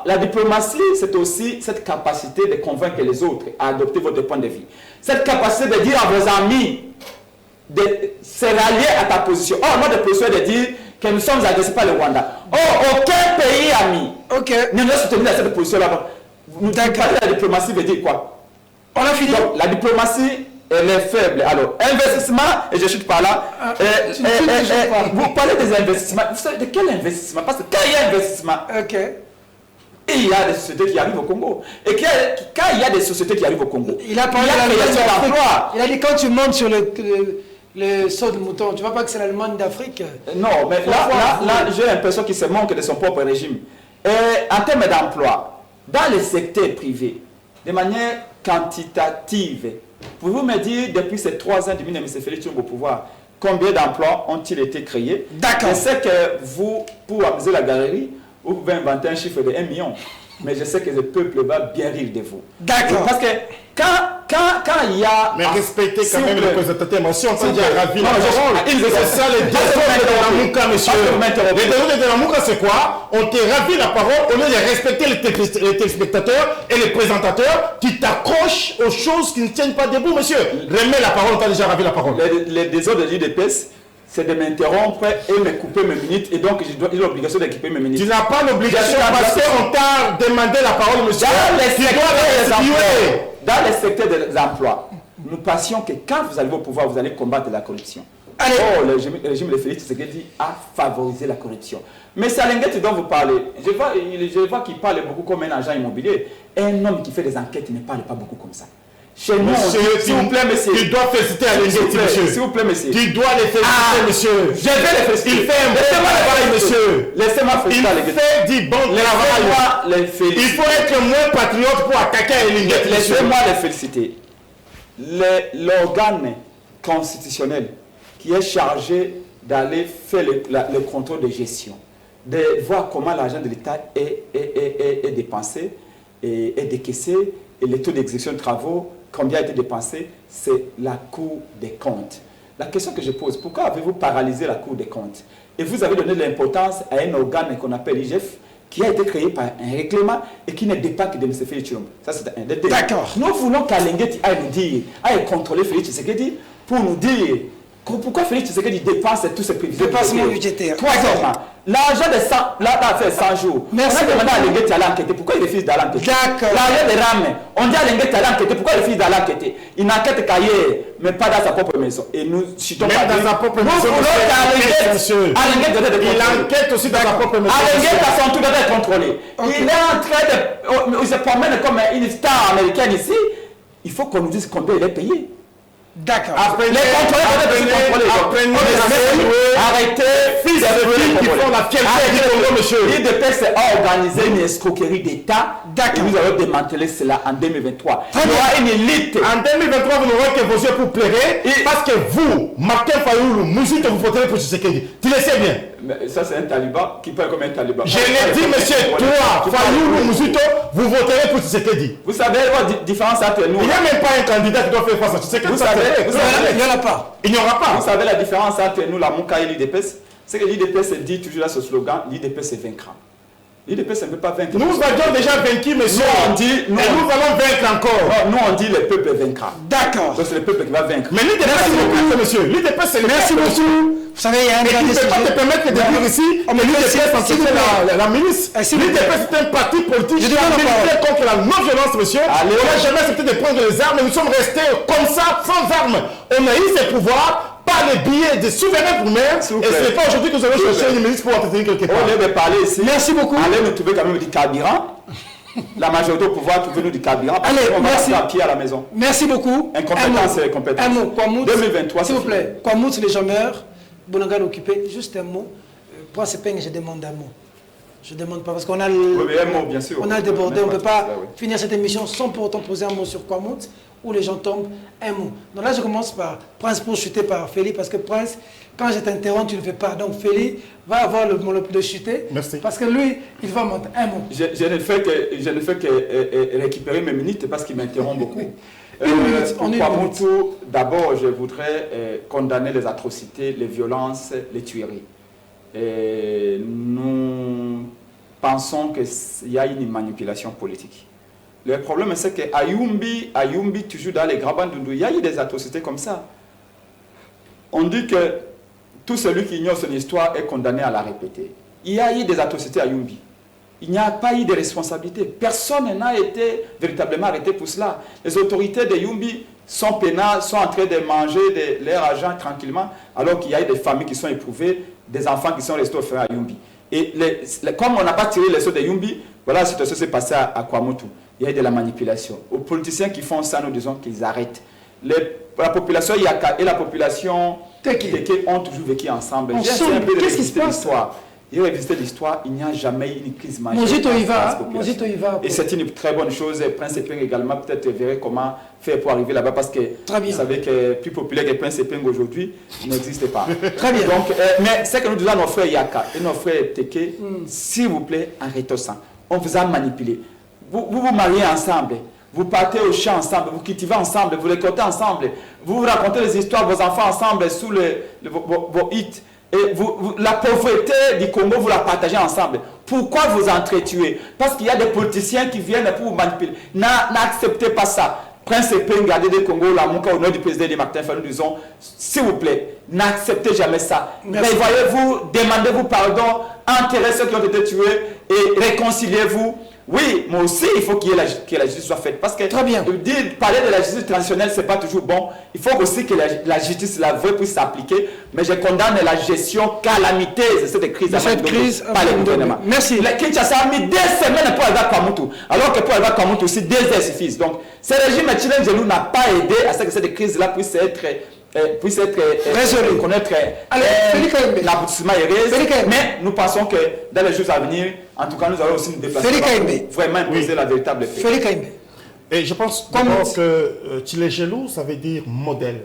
La diplomatie, c'est aussi cette capacité de convaincre les autres à adopter votre point de vue. Cette capacité de dire à vos amis, de se rallier à ta position. Oh, notre position est de dire que nous sommes agressés par le Rwanda. Oh, aucun pays ami ne nous soutenir dans cette position-là. Nous parlons de la diplomatie veut dire quoi? On a fini. Donc, la diplomatie, elle est faible. Alors, investissement, et je chute par là. Vous parlez des investissements. Vous savez de quel investissement? Parce que quel investissement? Et il y a des sociétés qui arrivent au Congo. Et quand il y a des sociétés qui arrivent au Congo, il a parlé de la création d'emplois. Il a dit quand tu montes sur le saut de mouton, tu ne vois pas que c'est l'Allemagne d'Afrique? Non, mais là j'ai l'impression qu'il se manque de son propre régime. Et en termes d'emploi, dans les secteurs privés, de manière quantitative, pouvez-vous me dire, depuis ces 3 ans de M. Félix Tshilombo au pouvoir, combien d'emplois ont-ils été créés? D'accord. Je sais que vous, pour amuser la galerie, vous pouvez inventer un chiffre de 1 million. Mais je sais que le peuple va bien rire de vous. D'accord. Parce que quand il y a... Mais respectez quand même le présentateur. Moi, si on t'a déjà ravi la Non, parole, c'est ça les désordres de la Mouka, monsieur. Les désordres de la Mouka, c'est quoi? On t'a ravi la parole, au lieu de respecter les téléspectateurs et les présentateurs, tu t'accroches aux choses qui ne tiennent pas debout, monsieur. Remets la parole, on t'a déjà ravi la parole. Les désordres de l'UDPS, c'est de m'interrompre et me couper mes minutes, et donc j'ai l'obligation d'équiper mes minutes. Tu n'as pas l'obligation parce qu'on t'a demandé la parole, monsieur. Dans les secteurs des emplois, nous passions que quand vous allez au pouvoir, vous allez combattre la corruption. Allez. Oh, le régime de Félix Tshisekedi a favorisé la corruption. Mais c'est Alenguet dont vous parlez. Je vois qu'il parle beaucoup comme un agent immobilier. Un homme qui fait des enquêtes ne parle pas beaucoup comme ça. Chez nous, s'il vous plaît, monsieur. Tu dois féliciter Alenguet, monsieur. S'il vous plaît, monsieur. Tu dois les féliciter, monsieur. Je vais les féliciter. Il fait un bon travail, monsieur. Laissez-moi féliciter Alenguet. Il fait du bon travail. Laissez-moi les féliciter. Il faut être moins patriote pour attaquer Alenguet, monsieur. Laissez-moi les féliciter. L'organe constitutionnel qui est chargé d'aller faire le contrôle de gestion, de voir comment l'argent de l'État est dépensé, est décaissé, et le taux d'exécution de travaux, combien a été dépensé, c'est la Cour des comptes. La question que je pose, pourquoi avez-vous paralysé la Cour des comptes? Et vous avez donné de l'importance à un organe qu'on appelle l'IGF, qui a été créé par un règlement et qui ne dépend que de M. Félix Tshilombo. Ça, c'est un détail. D'accord. Nous voulons qu'Alenguet aille nous dire, aille contrôler Félix Tshisekedi pour nous dire pourquoi Félix Tshisekedi dépense tous ses prévisions budgétaires. Troisièmement, l'argent de 100 jours. Merci. On a demandé à Alenguet d'aller enquêter. Pourquoi il refuse d'aller enquêter? D'accord. L'argent de RAM, on dit à Alenguet d'aller enquêter. Pourquoi il refuse d'aller enquêter? Il n'enquête qu'ailleurs, mais pas dans sa propre maison. Et nous chutons pas dans sa propre maison. Nous voulons qu'Alenguet doit être contrôlé. Il enquête aussi dans sa propre maison. Alenguet à son tour doit être contrôlé. Il est en train de... Il se promène comme une star américaine ici. Il faut qu'on nous dise combien il est payé. D'accord. Les contrôleurs doivent être contrôlés. Arrêtez. Fils de filles qui font la fierté du Congo, monsieur. L'IDPS a organisé une escroquerie d'État. Et nous avons démantelé cela en 2023. Il y aura une élite. En 2023, vous n'aurez que vos yeux pour pleurer. Parce que vous, Martin Fayoulou, Mouzito, vous voterez pour Tshisekedi. Tu le sais bien. Mais ça, c'est un taliban qui parle comme un taliban. Je l'ai dit, monsieur, toi, Fayoulou, Mouzito, vous voterez pour Tshisekedi. Vous savez la différence entre nous? Il n'y a même pas un candidat qui doit faire face à Tshisekedi. Vous savez, il n'y en a pas. Il n'y aura pas. Vous savez la différence entre nous, la Mouka et l'IDPS? C'est que l'IDPS dit toujours là ce slogan, l'IDPS est vaincra. L'IDPS ne peut pas vaincre. Nous avions déjà vaincu, monsieur. Nous allons vaincre encore. Nous on dit le peuple vaincra. D'accord. Donc c'est le peuple qui va vaincre. Mais l'IDPS c'est le peuple, monsieur. L'IDPS c'est le peuple. Merci beaucoup. Vous savez, il y a un Et tu ne peux pas te permettre de dire ici, mais l'IDPS entretient la milice. L'IDPS est un parti politique qui a milité contre la non-violence, monsieur. On n'a jamais accepté de prendre les armes, nous sommes restés comme ça, sans armes. On a eu ces pouvoirs par les billets des souverains pour même. Et ce n'est pas aujourd'hui que nous allons chercher une milice pour entretenir quelque part. Au lieu de parler ici, merci beaucoup. Allez nous trouver quand même du carburant. La majorité au pouvoir, trouvez-nous du carburant. Allez, on merci. va à pied à la maison. Merci beaucoup. Incompétence et compétence. Un mot, Kwamout. 2023, s'il vous plaît. Kwamout, les gens meurent. Bonangal occupé. Juste un mot. Pour ce peigne, je demande un mot. Je ne demande pas parce qu'on a on a débordé. On ne peut pas finir cette émission sans pour autant poser un mot sur Kwamout où les gens tombent. Un mot. Donc là, je commence par Prince pour chuter par Félix parce que Prince, quand je t'interromps, tu ne le fais pas. Donc Félix va avoir le monopole de chuter. Merci. Parce que lui, il va monter. Un mot. Je ne fais que récupérer mes minutes parce qu'il m'interrompt beaucoup. D'abord, je voudrais condamner les atrocités, les violences, les tueries. Et nous pensons qu'il y a une manipulation politique. Le problème, c'est qu'à Yumbi, toujours dans les Grabandundu, il y a eu des atrocités comme ça. On dit que tout celui qui ignore son histoire est condamné à la répéter. Il y a eu des atrocités à Yumbi. Il n'y a pas eu de responsabilité. Personne n'a été véritablement arrêté pour cela. Les autorités de Yumbi sont pénales, sont en train de manger leur argent tranquillement, alors qu'il y a eu des familles qui sont éprouvées, des enfants qui sont restés au feu à Yumbi. Et comme on n'a pas tiré les sauts de Yumbi, voilà la situation s'est passée à Kwamutu. Il y a eu de la manipulation. Aux politiciens qui font ça, nous disons qu'ils arrêtent. La population Yaka et la population Teke ont toujours vécu ensemble. Qu'est-ce qui se passe? J'ai revisité l'histoire, il n'y a jamais eu une crise majeure. Mojito y va. Et c'est une très bonne chose. Prince Epeng également, peut-être verrait comment faire pour arriver là-bas parce que vous savez que plus populaire que Prince Epeng aujourd'hui n'existe pas. Très bien. Donc, mais c'est que nous disons à nos frères Yaka et nos frères Teke, s'il vous plaît, arrêtez ça. On vous a manipulé. Vous mariez ensemble. Vous partez au champ ensemble, vous cultivez ensemble, vous récoltez ensemble, vous racontez les histoires, vos enfants ensemble sous vos hits. Et la pauvreté du Congo, vous la partagez ensemble. Pourquoi vous entretuez? Parce qu'il y a des politiciens qui viennent pour vous manipuler. N'acceptez pas ça. Prince Epeng, gardé du Congo, la Mouka, au nom du président de Martin Fayou, nous disons, s'il vous plaît, n'acceptez jamais ça. Merci. Mais voyez-vous, demandez-vous pardon, enterrez ceux qui ont été tués et réconciliez-vous. Oui, mais aussi, il faut que la justice soit faite. Parce que parler de la justice traditionnelle, ce n'est pas toujours bon. Il faut aussi que la justice, la vraie, puisse s'appliquer. Mais je condamne la gestion calamiteuse de cette crise. Par le gouvernement. Merci. Kinshasa a mis 2 semaines pour arriver à Kwamutu. Alors que pour arriver à Kwamutu aussi, 2 heures suffisent. Donc, ce régime chilien n'a pas aidé à ce que cette crise-là puisse être connaître l'aboutissement mais nous pensons que dans les jours à venir, en tout cas, nous allons aussi nous déplacer pour vraiment imposer la véritable paix. Et je pense d'abord que Tchilegelou, ça veut dire modèle.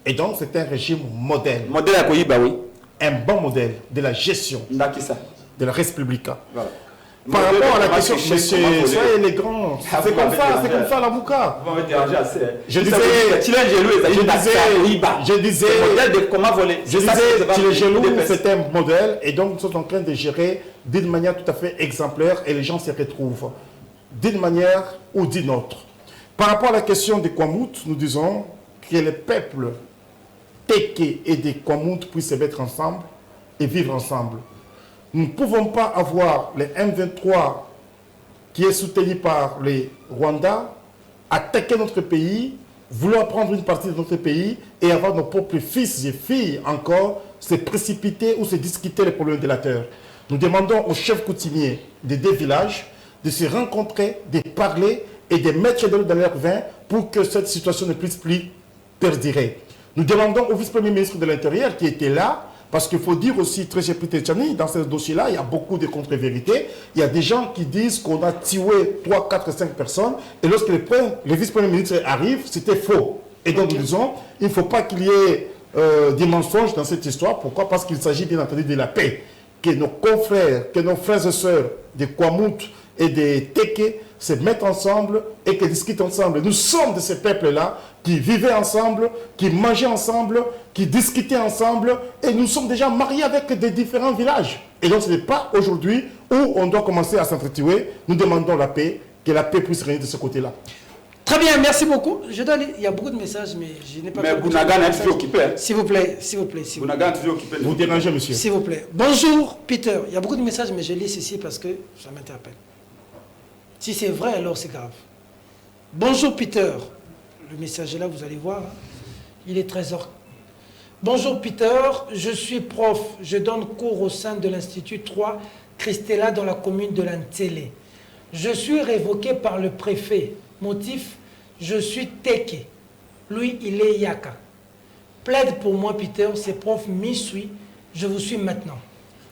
Et donc, c'est un régime modèle. Modèle à Koyiba, oui. Un bon modèle de la gestion de la République. Voilà. Par rapport à la question, monsieur, soyez les grands. C'est comme ça, la Mouka. Vous m'avez dérangé assez. Je disais, Tchilegelou, c'est un modèle, et donc nous sommes en train de gérer d'une manière tout à fait exemplaire, et les gens s'y retrouvent d'une manière ou d'une autre. Par rapport à la question des Kwamout, nous disons que les peuples Teke et des Kwamout puissent se mettre ensemble et vivre ensemble. Nous ne pouvons pas avoir les M23 qui est soutenu par les Rwandais, attaquer notre pays, vouloir prendre une partie de notre pays et avoir nos propres fils et filles encore se précipiter ou se discuter les problèmes de la terre. Nous demandons aux chefs coutumiers des 2 villages de se rencontrer, de parler et de mettre de l'eau dans leur vin pour que cette situation ne puisse plus perdurer. Nous demandons au vice-premier ministre de l'Intérieur qui était là, parce qu'il faut dire aussi, très cher Peter Tchani, dans ce dossier-là, il y a beaucoup de contre-vérités. Il y a des gens qui disent qu'on a tué 3, 4, 5 personnes, et lorsque le vice-premier ministre arrive, c'était faux. Et donc nous disons, il ne faut pas qu'il y ait des mensonges dans cette histoire. Pourquoi? Parce qu'il s'agit bien entendu de la paix. Que nos confrères, que nos frères et sœurs des Kwamout et des Teke se mettent ensemble et qu'ils discutent ensemble. Nous sommes de ces peuples-là qui vivaient ensemble, qui mangeaient ensemble, qui discutaient ensemble, et nous sommes déjà mariés avec des différents villages. Et donc ce n'est pas aujourd'hui où on doit commencer à s'entretuer. Nous demandons la paix, que la paix puisse régner de ce côté-là. Très bien, merci beaucoup. Il y a beaucoup de messages, mais je n'ai pas... Mais Bounagan est toujours occupé. S'il vous plaît. Bounagan est toujours occupé. Vous dérangez, monsieur. S'il vous plaît. Bonjour, Peter. Il y a beaucoup de messages, mais je lis ceci parce que ça m'interpelle. Si c'est vrai, alors c'est grave. Bonjour, Peter. Le message est là, vous allez voir. Il est 13h. Bonjour, Peter. Je suis prof. Je donne cours au sein de l'Institut 3 Christella dans la commune de Lantélé. Je suis révoqué par le préfet. Motif, je suis Teke. Lui, il est Yaka. Plaide pour moi, Peter. C'est prof m'y suit. Je vous suis maintenant.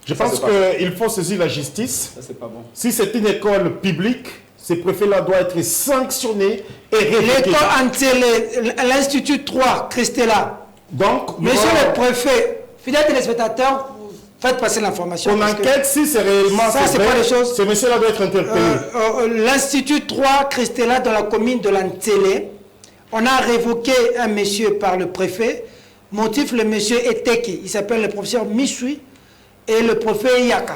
Je pense qu'il faut saisir la justice. Ça, c'est pas bon. Si c'est une école publique, ces préfets-là doivent être sanctionnés et révoqués. L'école Antélé, l'Institut 3, Christella. Donc, monsieur le préfet, fidèles téléspectateurs, faites passer l'information. On enquête si c'est réellement ça, c'est pas les choses. Ce monsieur-là doit être interpellé. L'Institut 3, Christella, dans la commune de l'Antélé, on a révoqué un monsieur par le préfet. Motif, le monsieur est Teke. Il s'appelle le professeur Mishui et le préfet Yaka.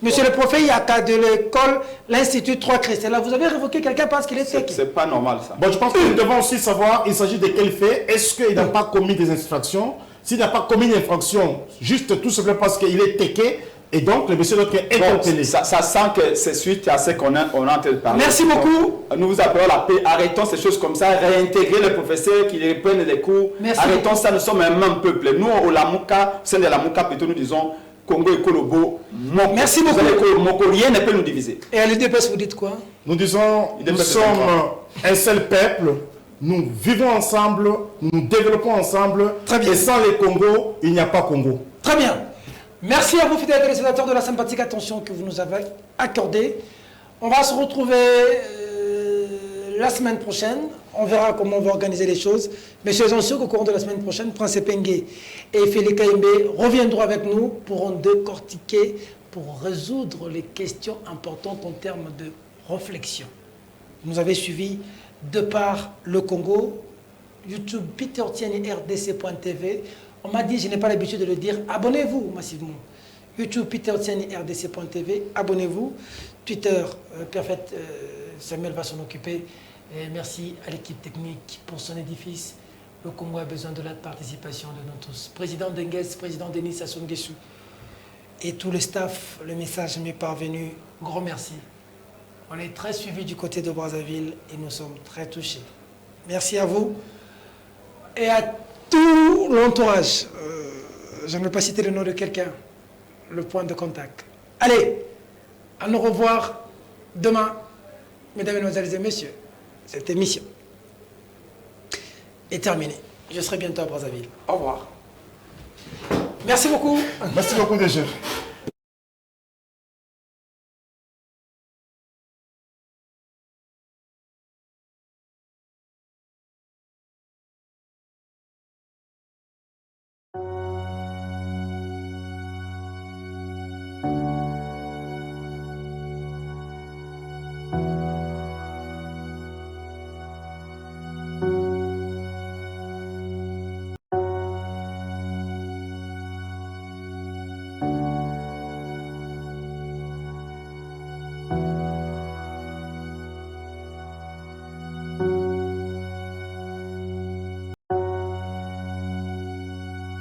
Monsieur le préfet Yaka de l'école, l'Institut 3 Christella, vous avez révoqué quelqu'un parce qu'il est Teke. C'est pas normal ça. Bon, je pense que nous devons aussi savoir, il s'agit de quel fait. Est-ce qu'il n'a pas commis des infractions? S'il n'a pas commis une infraction, juste tout simplement parce qu'il est Teke, et donc le monsieur doit être interpellé. Ça sent que c'est suite à ce qu'on a en train de parler. Merci beaucoup. Nous vous appelons la paix. Arrêtons ces choses comme ça. Réintégrer les professeurs qui reprennent les cours. Merci. Arrêtons ça. Nous sommes un même peuple. Nous, au Lamouka, au sein de la Lamouka, plutôt, nous disons Congo et Kolobo. Merci beaucoup. Rien ne peut nous diviser. Et à l'UDPS, vous dites quoi? Nous disons, nous sommes un seul peuple, nous vivons ensemble, nous nous développons ensemble. Très bien. Et sans les Congo, il n'y a pas Congo. Très bien. Merci à vous, fidèles téléspectateurs, de la sympathique attention que vous nous avez accordée. On va se retrouver la semaine prochaine. On verra comment on va organiser les choses. Mais soyez sûrs qu'au cours de la semaine prochaine, Prince Pengue et Félix Kaimbe reviendront avec nous pour en décortiquer, pour résoudre les questions importantes en termes de réflexion. Vous nous avez suivis de par le Congo, YouTube Peter Tieni RDC.tv. On m'a dit, je n'ai pas l'habitude de le dire, abonnez-vous massivement. YouTube Peter Tieni RDC.tv, abonnez-vous. Twitter, Perfect, Samuel va s'en occuper. Et merci à l'équipe technique pour son édifice. Le Congo a besoin de la participation de nous tous. Président Dengues, président Denis Sassou Nguesso et tout le staff, le message m'est parvenu. Gros merci. On est très suivis du côté de Brazzaville et nous sommes très touchés. Merci à vous et à tout l'entourage. Je ne vais pas citer le nom de quelqu'un, le point de contact. Allez, à nous revoir demain, mesdames, mesdemoiselles et messieurs. Cette émission est terminée. Je serai bientôt à Brazzaville. Au revoir. Merci beaucoup. Merci beaucoup déjà.